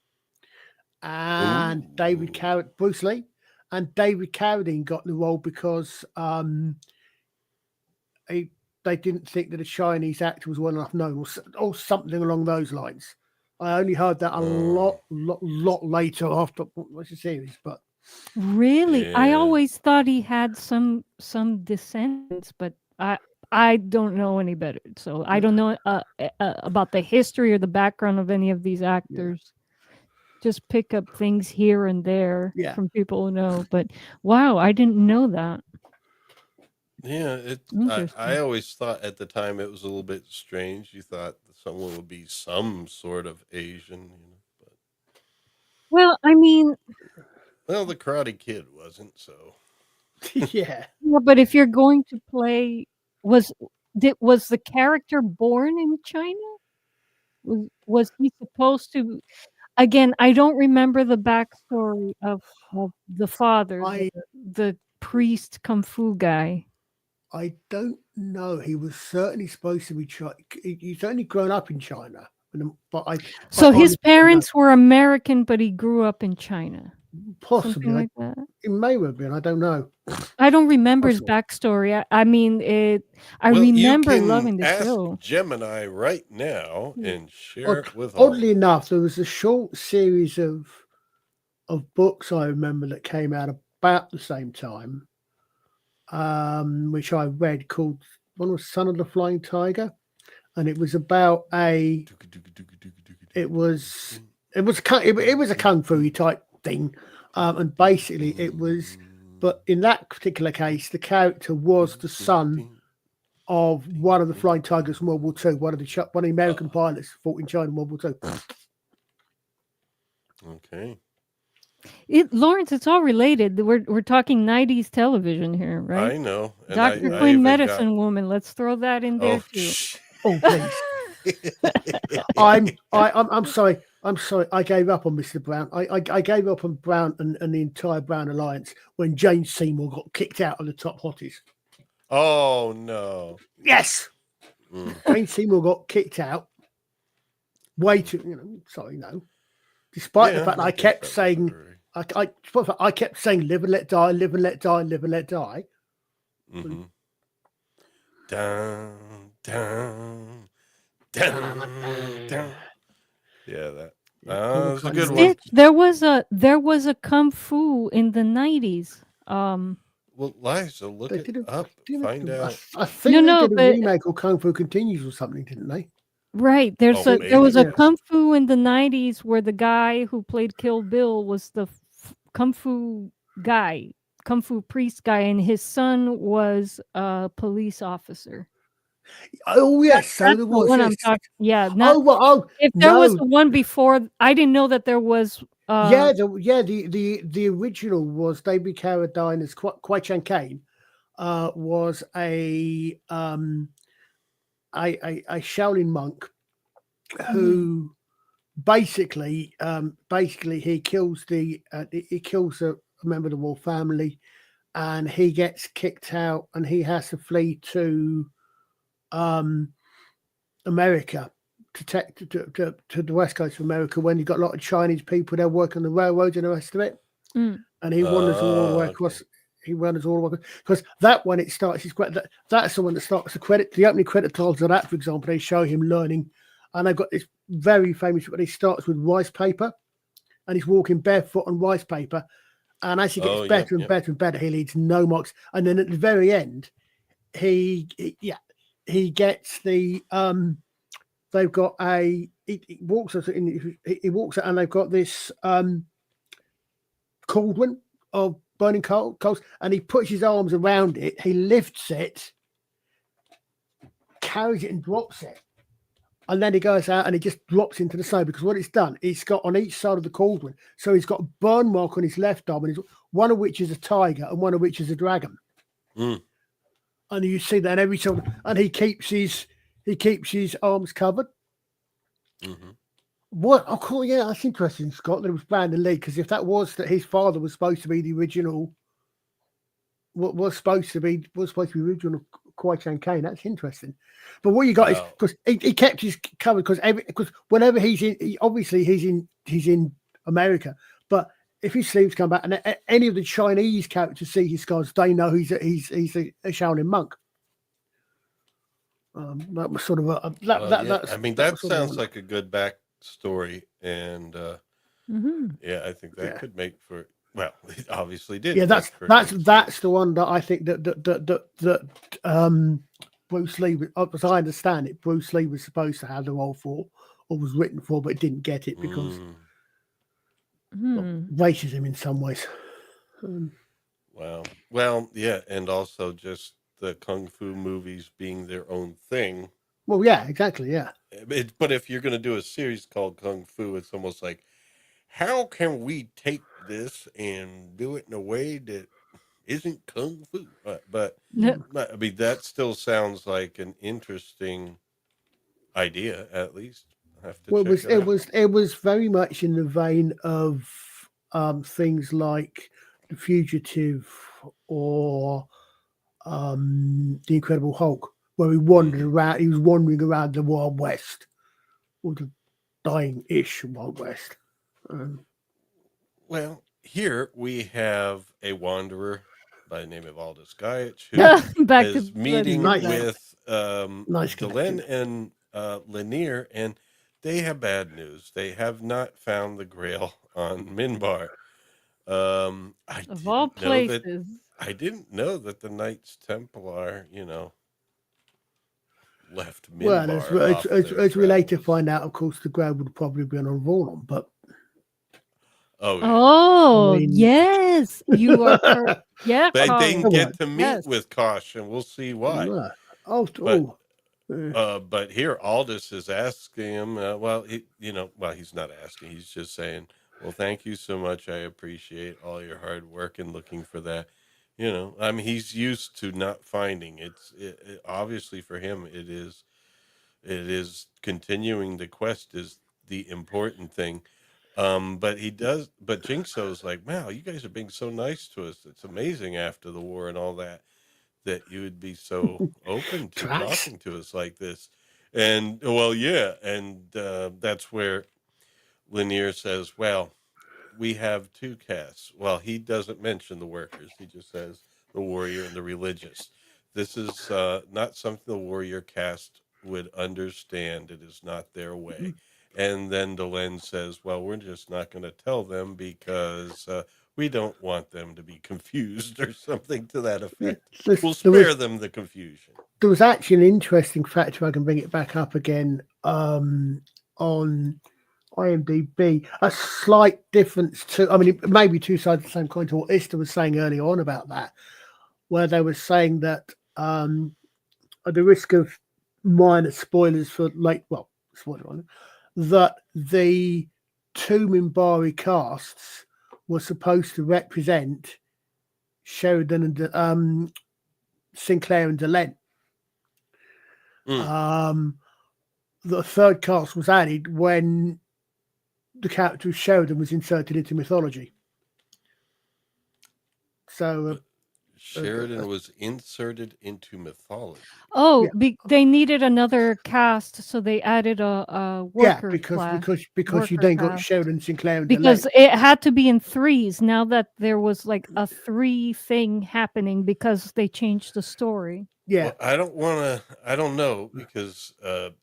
And Ooh. Bruce Lee and David Carradine got the role because they didn't think that a Chinese actor was well enough known or something along those lines. I only heard that a lot later after what's the series, but Really? I Yeah. always thought he had some descendants, but I don't know any better. So I don't know about the history or the background of any of these actors. Just pick up things here and there Yeah. from people who know. But wow, I didn't know that. Yeah, I Interesting. always thought at the time it was a little bit strange. You thought that someone would be some sort of Asian, but Well, I mean, well, the Karate Kid wasn't. So yeah. yeah, but if you're going to play, was the character born in China? Was he supposed to? Again, I don't remember the backstory of the father, the priest kung fu guy. I don't know. He was certainly supposed to be he's certainly grown up in China, but So his honestly, no. parents were American, but he grew up in China. Possibly Something like that. it may have been. I don't know. I don't remember his Possible. backstory. I mean, I well, remember you can loving the ask show. Gemini right now and share it with Oddly enough, there was a short series of books I remember that came out about the same time, which I read, called one was Son of the Flying Tiger, and it was about it was a kung fu type thing, and basically it was, but in that particular case, the character was the son of one of the Flying Tigers in World War II, one of the American pilots fought in China in World War II. Okay. Lawrence, it's all related. We're talking 90s television here, right? I know. And Dr. I Queen even Medicine Woman. Let's throw that in there too. Oh, please. I'm sorry. I gave up on Mr. Brown. I gave up on Brown and the entire Brown Alliance when Jane Seymour got kicked out of the Top Hotties. Oh no. Yes. Jane Seymour got kicked out. Way too, no. Despite the fact that I kept saying, I kept saying, live and let die, live and let die, live and let die. Mm-hmm. Down, down, down, down. Yeah, that was a good one. There was a kung fu in the 90s. Well, Liza, look it up. Find out. I think they did a remake of Kung Fu Continues or something, didn't they? Right. There was a kung fu in the 90s where the guy who played Kill Bill was the kung fu guy, kung fu priest guy, and his son was a police officer. Oh yes, so there was. One yes. I'm talking. Yeah. If there was the one before, I didn't know that there was The original was David Carradine's Kwai Chan Kane was a Shaolin monk who basically he kills a member of the royal family, and he gets kicked out, and he has to flee to America, to the west coast of America, when you've got a lot of Chinese people there working on the railroads and the rest of it. And he wanders all the way across. Okay. He wanders all the way because that when it starts, that's the one that starts the credit. The opening credit titles of that, for example, they show him learning, and they've got this very famous. But he starts with rice paper, and he's walking barefoot on rice paper, and as he gets better and better and better, he leads no marks. And then at the very end, he gets the they've got he walks out and they've got this cauldron of burning coals, and he puts his arms around it, he lifts it, carries it and drops it, and then he goes out and he just drops into the snow, because what it's done, it's got on each side of the cauldron, so he's got a burn mark on his left arm, and one of which is a tiger and one of which is a dragon. And you see that every time, and he keeps his arms covered. What I call, that's interesting, Scott, that it was Brandon Lee, because if that was that his father was supposed to be the original, what was supposed to be original Kwai Chan Kane, that's interesting. But what you got is because he kept his cover, because whenever he's in America, but if his sleeves come back and any of the Chinese characters see his scars, they know he's a Shaolin monk. That was sort of that sounds like a good backstory, and I think that could make for, well, it obviously did. Yeah, that's the one that I think that Bruce Lee, as I understand it, Bruce Lee was supposed to have the role for, or was written for, but didn't get it because racism in some ways. Wow. Well, yeah, and also just the kung fu movies being their own thing. Well, yeah, exactly, yeah. But if you're going to do a series called Kung Fu, it's almost like, how can we take this and do it in a way that isn't Kung Fu? But I mean, that still sounds like an interesting idea, at least. I have to check it was very much in the vein of things like The Fugitive or The Incredible Hulk, where he wandered around. He was wandering around the Wild West, or the dying-ish Wild West. Well, here we have a wanderer by the name of Aldous Gaiic, who is meeting with Delenn and Lanier, and they have bad news. They have not found the Grail on Minbar. Of all places. I didn't know that the Knights Templar, left Minbar. Well, as we later find out, of course, the Grail would probably be on Vorlon, but. Yes, you are correct. Yeah, they didn't get to meet with Kosh, and we'll see why. But here Aldous is asking him. He's not asking. He's just saying, "Well, thank you so much. I appreciate all your hard work and looking for that." I mean, he's used to not finding. It obviously for him, it is continuing the quest is the important thing. But Jinxo's like, wow, you guys are being so nice to us. It's amazing after the war and all that you would be so open to talking to us like this. And that's where Lanier says, well, we have two castes. Well, he doesn't mention the workers. He just says the warrior and the religious. This is not something the warrior caste would understand. It is not their way. And then Delenn says, well, we're just not going to tell them because we don't want them to be confused or something to that effect. We'll spare them the confusion. There was actually an interesting factor. I can bring it back up again on IMDb. A slight difference to, I mean, it may be two sides of the same coin to what Ista was saying earlier on about that, where they were saying that at the risk of minor spoilers for spoiler on it, that the two Minbari casts were supposed to represent Sheridan and Sinclair and Delenn. The third cast was added when the character of Sheridan was inserted into mythology. So Sheridan was inserted into mythology. Oh, Yeah. they needed another cast, so they added a worker class. because you worker then got cast. Sheridan, Sinclair, and Because Delenn. it had to be in threes. Now that there was like a 3 thing happening because they changed the story. Yeah, Well, I don't know, because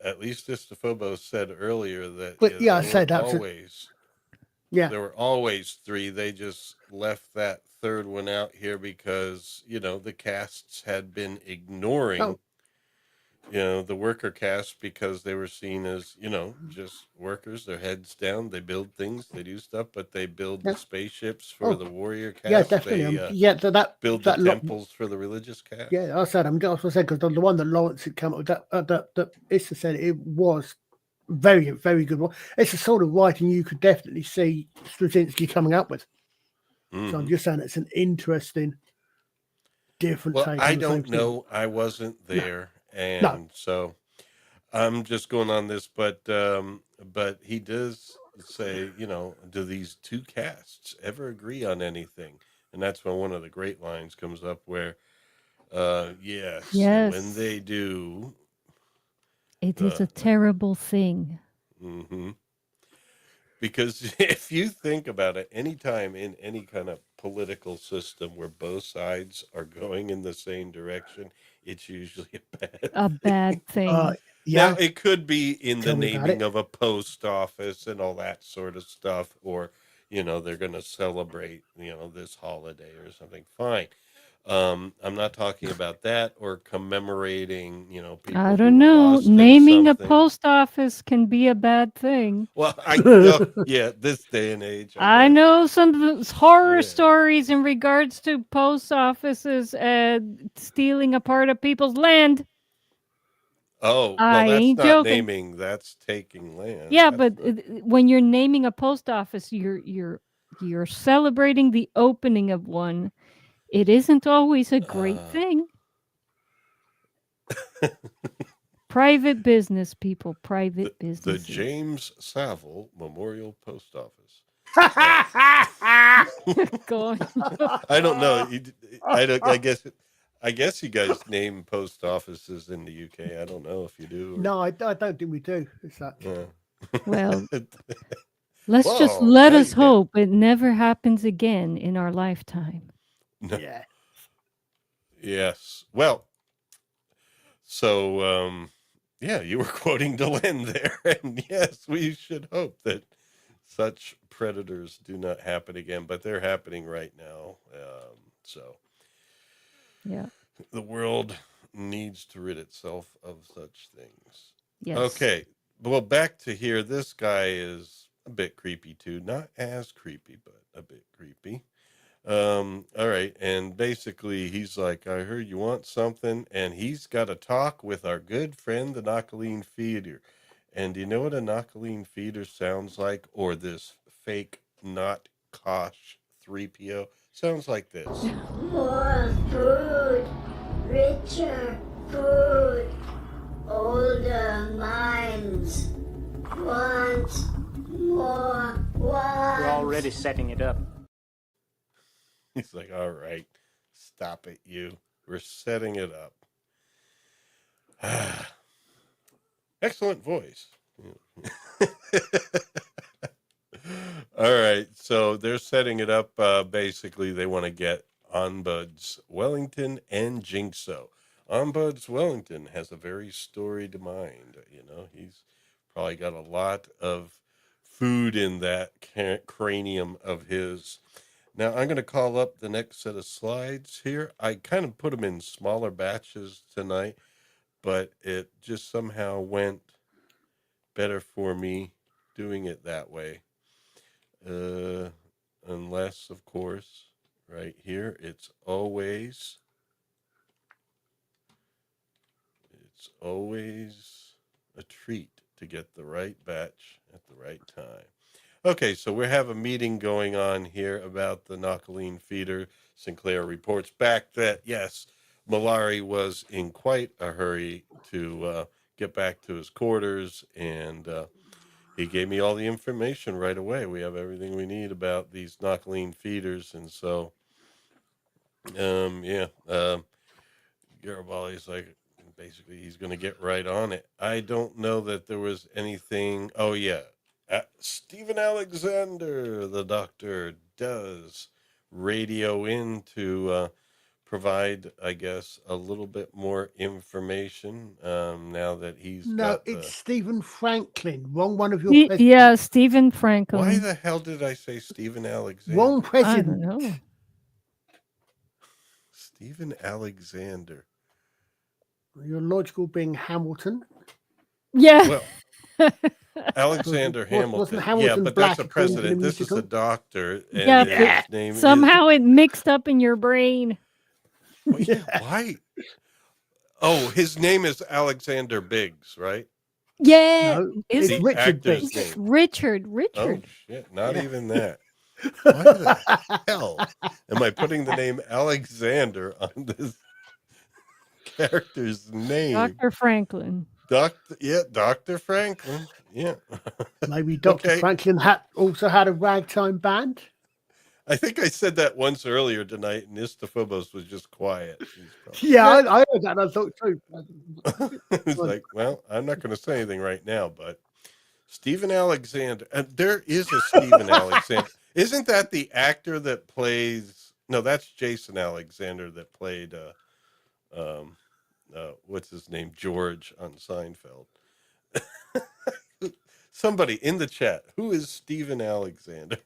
at least Istafobos said earlier that But, yeah, I there said were that's a- always yeah, there were always 3. They just left that third one out here because, the casts had been ignoring, Oh. the worker cast, because they were seen as, just workers, their heads down. They build things, they do stuff, but they build Yeah. the spaceships for Oh, the warrior cast. yeah, definitely. They That build that the lot. temples for the religious cast. Yeah, I said because the one that Lawrence had come up with, that Issa said, it was very, very good one. It's the sort of writing you could definitely see Straczynski coming up with. So I'm Mhm. just saying it's an interesting, different Well, take I on the same don't story. know. I wasn't there, No. and so I'm just going on this. But he does say, do these two casts ever agree on anything? And that's when one of the great lines comes up where, yes, and when Yes. they do, It is a terrible thing. hmm because if you think about it, anytime in any kind of political system where both sides are going in the same direction, it's usually A bad thing. Now, Yeah, it could be in the Tell me about naming it. of a post office and all that sort of stuff, or, they're going to celebrate, this holiday or something. Fine. I'm not talking about that, or commemorating, people I who don't were know. lost in Naming a something. post office can be a bad thing. Well, yeah, this day and age. I guess. know some horror Yeah. stories in regards to post offices stealing a part of people's land. Oh, well, I that's ain't not joking. naming. That's taking land. Yeah, That's but not- when you're naming a post office, you're celebrating the opening of one. It isn't always a great thing. Private business, people. Private the business. James Savile Memorial Post Office. Go on. I don't know. I don't. I guess you guys name post offices in the UK. I don't know if you do. Or, No, I don't think we do. As such. yeah. Well, let's just Whoa, let now us you can- hope it never happens again in our lifetime. No. Yeah. Yes. Well. So, yeah, you were quoting Delenn there, and yes, we should hope that such predators do not happen again, but they're happening right now. So. Yeah. The world needs to rid itself of such things. Yes. Okay. Well, back to here. This guy is a bit creepy too. Not as creepy, but a bit creepy. All right. And basically he's like, I heard you want something, and he's got a talk with our good friend, the Knockaline Feeder. And do you know what a Knockaline Feeder sounds like? Or this fake not Kosh 3PO sounds like this. More food, richer food, older minds. Want more wine. We're already setting it up. He's like, all right, stop it, you. We're setting it up. Excellent voice. All right, so they're setting it up. Basically, they want to get Onbuds Wellington and Jinxo. Onbuds Wellington has a very storied mind. He's probably got a lot of food in that cranium of his. Now, I'm going to call up the next set of slides here. I kind of put them in smaller batches tonight, but it just somehow went better for me doing it that way. Unless, of course, right here, it's always a treat to get the right batch at the right time. Okay, so we have a meeting going on here about the Knockaline feeder. Sinclair reports back that, yes, Malari was in quite a hurry to get back to his quarters, and he gave me all the information right away. We have everything we need about these Knockaline feeders, and so, Garibaldi's like, basically, he's going to get right on it. I don't know that there was anything. Oh, yeah. Stephen Alexander, the doctor, does radio in to provide, I guess, a little bit more information now that he's No, got it's the... Stephen Franklin. Wrong one of your presidents. Yeah, Stephen Why Franklin. the hell did I say Stephen Alexander? Wrong I president. don't know. Stephen Alexander. Your logical being Hamilton. Yeah. Well, Alexander Wasn't Hamilton. Hamilton Yeah, but black that's a according to the president. This is a musical? doctor, and Yeah, his name somehow it mixed up in your brain. is... Well, yeah, why? Oh, his name is Alexander Biggs, right? Yeah. No, Is it's it? Richard actor's Biggs. It's name. Richard. Oh, Richard. shit, not even that. Why the hell am I putting the name Alexander on this character's name? Dr. Franklin. Dr. Franklin. Yeah. Maybe Dr. Okay. Franklin also had a ragtime band. I think I said that once earlier tonight, and Istophobos was just quiet. Yeah, I heard that. And I thought too. It's like, well, I'm not going to say anything right now, but Stephen Alexander, and there is a Stephen Alexander. Isn't that the actor that plays? No, that's Jason Alexander that played. What's his name? George on Seinfeld. Somebody in the chat, who is Stephen Alexander?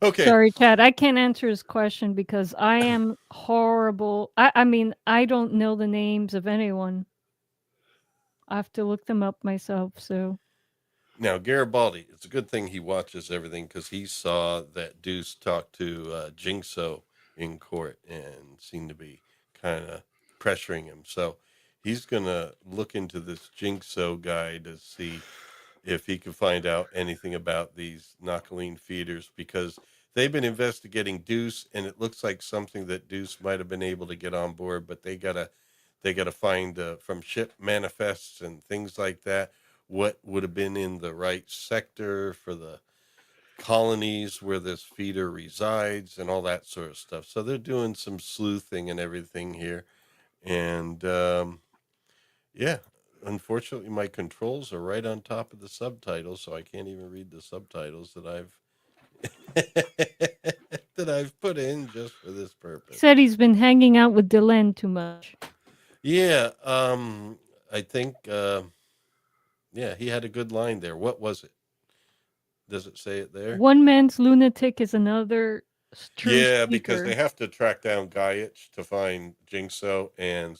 Okay. Sorry, Chad. I can't answer his question because I am horrible. I mean, I don't know the names of anyone. I have to look them up myself. So Now, Garibaldi, it's a good thing he watches everything because he saw that Deuce talk to Jinxo in court and seemed to be kind of pressuring him. So he's going to look into this Jinxo guy to see if he can find out anything about these Knockaline feeders, because they've been investigating Deuce, and it looks like something that Deuce might have been able to get on board, but they gotta find from ship manifests and things like that what would have been in the right sector for the colonies where this feeder resides and all that sort of stuff. So they're doing some sleuthing and everything here, and yeah. Unfortunately, my controls are right on top of the subtitles, so I can't even read the subtitles that I've put in just for this he purpose. said he's been hanging out with Delenn too much. Yeah, I think yeah, he had a good line there. What was it? Does it say it there? One man's lunatic is another true Yeah, speaker. because they have to track down Gaiic to find Jinxo, and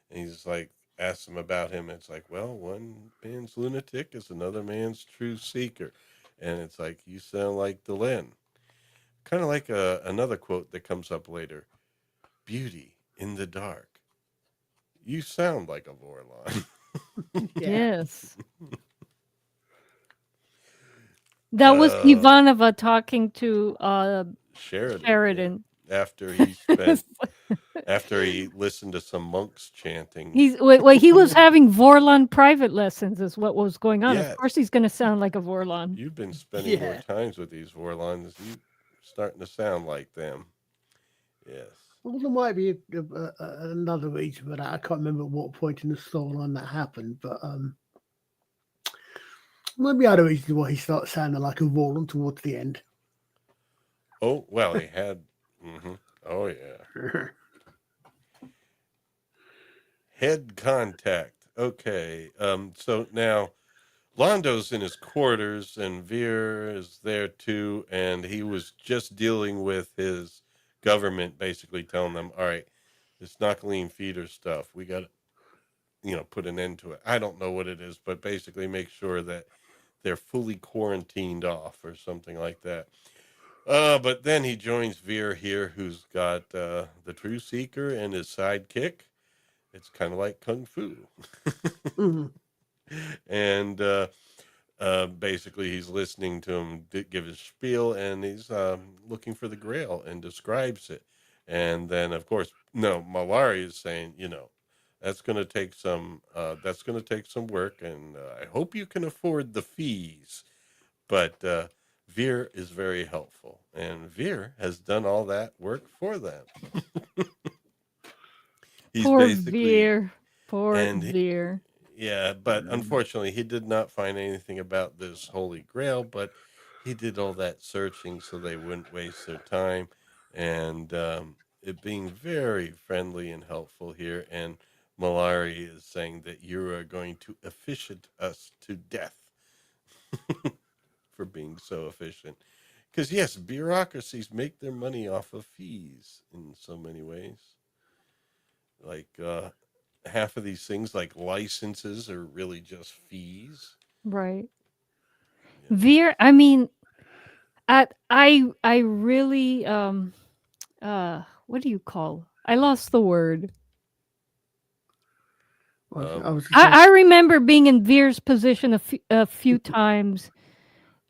he's like, asks him about him. It's like, well, one man's lunatic is another man's true seeker. And it's like, you sound like Delenn. Kind of like another quote that comes up later. Beauty in the dark. You sound like a Vorlon. Yes. That was Ivanova talking to Sheridan. After he listened to some monks chanting. He was having Vorlon private lessons is what was going on. Yeah. Of course he's going to sound like a Vorlon. You've been spending more times with these Vorlons. You're starting to sound like them. Yes. Well, there might be another reason for that. I can't remember what point in the storyline that happened, but maybe other reasons why he starts sounding like a Vorlon towards the end. Oh, well, he had... Oh, yeah. Head contact. Okay. So now Londo's in his quarters and Veer is there too. And he was just dealing with his government, basically telling them, all right, this Knockaline feeder stuff, we got to, put an end to it. I don't know what it is, but basically make sure that they're fully quarantined off or something like that. But then he joins Veer here, who's got the True Seeker and his sidekick. It's kind of like Kung Fu. And basically he's listening to him give his spiel, and he's looking for the Grail and describes it. And then, of course, no, Malari is saying, that's going to take some work, and I hope you can afford the fees. But Veer is very helpful, and Veer has done all that work for them. He's Poor basically Veer. Poor and Veer. yeah, but unfortunately, he did not find anything about this Holy Grail, but he did all that searching so they wouldn't waste their time, and it being very friendly and helpful here. And Malari is saying that you are going to efficient us to death for being so efficient. Because, yes, bureaucracies make their money off of fees in so many ways. Like, half of these things, like licenses, are really just fees. Right. Yeah. Veer, I mean, I really what do you call? I lost the word. I remember being in Veer's position a few times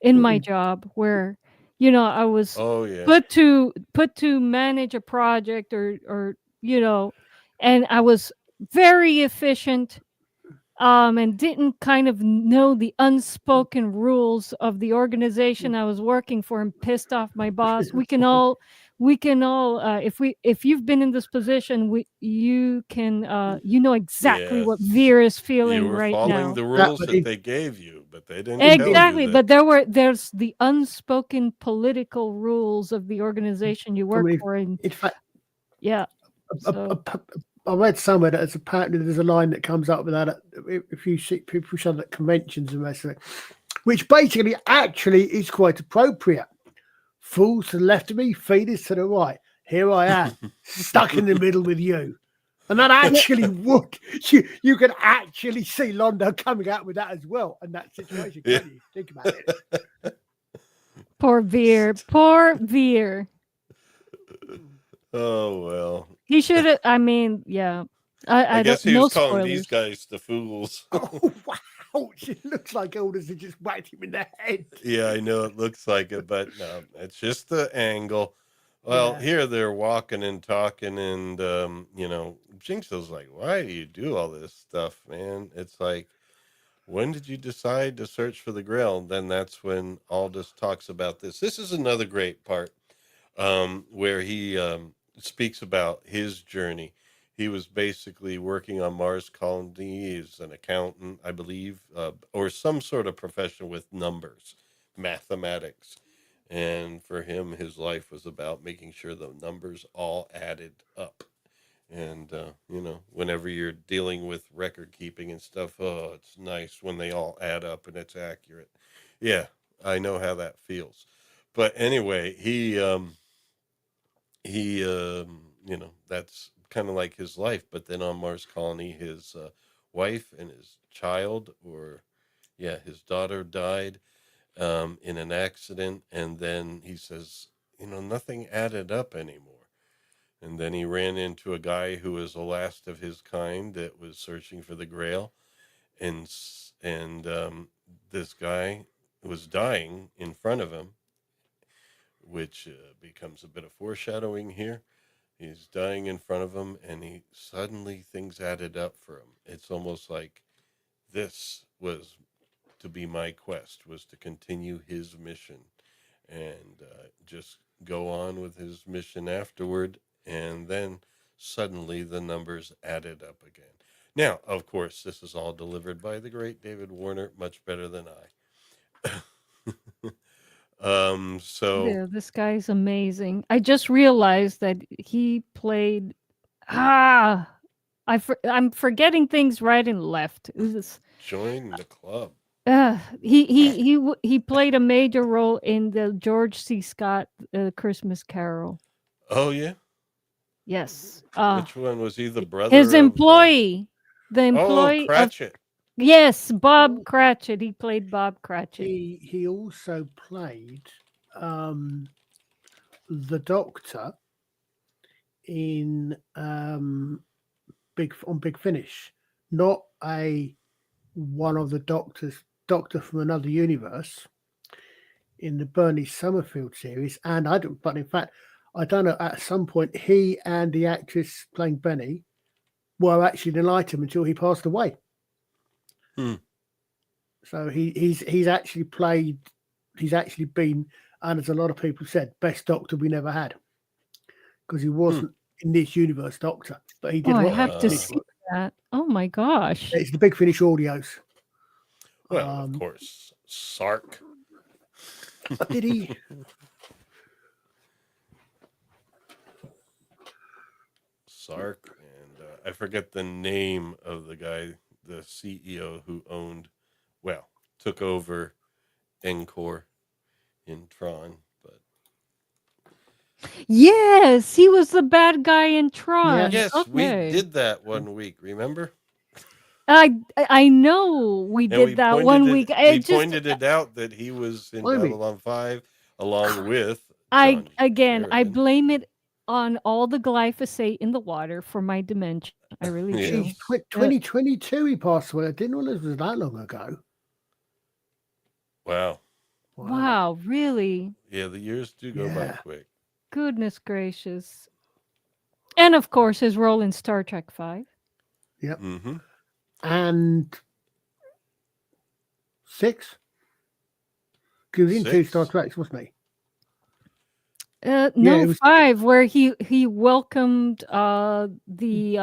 in my job where, I was Oh yeah. put to manage a project or and I was very efficient and didn't kind of know the unspoken rules of the organization I was working for and pissed off my boss. We can all if you've been in this position, you can exactly what Yes. Veer is You feeling were right following now. the rules that they gave you, but they didn't tell Exactly, you that. but there's the unspoken political rules of the organization you work for, and in fact, yeah. So I read somewhere that it's apparently there's a line that comes up with that if you see people show at conventions and rest of it, which basically actually is quite appropriate. Fools to the left of me, feeders to the right. Here I am, stuck in the middle with you. And that actually would, you can actually see Londo coming out with that as well in that situation, can't you? Think about it. poor Veer. Poor Veer. Oh well. He should have. I mean, yeah. I I guess don't. he No was calling these spoilers. guys the fools. Oh wow! It looks like Aldous had just whacked him in the head. Yeah, I know it looks like it, but no, it's just the angle. Well, here they're walking and talking, and Jinxo's like, "Why do you do all this stuff, man?" It's like, when did you decide to search for the Grail? And then that's when Aldous talks about this. This is another great part, where he speaks about his journey. He was basically working on Mars colony as an accountant, I believe, or some sort of profession with numbers, mathematics. And for him, his life was about making sure the numbers all added up. And, whenever you're dealing with record keeping and stuff, oh, it's nice when they all add up and it's accurate. Yeah, I know how that feels. But anyway, that's kind of like his life. But then on Mars colony, his wife and his child, his daughter died in an accident. And then he says, nothing added up anymore. And then he ran into a guy who was the last of his kind that was searching for the Grail. And this guy was dying in front of him, which becomes a bit of foreshadowing here. He's dying in front of him, and suddenly things added up for him. It's almost like this was to be my quest, was to continue his mission and just go on with his mission afterward. And then suddenly the numbers added up again. Now, of course, this is all delivered by the great David Warner, much better than I. Yeah, this guy's amazing. I just realized that he played. I'm forgetting things right and left. Join the club. He played a major role in the George C. Scott Christmas Carol. Oh yeah. Yes. Which one was he? The brother? His employee. The employee. Cratchit. Yes, Bob Cratchit. He played Bob Cratchit. He also played the Doctor in Big Finish, not one of the Doctor's Doctor from Another Universe in the Bernie Summerfield series, and but in fact, I don't know. At some point, he and the actress playing Benny were actually an item until he passed away. So he's actually been, and as a lot of people said, best Doctor we never had, because he wasn't in this universe Doctor, but he did. I have to see that. Oh my gosh! It's the Big Finish audios. Well, of course, Sark. Did he? Sark, and I forget the name of the guy, the CEO who took over Encore in Tron, but yes, he was the bad guy in Tron. yes, okay. we did that one week. Remember? I know we did that one week. We pointed it out that he was in Babylon 5 along with. I blame it on all the glyphosate in the water for my dementia. I really do. 2022 he passed away. I didn't know it was that long ago. Wow, really? Yeah, the years do go by quick. Goodness gracious. And of course his role in Star Trek 5. Yep. And 6. Because he was in 2 Star Treks, wasn't he? No, 5, where he welcomed the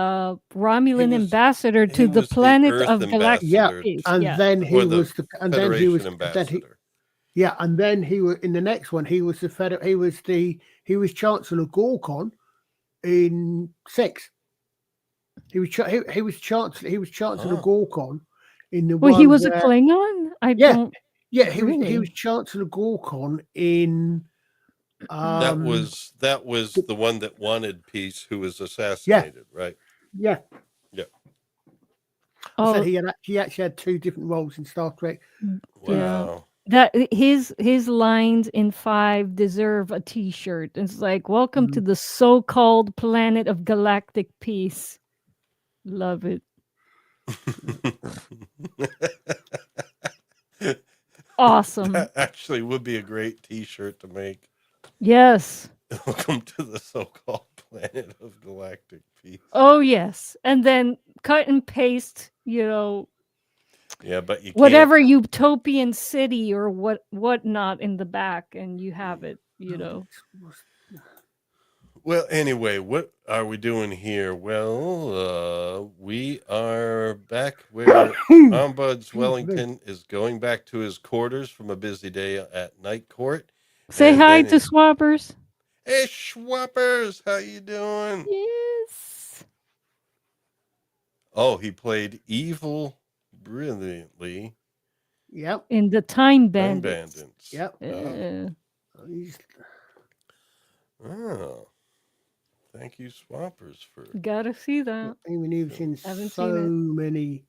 Romulan ambassador to the planet of Galactic Peace. And then he was and then he was in the next one he was Chancellor Gorkon in 6. He was Chancellor Gorkon in the one. Well, he was a Klingon? He was Chancellor Gorkon in that was the one that wanted peace, who was assassinated, right? Yeah. Oh, he actually had 2 different roles in Star Trek. Wow. That his lines in 5 deserve a T-shirt. It's like, welcome to the so-called planet of galactic peace. Love it. Awesome. That actually would be a great T-shirt to make. Yes. Welcome to the so-called planet of galactic peace. Oh yes, and then cut and paste. Yeah, but you whatever utopian city or whatnot in the back, and you have it. Well, anyway, what are we doing here? Well, we are back where Onbuds Wellington is going back to his quarters from a busy day at Night Court. Say hi to Swappers. Hey, Swappers, how you doing? Yes. Oh, he played evil brilliantly. Yep. In the Time Bandits. Yep. Oh. Thank you, Swappers, for. Gotta see that. He was in so many.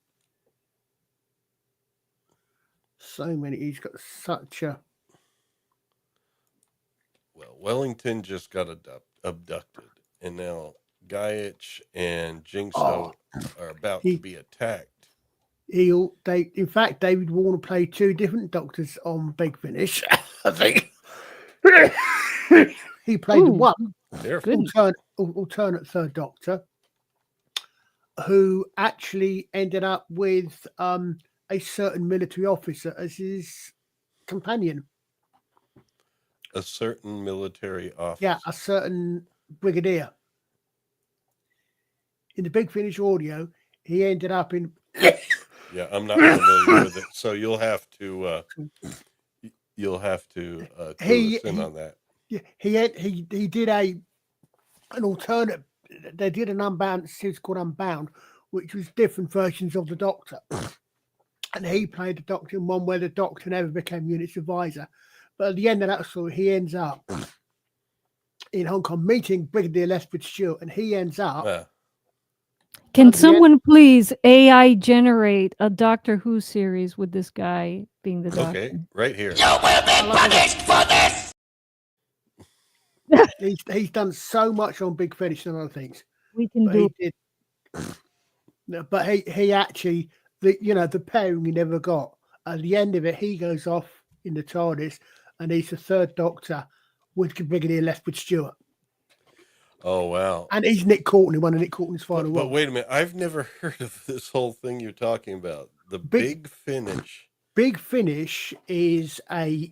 He's got such a. Well, Wellington just got abducted, and now Gaiic and Jinxo are about to be attacked. In fact, David Warner played 2 different Doctors on Big Finish. I think he played one alternate 3rd Doctor, who actually ended up with a certain military officer as his companion. A certain military officer. Yeah, a certain brigadier. In the Big Finish audio, he ended up in. Yeah, I'm not familiar with it, so you'll have to clue us in on that. Yeah, he did an alternate. They did an Unbound series called Unbound, which was different versions of the Doctor, and he played the Doctor in one where the Doctor never became unit supervisor. But at the end of that story, he ends up in Hong Kong meeting Brigadier Lethbridge Stewart, and he ends up. Can someone please AI generate a Doctor Who series with this guy being the Doctor? Okay, right here. You will be punished for this! He's done so much on Big Finish and other things. We can do it. But he actually, the pairing he never got. At the end of it, he goes off in the TARDIS, and he's the third Doctor with Brigadier Lethbridge Stewart. Oh, wow. And he's Nick Courtney, one of Nick Courtney's final But roles. wait a minute. I've never heard of this whole thing you're talking about. The Big Finish. Big Finish is they're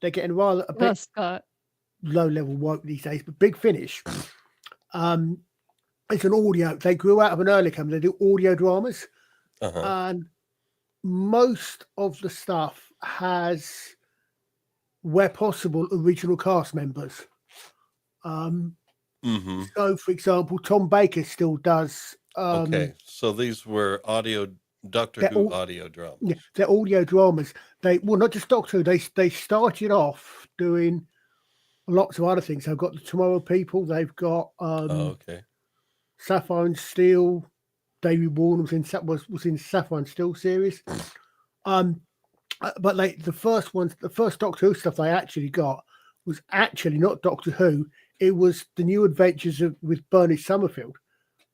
getting rather a bit Scott. low level woke these days, but Big Finish, it's an audio. They grew out of an early company. They do audio dramas, and most of the stuff has, where possible, original cast members. So, for example, Tom Baker still does. Okay, so these were Doctor Who audio dramas. Yeah, they're audio dramas. Not just Doctor Who. They started off doing lots of other things. They've got the Tomorrow People. They've got Sapphire and Steel. David Warner was in Sapphire and Steel series. But the first Doctor Who stuff they actually got was actually not Doctor Who. It was the New Adventures with Bernie Summerfield,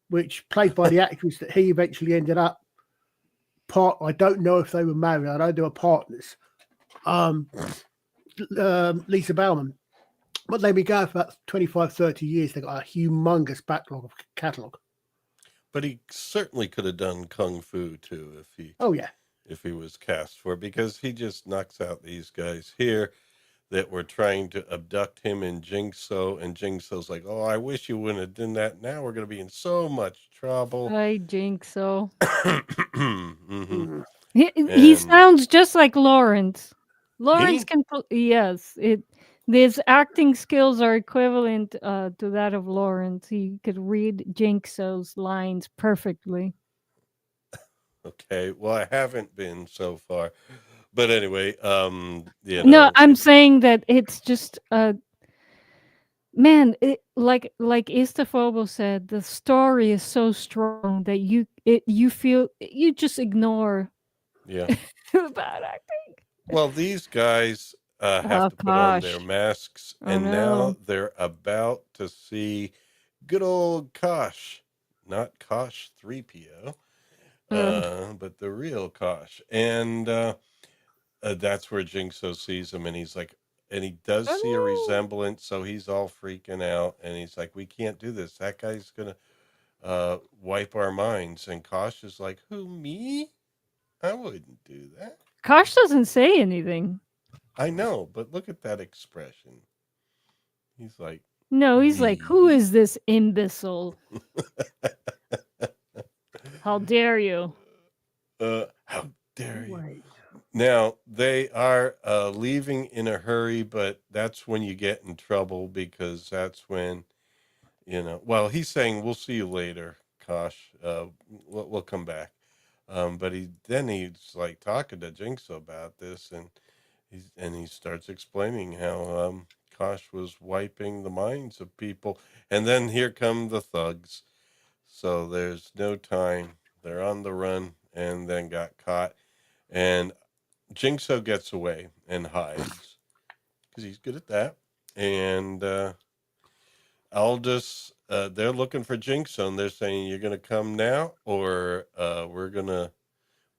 which played by the actress that he eventually ended up I don't know if they were married. I know they were partners. Lisa Bauman. But they've been going for about 25, 30 years. They've got a humongous backlog of catalogue. But he certainly could have done Kung Fu too if he was cast for it, because he just knocks out these guys here that were trying to abduct him in Jinxo, and Jinxo's like, oh, I wish you wouldn't have done that. Now we're going to be in so much trouble. Hi, Jinxo. He sounds just like Lawrence. Lawrence can, yes, his acting skills are equivalent to that of Lawrence. He could read Jinxo's lines perfectly. Okay, well, I haven't been so far. But anyway, no, I'm saying that it's just man, like Istafogel said, the story is so strong that you just ignore the bad acting. Well, these guys have to put on their masks, and now they're about to see good old Kosh, not Kosh 3PO, but the real Kosh, and that's where Jinxo sees him, and he's like, and he does see a resemblance, so he's all freaking out, and he's like, we can't do this. That guy's gonna wipe our minds. And Kosh is like, who, me? I wouldn't do that. Kosh doesn't say anything. I know, but look at that expression. He's like, no, he's like, who is this imbecile? How dare you? How dare you? Wait. Now, they are leaving in a hurry, but that's when you get in trouble, because that's when, well, he's saying, we'll see you later, Kosh. We'll come back. But he's like talking to Jinxo about this, and he starts explaining how Kosh was wiping the minds of people. And then here come the thugs. So there's no time. They're on the run and then got caught. And Jinxo gets away and hides because he's good at that. And Aldous, they're looking for Jinxo, and they're saying, you're going to come now, or we're gonna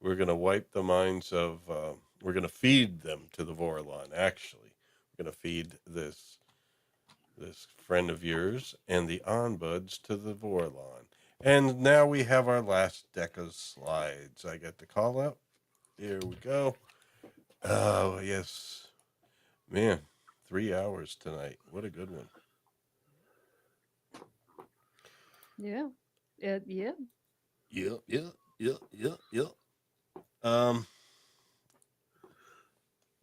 wipe the minds of, we're going to feed them to the Vorlon. Actually, we're going to feed this friend of yours and the Onbuds to the Vorlon. And now we have our last deck of slides. I get the call up. Here we go. Oh, yes. Man, 3 hours tonight. What a good one. Yeah. Yeah.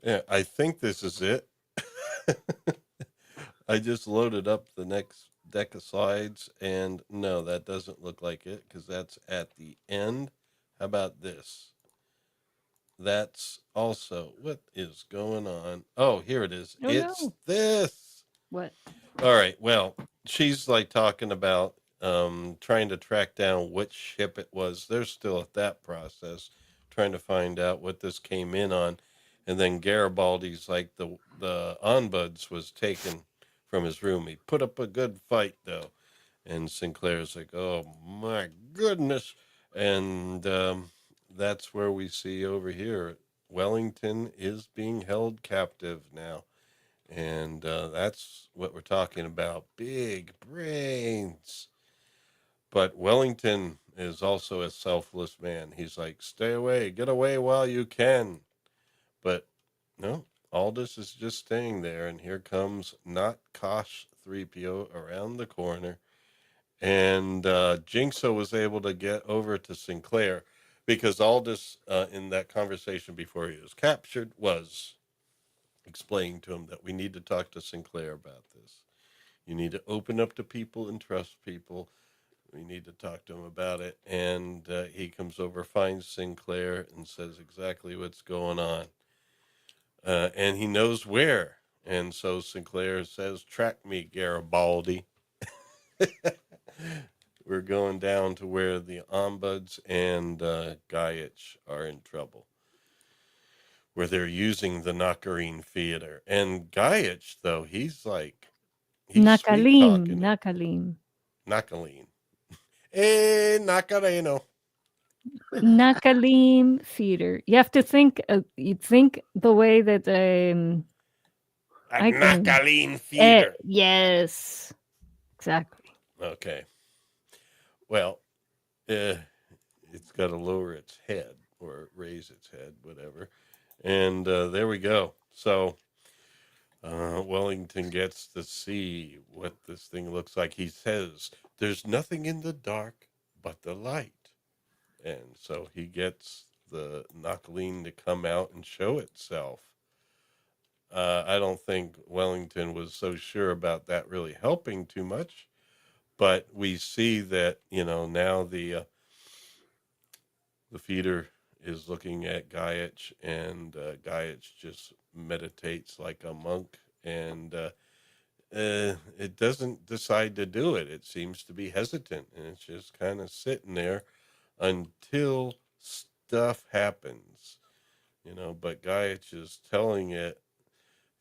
Yeah, I think this is it. I just loaded up the next deck of slides, and no, that doesn't look like it, because that's at the end. How about this? That's also, what is going on? Oh, here it is. This. What? All right. Well, she's like talking about trying to track down which ship it was. They're still at that process, trying to find out what this came in on. And then Garibaldi's like, the Onbuds was taken from his room. He put up a good fight, though. And Sinclair's like, oh, my goodness. And that's where we see over here Wellington is being held captive now. And that's what we're talking about. Big brains. But Wellington is also a selfless man. He's like, stay away, get away while you can. But no, Aldous is just staying there. And here comes not Kosh 3PO around the corner. And Jinxo was able to get over to Sinclair because Aldous, in that conversation before he was captured, was explaining to him that we need to talk to Sinclair about this. You need to open up to people and trust people. We need to talk to him about it. And he comes over, finds Sinclair, and says exactly what's going on. And he knows where. And so Sinclair says, track me, Garibaldi. We're going down to where the Onbuds and Gaiic are in trouble, where they're using the Nakarine theater. And Gaiic, though, he's Nakalim, sweet-talking. Nakalim. Nakaline. Eh, Nakareno. Nakalim theater. You have to think. You think the way that I can- Nakaline theater. yes, exactly. Okay. Well, it's got to lower its head or raise its head, whatever. And there we go. So Wellington gets to see what this thing looks like. He says, there's nothing in the dark but the light. And so he gets the Nakaline to come out and show itself. I don't think Wellington was so sure about that really helping too much. But we see that, now the feeder is looking at Gaiic, and Gaiic just meditates like a monk, and it doesn't decide to do it. It seems to be hesitant, and it's just kind of sitting there until stuff happens, But Gaiic is telling it,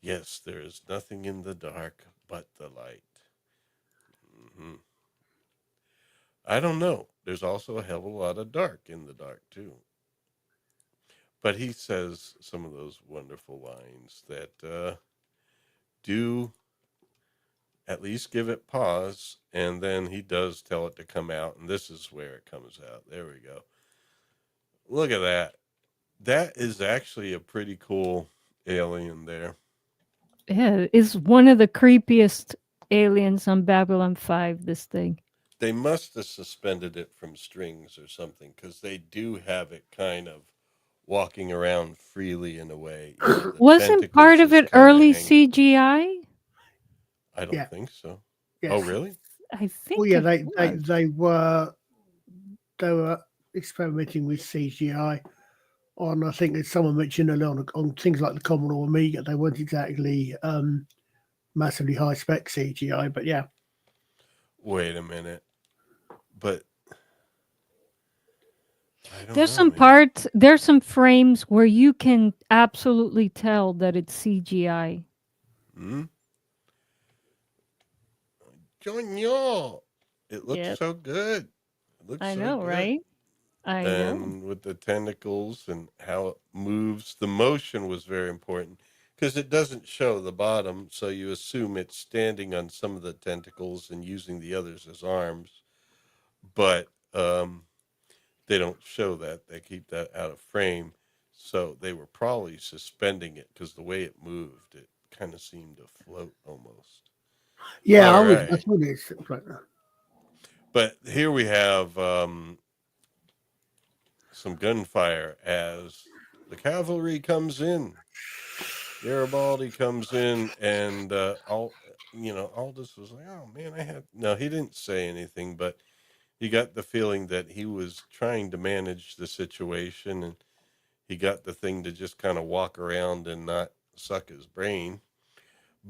yes, there is nothing in the dark but the light. Mm-hmm. I don't know. There's also a hell of a lot of dark in the dark, too. But he says some of those wonderful lines that do at least give it pause, and then he does tell it to come out, and this is where it comes out. There we go. Look at that. That is actually a pretty cool alien there. Yeah, it's one of the creepiest aliens on Babylon 5, this thing. They must have suspended it from strings or something, because they do have it kind of walking around freely in a way. Wasn't part of it early CGI? I don't think so. Yes. Oh, really? I think. Well, yeah, they were experimenting with CGI on. I think as someone mentioned earlier on things like the Commodore Amiga, they weren't exactly massively high spec CGI, but yeah. Wait a minute, but there's some frames where you can absolutely tell that it's CGI. Jonyo, it looks so good. It looks I so know, good. right? I know. And with the tentacles and how it moves, the motion was very important because it doesn't show the bottom, so you assume it's standing on some of the tentacles and using the others as arms. But they don't show that. They keep that out of frame. So they were probably suspending it because the way it moved, it kind of seemed to float almost. Yeah, that's what it is. Right now. But here we have some gunfire as the cavalry comes in. Garibaldi comes in, and Aldous was like, "Oh man, no." He didn't say anything, but you got the feeling that he was trying to manage the situation, and he got the thing to just kind of walk around and not suck his brain.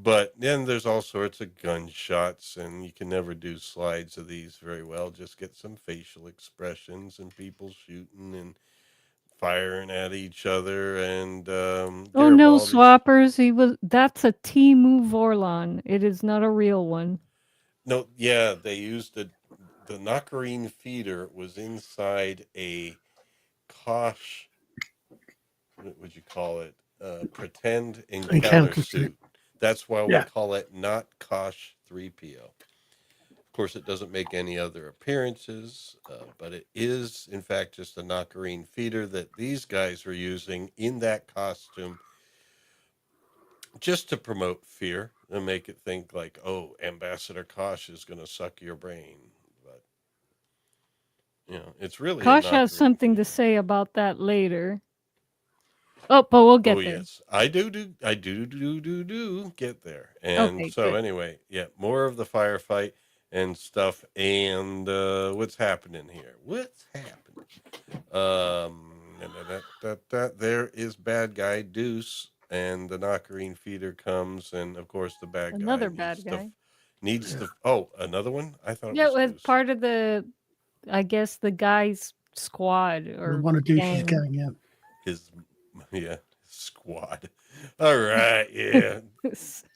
But then there's all sorts of gunshots, and you can never do slides of these very well. Just get some facial expressions and people shooting and firing at each other. And oh no, swappers! That's a Timu Vorlon. It is not a real one. No, yeah, they used the Nakarine feeder was inside a Kosh what would you call it? Pretend encounter suit. That's why we call it not Kosh 3PO. Of course, it doesn't make any other appearances, but it is, in fact, just a Nakarine feeder that these guys were using in that costume just to promote fear and make it think like, oh, Ambassador Kosh is going to suck your brain. But, it's really Kosh has something to say about that later. Oh, but we'll get there. Yes, I do get there. And Okay, so good. anyway, more of the firefight and stuff. And what's happening here? What's happening? There is bad guy Deuce, and the Nakarine feeder comes, and of course the bad Another guy bad guy. needs to. Oh, another one? I thought Yeah, it was Deuce. part of the, I guess, the guy's squad or one of Deuce's gang, His squad. All right, yeah.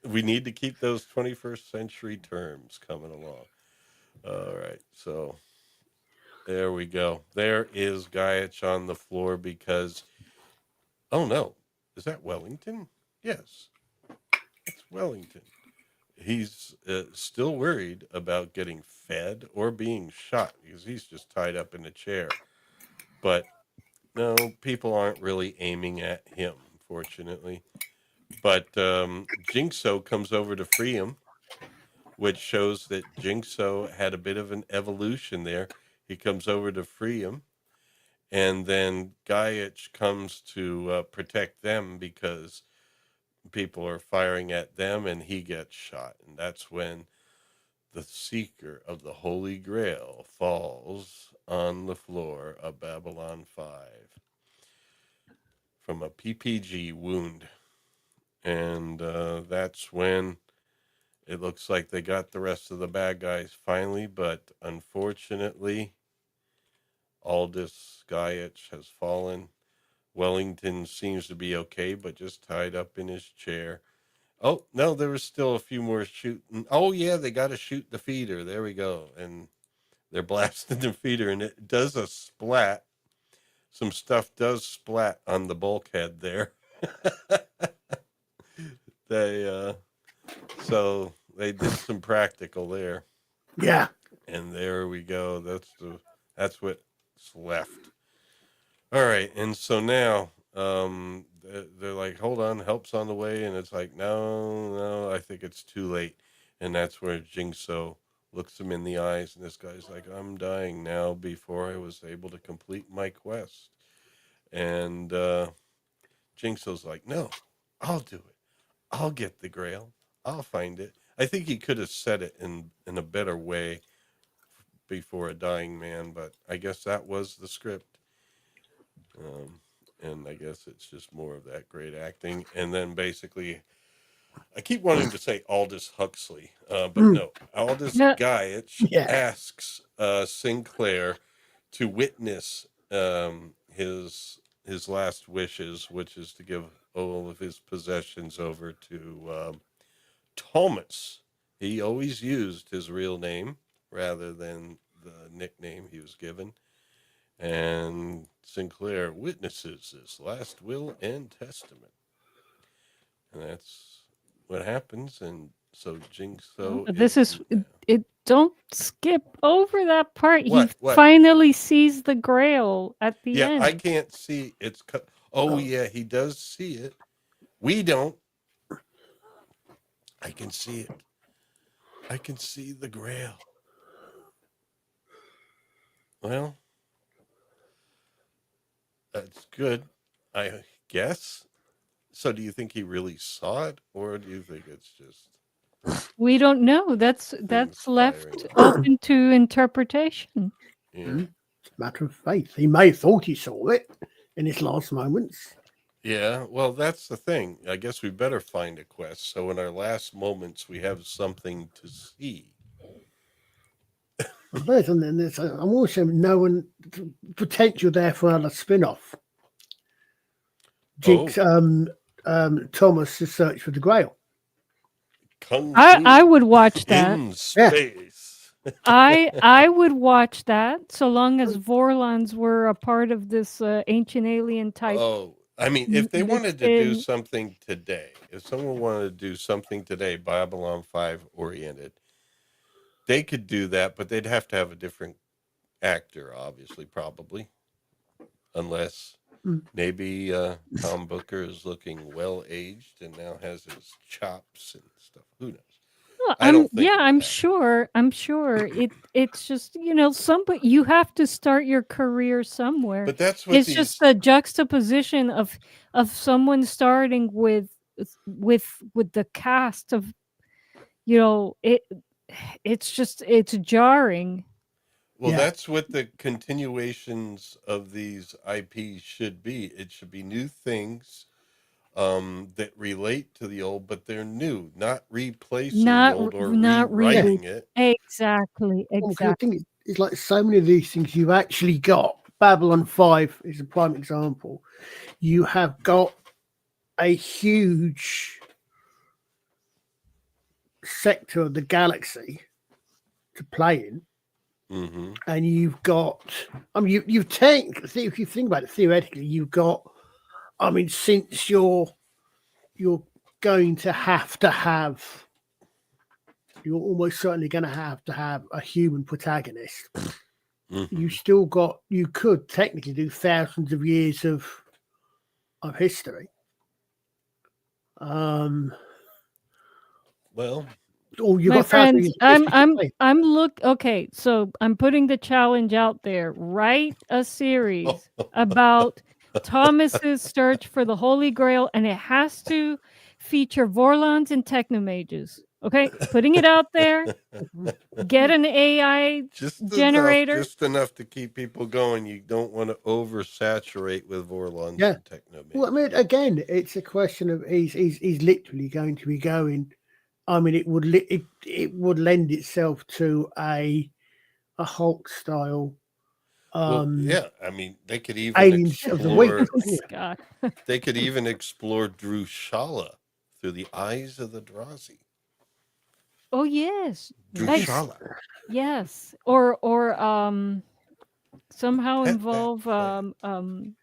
We need to keep those 21st century terms coming along. All right, so there we go. There is Gaiic on the floor because, oh no, is that Wellington? Yes, it's Wellington. He's still worried about getting fed or being shot because he's just tied up in a chair. But no, people aren't really aiming at him, fortunately. But Jinxo comes over to free him, which shows that Jinxo had a bit of an evolution there. He comes over to free him, and then Gaiic comes to protect them because people are firing at them, and he gets shot. And that's when the seeker of the Holy Grail falls on the floor of Babylon 5 from a PPG wound. And that's when it looks like they got the rest of the bad guys finally, but unfortunately, Aldous Gaiic has fallen. Wellington seems to be okay, but just tied up in his chair. Oh, no, there was still a few more shooting. Oh, yeah, they got to shoot the feeder. There we go. And they're blasting the feeder, and it does a splat. Some stuff does splat on the bulkhead there. So they did some practical there. Yeah. And there we go. That's what's left. All right. And so now they're like, hold on, help's on the way. And it's like, no, I think it's too late. And that's where Jinxo looks him in the eyes. And this guy's like, I'm dying now before I was able to complete my quest. And Jinxo's like, no, I'll do it. I'll get the Grail. I'll find it. I think he could have said it in a better way before a dying man, but I guess that was the script. And I guess it's just more of that great acting. And then basically, I keep wanting to say Aldous Huxley, but no, Aldous Gaiic asks Sinclair to witness his last wishes, which is to give all of his possessions over to Thomas. He always used his real name rather than the nickname he was given. And Sinclair witnesses his last will and testament. And that's what happens. And so Jinxo... Don't skip over that part. What? He finally sees the Grail at the end. Yeah, I can't see. Yeah, he does see it. We don't. I can see it. I can see the Grail. Well, that's good, I guess. So do you think he really saw it, or do you think it's just... We don't know. That's left open to interpretation. Yeah. It's a matter of faith. He may have thought he saw it in his last moments. Yeah, well, that's the thing. I guess we better find a quest, so in our last moments we have something to see. And then there's I'm also knowing potential there for another spin-off. Jinx, Thomas' search for the Grail. I would watch that. In space. I would watch that so long as Vorlons were a part of this ancient alien type I mean, if they wanted to do been- something today, if someone wanted to do something today, Babylon 5 oriented, they could do that, but they'd have to have a different actor, obviously, probably. Unless maybe Tom Booker is looking well aged and now has his chops and stuff. Who knows? Well, I don't think. I'm sure. It's just somebody you have to start your career somewhere. But that's what It's just the juxtaposition of someone starting with the cast of it's jarring. Well, that's what the continuations of these IPs should be. It should be new things that relate to the old, but they're new, not replacing the old or rewriting it. Exactly. Well, I think it's like so many of these things you've actually got. Babylon 5 is a prime example. You have got a huge sector of the galaxy to play in. Mm-hmm. And you've got, I mean, you've technically, if you think about it theoretically, you've got, I mean, since you're going to have, you're almost certainly going to have a human protagonist. Mm-hmm. You could technically do thousands of years of history. Well, or you've My got friends, thousands okay, so I'm putting the challenge out there. Write a series about Thomas's search for the Holy Grail, and it has to feature Vorlons and Technomages. Okay, putting it out there. Get an AI generator. Just enough to keep people going. You don't want to oversaturate with Vorlons and Technomages. Well, I mean, again, it's a question of he's literally going to be going. I mean, it would lend itself to a Hulk style. Yeah, I mean, they could even Aliens of the Week. They could even explore Drushala through the eyes of the Drazi. Oh yes, Drushala. yes, or somehow involve Jaquan.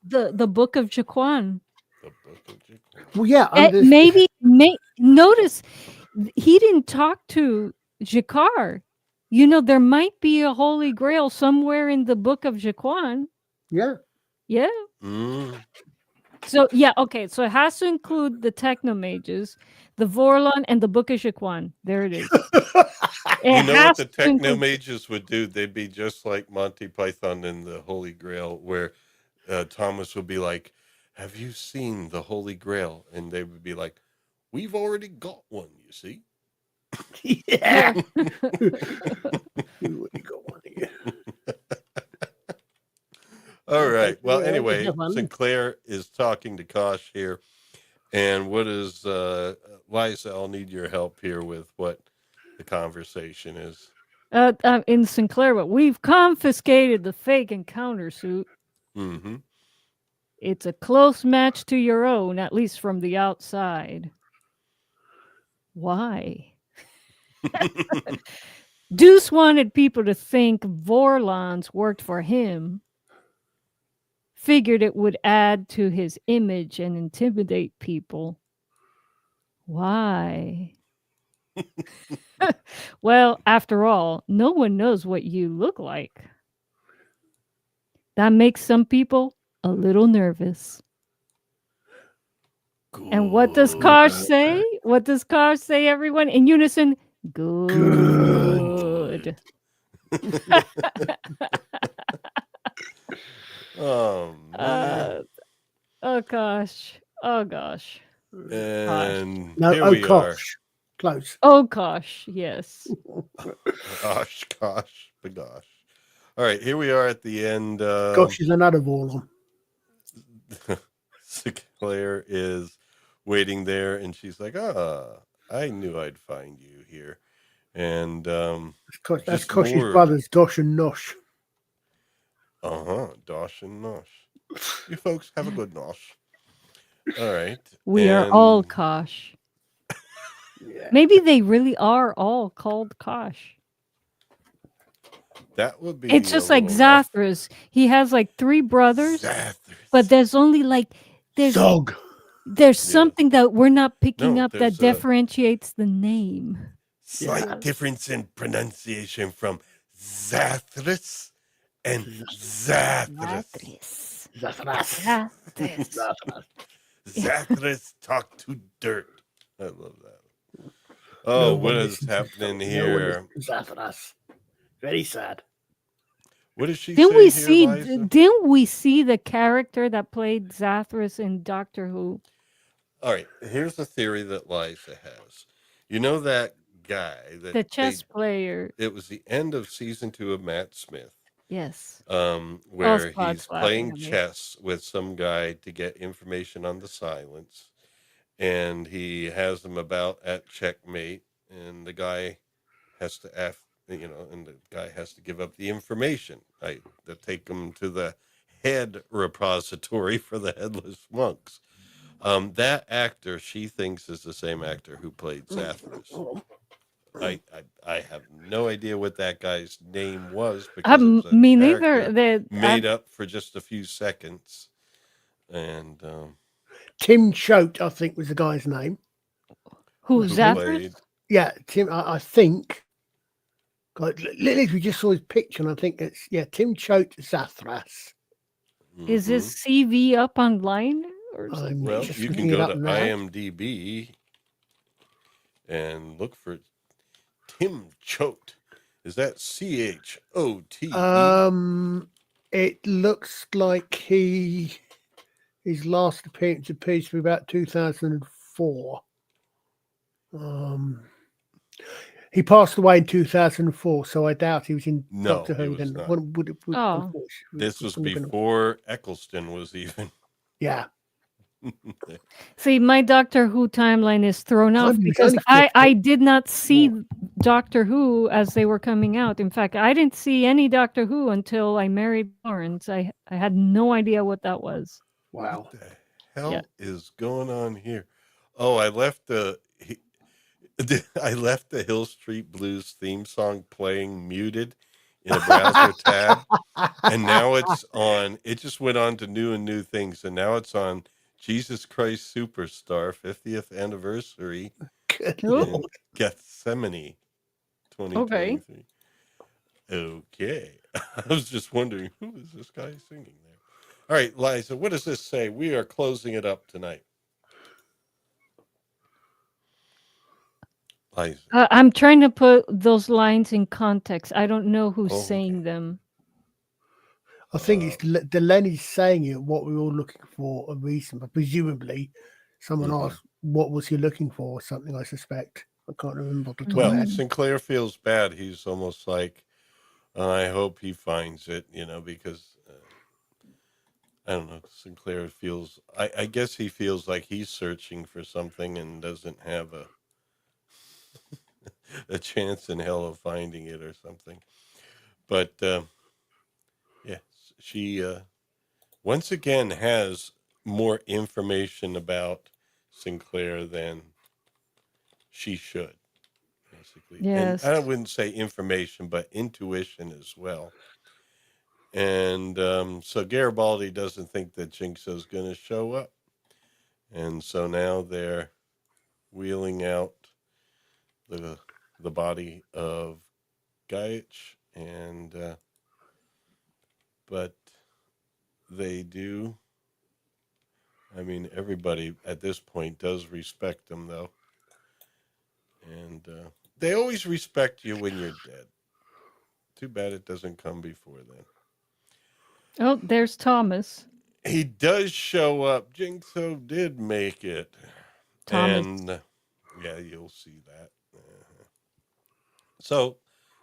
The Book of Jaquan. The Book of Jaquan. Well, yeah, notice he didn't talk to Jakar. There might be a Holy Grail somewhere in the Book of Jaquan. Yeah. Yeah. Mm. So yeah, okay. So it has to include the Technomages, the Vorlon, and the Book of Jaquan. There it is. You know what the Technomages would do? They'd be just like Monty Python and the Holy Grail, where Thomas would be like, "Have you seen the Holy Grail?" And they would be like, "We've already got one, you see." Yeah. You already got one here. All right. Well, anyway, Sinclair is talking to Kosh here. And what is, Liza, I'll need your help here with what the conversation is. In Sinclair, but we've confiscated the fake encounter suit. Mm-hmm. It's a close match to your own, at least from the outside. Why? Deuce wanted people to think Vorlons worked for him. Figured it would add to his image and intimidate people. Why? Well, after all, no one knows what you look like. That makes some people a little nervous. Good. And what does Karsh say? What does Karsh say, everyone? In unison, good. Oh, man. Oh, gosh. Oh, gosh. And no, here we are. Close. Oh, gosh. Yes. Gosh, bagosh. All right, here we are at the end. Gosh is another Vorlon. Sinclair is waiting there, and she's like, I knew I'd find you here. And that's Kosh's brothers, Dosh and Nosh. Dosh and Nosh. You folks have a good Nosh. All right. We are all Kosh. Yeah. Maybe they really are all called Kosh. That would be It's a just like little rough. Zathras. He has like 3 brothers, but Zathras. there's only like there's Zog. there's Yeah. something that we're not picking No, up that there's a differentiates the name. slight Yeah. difference in pronunciation from Zathras and Zathras. Zathras. Zathras. Zathras. Zathras talk to dirt. I love that. No Oh, one what is listens to happening Zog. No one here? listens to Zathras. Very sad. What does she Didn't say we here, see? Liza? Didn't we see the character that played Zathras in Doctor Who? All right, here's a theory that Liza has. You know that guy that The chess player. it was the end of season 2 of Matt Smith, Yes. where Spot's he's laughing playing at me. chess with some guy to get information on the silence, and he has them about at checkmate, and the guy has to and the guy has to give up the information. To take him to the head repository for the headless monks. That actor, she thinks, is the same actor who played Zathras. I have no idea what that guy's name was because it was a Me character neither. made up for just a few seconds. And Tim Choate, I think, was the guy's name. Who who Zathras? played? Yeah, Tim. I think. God, literally, we just saw his picture, and I think it's Tim Choate Zathras. Is his CV up online or something? I'm Well, just you looking can it go up to now. IMDb and look for Tim Choate. Is that CHOTE? It looks like his last appearance appears to be about 2004. He passed away in 2004, so I doubt he was in No, Doctor he Who was then. not. Oh. This was before Eccleston was even. Yeah. See, my Doctor Who timeline is thrown off He was because only I did not see Doctor Who as they were coming out. In fact, I didn't see any Doctor Who until I married Lawrence. I had no idea what that was. Wow. What the hell is going on here? Oh, I left the Hill Street Blues theme song playing muted in a browser tab, and now it's on. It just went on to new things, and now it's on Jesus Christ Superstar 50th anniversary in Gethsemane 2023. Okay. I was just wondering, who is this guy singing there? All right, Liza, what does this say? We are closing it up tonight. Liza. I'm trying to put those lines in context. I don't know who's saying them. I think it's Delaney's saying it, what we were all looking for a reason, but presumably someone asked, what was he looking for or something, I suspect. I can't remember. Well, Sinclair feels bad. He's almost like, I hope he finds it, because I don't know. Sinclair feels, I guess he feels like he's searching for something and doesn't have a chance in hell of finding it or something. But she once again has more information about Sinclair than she should, basically. Yes. And I wouldn't say information, but intuition as well. And so Garibaldi doesn't think that Jinxo's going to show up. And so now they're wheeling out the body of Gaiic, and but they do. I mean, everybody at this point does respect them, though, and they always respect you when you're dead. Too bad it doesn't come before then. Oh, there's Thomas. He does show up. Jinxo did make it. Thomas. And yeah, you'll see that. So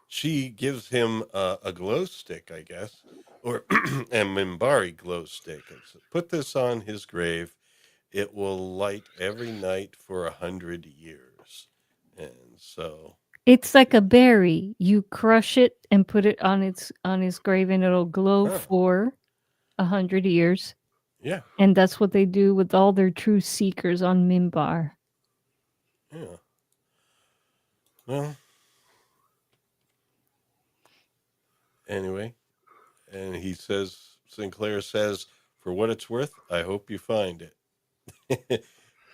she gives him a glow stick, I guess, or a Mimbari glow stick. Put this on his grave. It will light every night for 100 years. And so It's like a berry. You crush it and put it on his grave, and it'll glow for 100 years. Yeah. And that's what they do with all their true seekers on Mimbar. Yeah. Well, anyway, and he says, Sinclair says, for what it's worth, I hope you find it.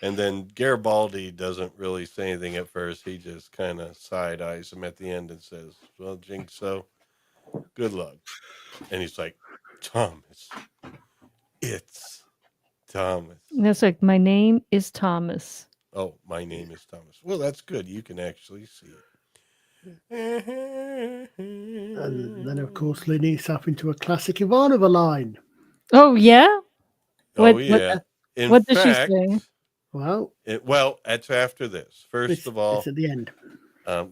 And then Garibaldi doesn't really say anything at first. He just kind of side eyes him at the end and says, well, Jinxo, good luck. And he's like, Thomas, it's Thomas. And it's like, my name is Thomas. Oh, my name is Thomas. Well, that's good. You can actually see it. And then, of course, leading us up into a classic Ivanova line. Oh, yeah? Oh, yeah. What does she say? Well, it's after this. First of all, it's at the end.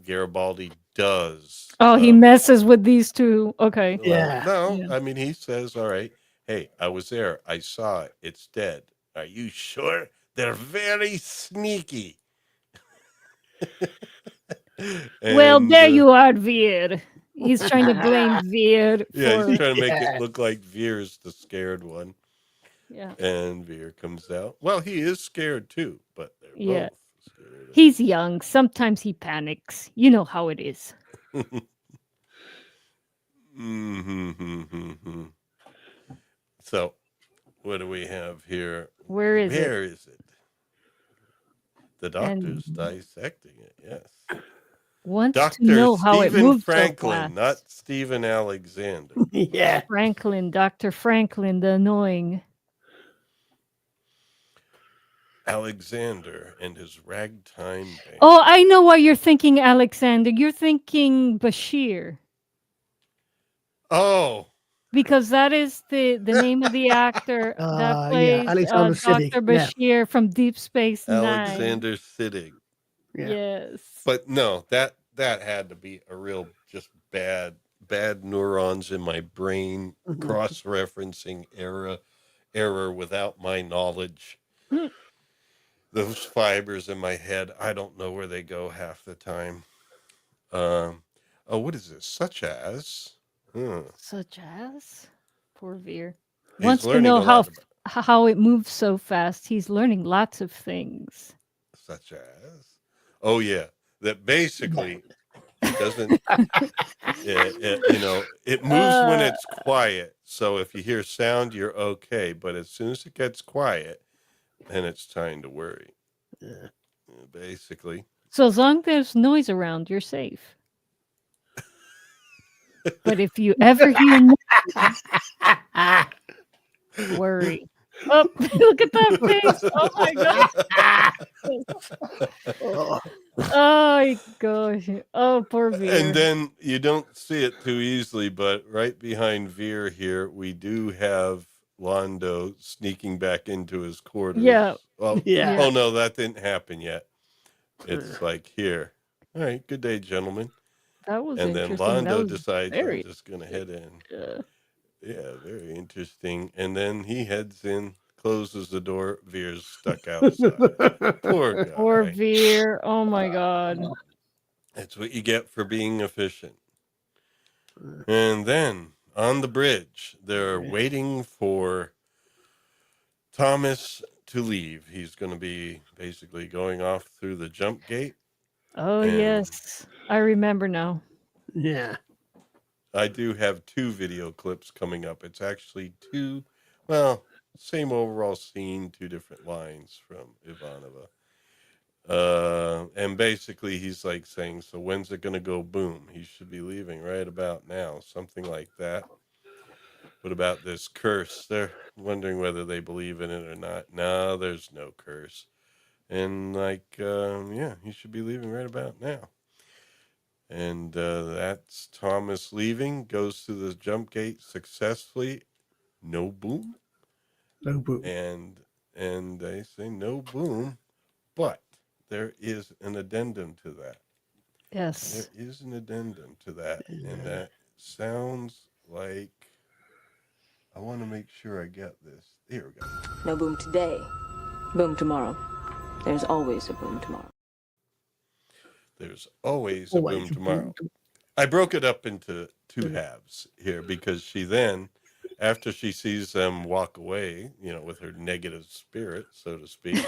Garibaldi does. Oh, he messes with these two. Okay. Yeah. No, Yeah. I mean, he says, all right, hey, I was there. I saw it. It's dead. Are you sure? They're very sneaky. Well, there you are, Veer. He's trying to blame Veer. Yeah, for... he's trying to make it look like Veer's the scared one. Yeah. And Veer comes out. Well, he is scared too, but they're both scared. He's young. Sometimes he panics. You know how it is. So, what do we have here? Where is it? Where is it? The doctor's dissecting it, yes. Wants Dr. to know how it Stephen moves Franklin, so fast. not Stephen Alexander. Yeah. Franklin, Dr. Franklin, the annoying. Alexander and his ragtime band. Oh, I know why you're thinking Alexander. You're thinking Bashir. Oh. Because that is the name of the actor that plays Alexander Dr. Siddig, Bashir from Deep Space Nine. Alexander Siddig. Yeah. Yes. But no, that had to be a real just bad neurons in my brain, cross-referencing error without my knowledge. Those fibers in my head, I don't know where they go half the time. What is this? Such as? Such as? Poor Veer. He's Wants to learning know a lot how it moves so fast. He's learning lots of things. Such as? Oh, yeah. That basically it doesn't, it moves when it's quiet. So if you hear sound, you're okay. But as soon as it gets quiet, then it's time to worry. Yeah. Basically. So as long as there's noise around, you're safe. But if you ever hear noise, worry. Oh, look at that face. Oh my god. Oh my gosh. Oh, poor Veer. And then you don't see it too easily, but right behind Veer here, we do have Londo sneaking back into his quarters. Yeah. Well, Yeah. Oh, no, that didn't happen yet. It's like, here. All right, good day, gentlemen. That was And then interesting. That Londo was decides, very... I'm just going to head in. Yeah. Yeah, very interesting. And then he heads in, closes the door. Veer's stuck outside. Poor guy. Poor Veer. Oh my god. That's what you get for being efficient. And then on the bridge, they're waiting for Thomas to leave. He's going to be basically going off through the jump gate. Oh, yes. I remember now. Yeah. I do have 2 video clips coming up. It's actually 2, same overall scene, 2 different lines from Ivanova. And basically he's like saying, so when's it going to go boom? He should be leaving right about now, something like that. What about this curse? They're wondering whether they believe in it or not. No, there's no curse. And he should be leaving right about now. And that's Thomas leaving, goes through the jump gate successfully. No boom. No boom. And they say no boom, but there is an addendum to that. Yes. There is an addendum to that. Yeah. And that sounds like, I want to make sure I get this. Here we go. No boom today, boom tomorrow. There's always a boom tomorrow. There's always a boom tomorrow. I broke it up into 2 halves here because she then, after she sees them walk away, with her negative spirit, so to speak,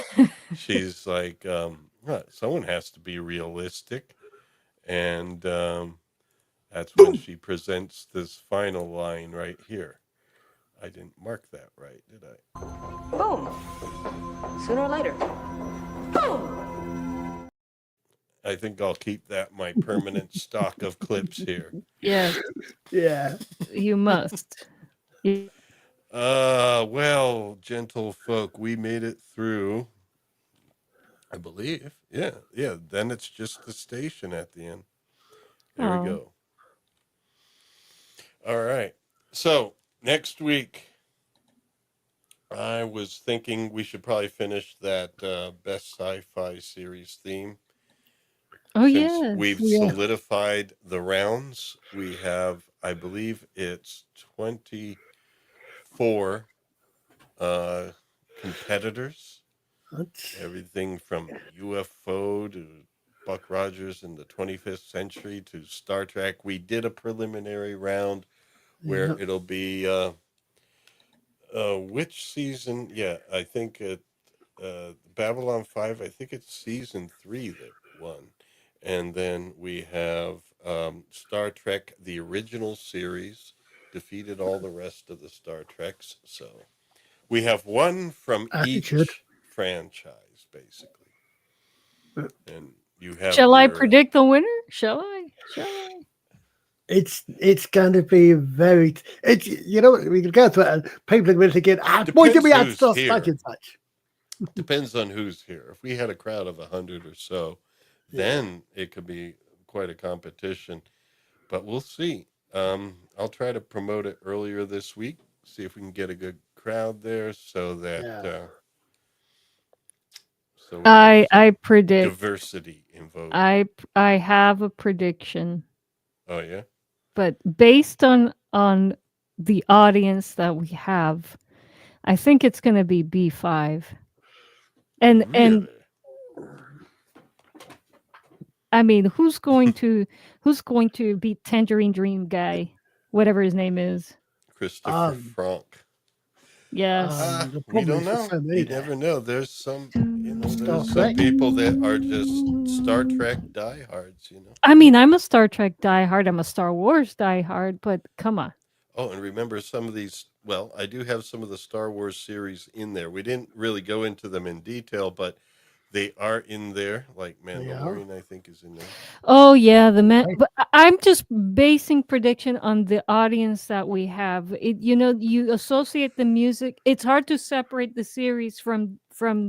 she's like, someone has to be realistic. And That's when she presents this final line right here. I didn't mark that right, did I? Boom. Sooner or later. Boom. I think I'll keep that my permanent stock of clips here. Yes, Yeah. you must. Well, gentle folk, we made it through, I believe. Yeah. Then it's just the station at the end. There we go. All right. So next week, I was thinking we should probably finish that best sci-fi series theme. Oh, Since yes. we've solidified the rounds, we have, I believe it's 24 competitors. Everything from UFO to Buck Rogers in the 25th century to Star Trek. We did a preliminary round where it'll be which season? Yeah, I think it Babylon 5, I think it's season 3 that won. And then we have Star Trek, the original series, defeated all the rest of the Star Treks. So we have one from each franchise, basically. And you have. Shall I predict the winner? Shall I? It's going to be very. It's we can go through it and people are going to get. Why did we have such and such? Depends on who's here. If we had a crowd of 100 or so, then it could be quite a competition. But we'll see. I'll try to promote it earlier this week. See if we can get a good crowd there, so that I predict diversity in voting. I have a prediction. Oh yeah. But based on the audience that we have, I think it's going to be B5. And I mean, who's going to beat Tangerine Dream guy, whatever his name is? Christopher Frank. Yes. We don't know. You never know. There's some, there's some people that are just Star Trek diehards, I mean, I'm a Star Trek diehard. I'm a Star Wars diehard, but come on. Oh, and remember some of these, well, I do have some of the Star Wars series in there. We didn't really go into them in detail, but they are in there, like Mandalorian, I think, is in there. Oh yeah, but I'm just basing prediction on the audience that we have. You associate the music. It's hard to separate the series from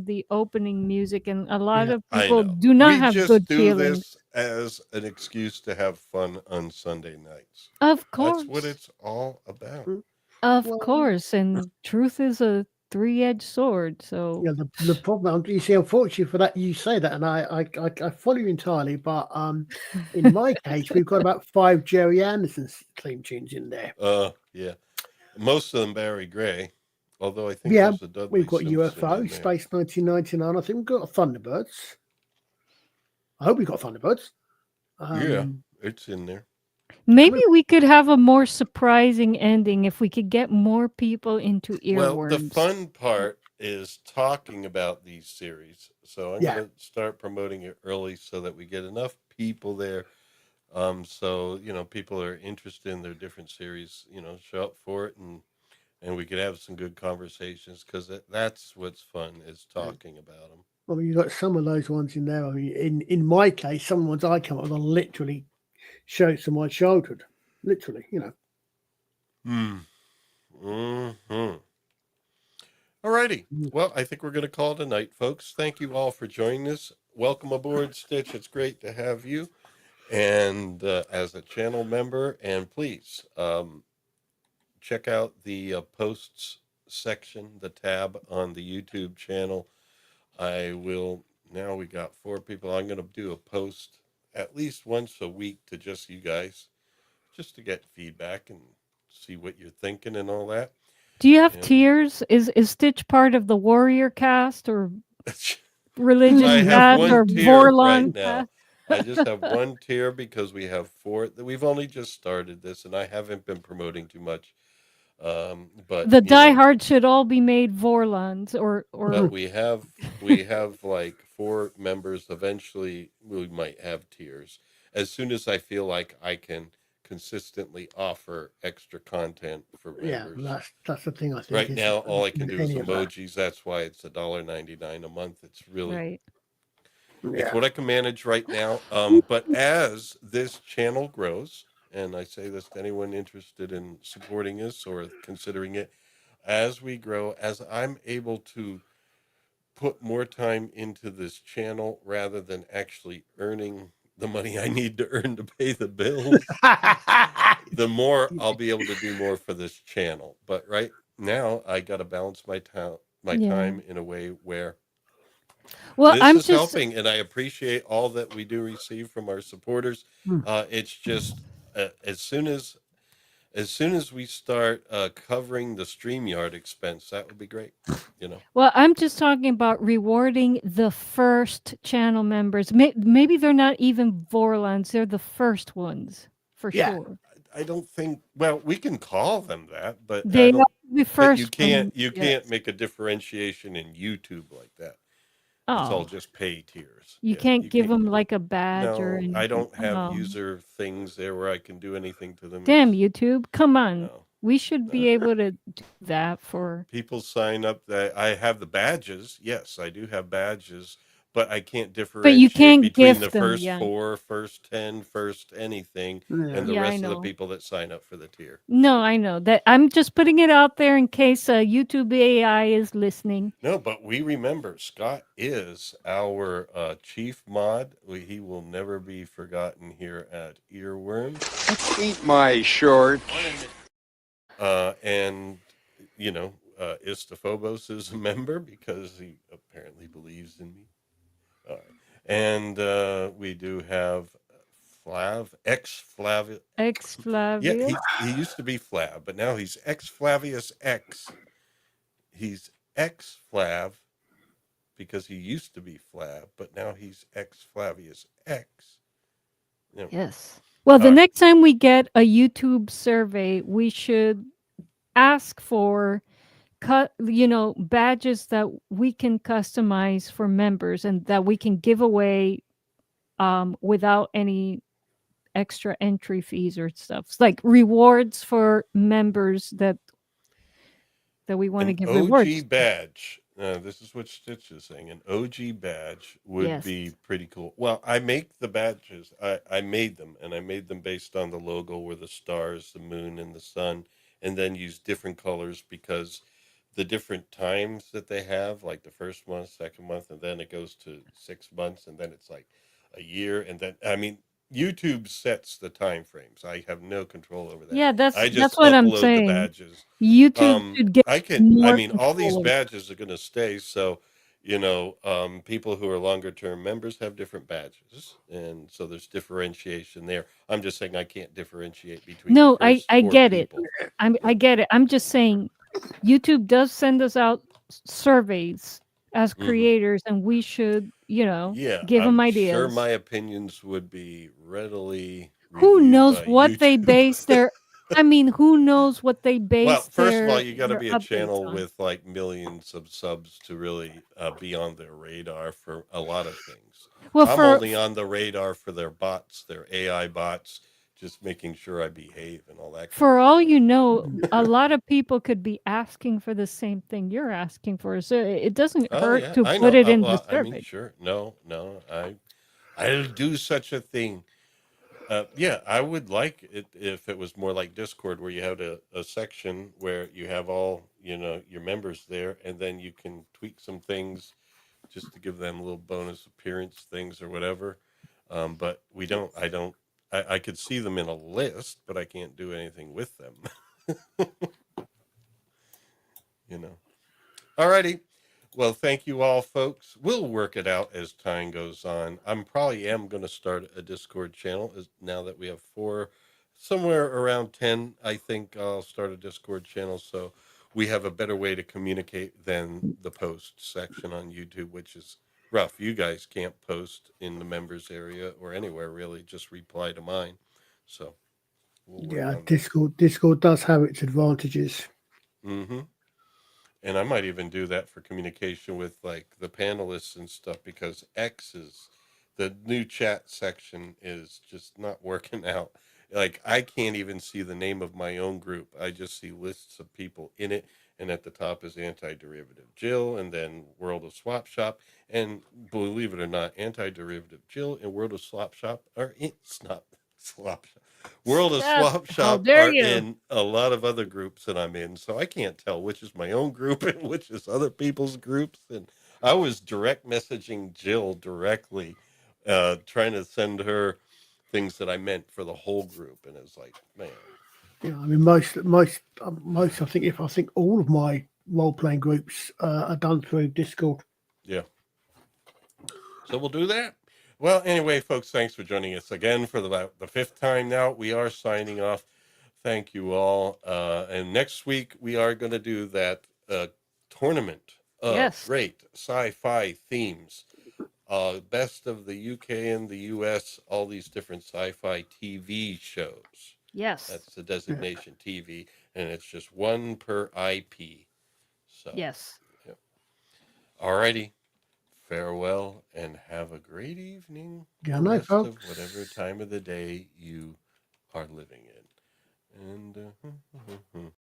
the opening music, and a lot of people do not have good feelings. We just do this as an excuse to have fun on Sunday nights. Of course, that's what it's all about. Of course, and truth is a three-edged sword. So the problem, you see, unfortunately for that, you say that, and I follow you entirely. But in my case, we've got about 5 Jerry Anderson theme tunes in there. Yeah, most of them Barry Gray. Although I think there's a Dudley we've got Simpson UFO, Space 1999. I think we've got Thunderbirds. I hope we got Thunderbirds. Yeah, it's in there. Maybe we could have a more surprising ending if we could get more people into earworms. Well, the fun part is talking about these series. So I'm going to start promoting it early so that we get enough people there. So, people are interested in their different series, show up for it and we could have some good conversations because that's what's fun is talking about them. Well, you've got some of those ones in there. I mean, in my case, some ones I come up with are literally shows of my childhood, literally, All righty. Well, I think we're going to call it a night, folks. Thank you all for joining us. Welcome aboard, Stitch. It's great to have you, and as a channel member. And please check out the posts section, the tab on the YouTube channel. Now we got 4 people. I'm going to do a post at least once a week to just you guys, just to get feedback and see what you're thinking and all that. Do you have tiers? Is Stitch part of the Warrior cast or religion cast or Vorlon cast? I just have one tier because we have 4. We've only just started this, and I haven't been promoting too much. But the diehards should all be made Vorlons or. But we have like 4 members. Eventually, we might have tiers as soon as I feel like I can consistently offer extra content for members. Yeah, that's the thing I think. Right now, all I can do is any of that. emojis. That's why it's $1.99 a month. It's really Right. it's Yeah. what I can manage right now. But as this channel grows, and I say this to anyone interested in supporting us or considering it, as we grow, as I'm able to put more time into this channel rather than actually earning the money I need to earn to pay the bills, the more I'll be able to do more for this channel. But right now, I got to balance my Yeah. time in a way where Well, this I'm is just helping, and I appreciate all that we do receive from our supporters. It's just as soon as we start covering the StreamYard expense, that would be great. Well, I'm just talking about rewarding the first channel members. Maybe they're not even Vorlons; they're the first ones for Yeah. sure. I don't think. Well, we can call them that, but They I are don't. the But first. you can't. You Yes. can't make a differentiation in YouTube like that. It's all Oh, just pay tiers. you Yeah, can't you give can't. them like a badge or No, I anything. don't have Oh, user things there where I can do anything to them. damn It's YouTube! Come on, no. we should be able to do that for. People sign up that I have the badges. Yes, I do have badges, but I can't But you differentiate can't between the gift them. first Yeah. 4, first 10, first anything, and the Yeah, I rest of the know. people that sign up for the tier. No, I know that. I'm just putting it out there in case YouTube AI is listening. No, but we remember Scott is our chief mod. He will never be forgotten here at Earworm. Eat my shorts. And Istophobos is a member because he apparently believes in me. And we do have ex-Flavius. Yeah, he used to be Flav, but now he's ex-Flavius X. He's ex-Flav because he used to be Flav, but now he's ex-Flavius X. Yes. Well, the All right. next time we get a YouTube survey, we should ask for badges that we can customize for members and that we can give away without any extra entry fees or stuff. It's like rewards for members that we want to An give OG rewards. badge. This is what Stitch is saying. An OG badge would Yes. be pretty cool. Well, I make the badges. I made them, and I made them based on the logo where the stars, the moon, and the sun, and then use different colors because the different times that they have, like the first month, second month, and then it goes to 6 months, and then it's like a year, and then YouTube sets the time frames. I have no control over that. Yeah, I just that's what I'm upload the saying. badges. YouTube should get more All these control over badges are going to stay. So, people who are longer term members have different badges, and so there's differentiation there. I'm just saying I can't differentiate between. No, the first I 4 get people. it. I get it. I'm just saying, YouTube does send us out surveys as creators, and we should, Yeah, give them I'm ideas. sure my opinions would be readily. Who reviewed knows by what they YouTube. base their? I mean, who knows what they base? Well, first of all, their- you got to their be a updates channel on. with like millions of subs to really be on their radar for a lot of things. Well, I'm for only on the radar for their bots, their AI bots, just making sure I behave and all that. for all you know, a lot of people could be asking for the same thing you're asking for. So it doesn't hurt to I put know. it in the Well, survey. Sure. No, I'll do such a thing. Yeah, I would like it if it was more like Discord, where you have a section where you have all your members there, and then you can tweak some things just to give them little bonus appearance things or whatever. But we don't. I could see them in a list, but I can't do anything with them. Alrighty. Well, thank you all, folks. We'll work it out as time goes on. I'm probably going to start a Discord channel now that we have 4, somewhere around 10. I think I'll start a Discord channel so we have a better way to communicate than the post section on YouTube, which is rough. You guys can't post in the members area or anywhere really. Just reply to mine. So we'll work on that. Discord does have its advantages. Mm-hmm. And I might even do that for communication with like the panelists and stuff, because the new chat section is just not working out. Like, I can't even see the name of my own group. I just see lists of people in it, and at the top is Anti-Derivative Jill, and then World of Swap Shop. And believe it or not, Anti-Derivative Jill and World of Swap Shop are in Swap Shop. World of Yes, Swap how Shop dare are you. in a lot of other groups that I'm in, so I can't tell which is my own group and which is other people's groups. And I was direct messaging Jill directly, trying to send her things that I meant for the whole group, and it's like, man, Yeah, I mean, most. I think all of my role playing groups are done through Discord. yeah. So we'll do that. Well, anyway, folks, thanks for joining us again for about the fifth time now. We are signing off. Thank you all. And next week, we are going to do that tournament of Yes. great sci-fi themes. Best of the UK and the US, all these different sci-fi TV shows. Yes. That's the designation TV, and it's just one per IP. So, Yes. Yep. All righty. Farewell and have a great evening. Yeah, The no, rest of folks. whatever time of the day you are living in. And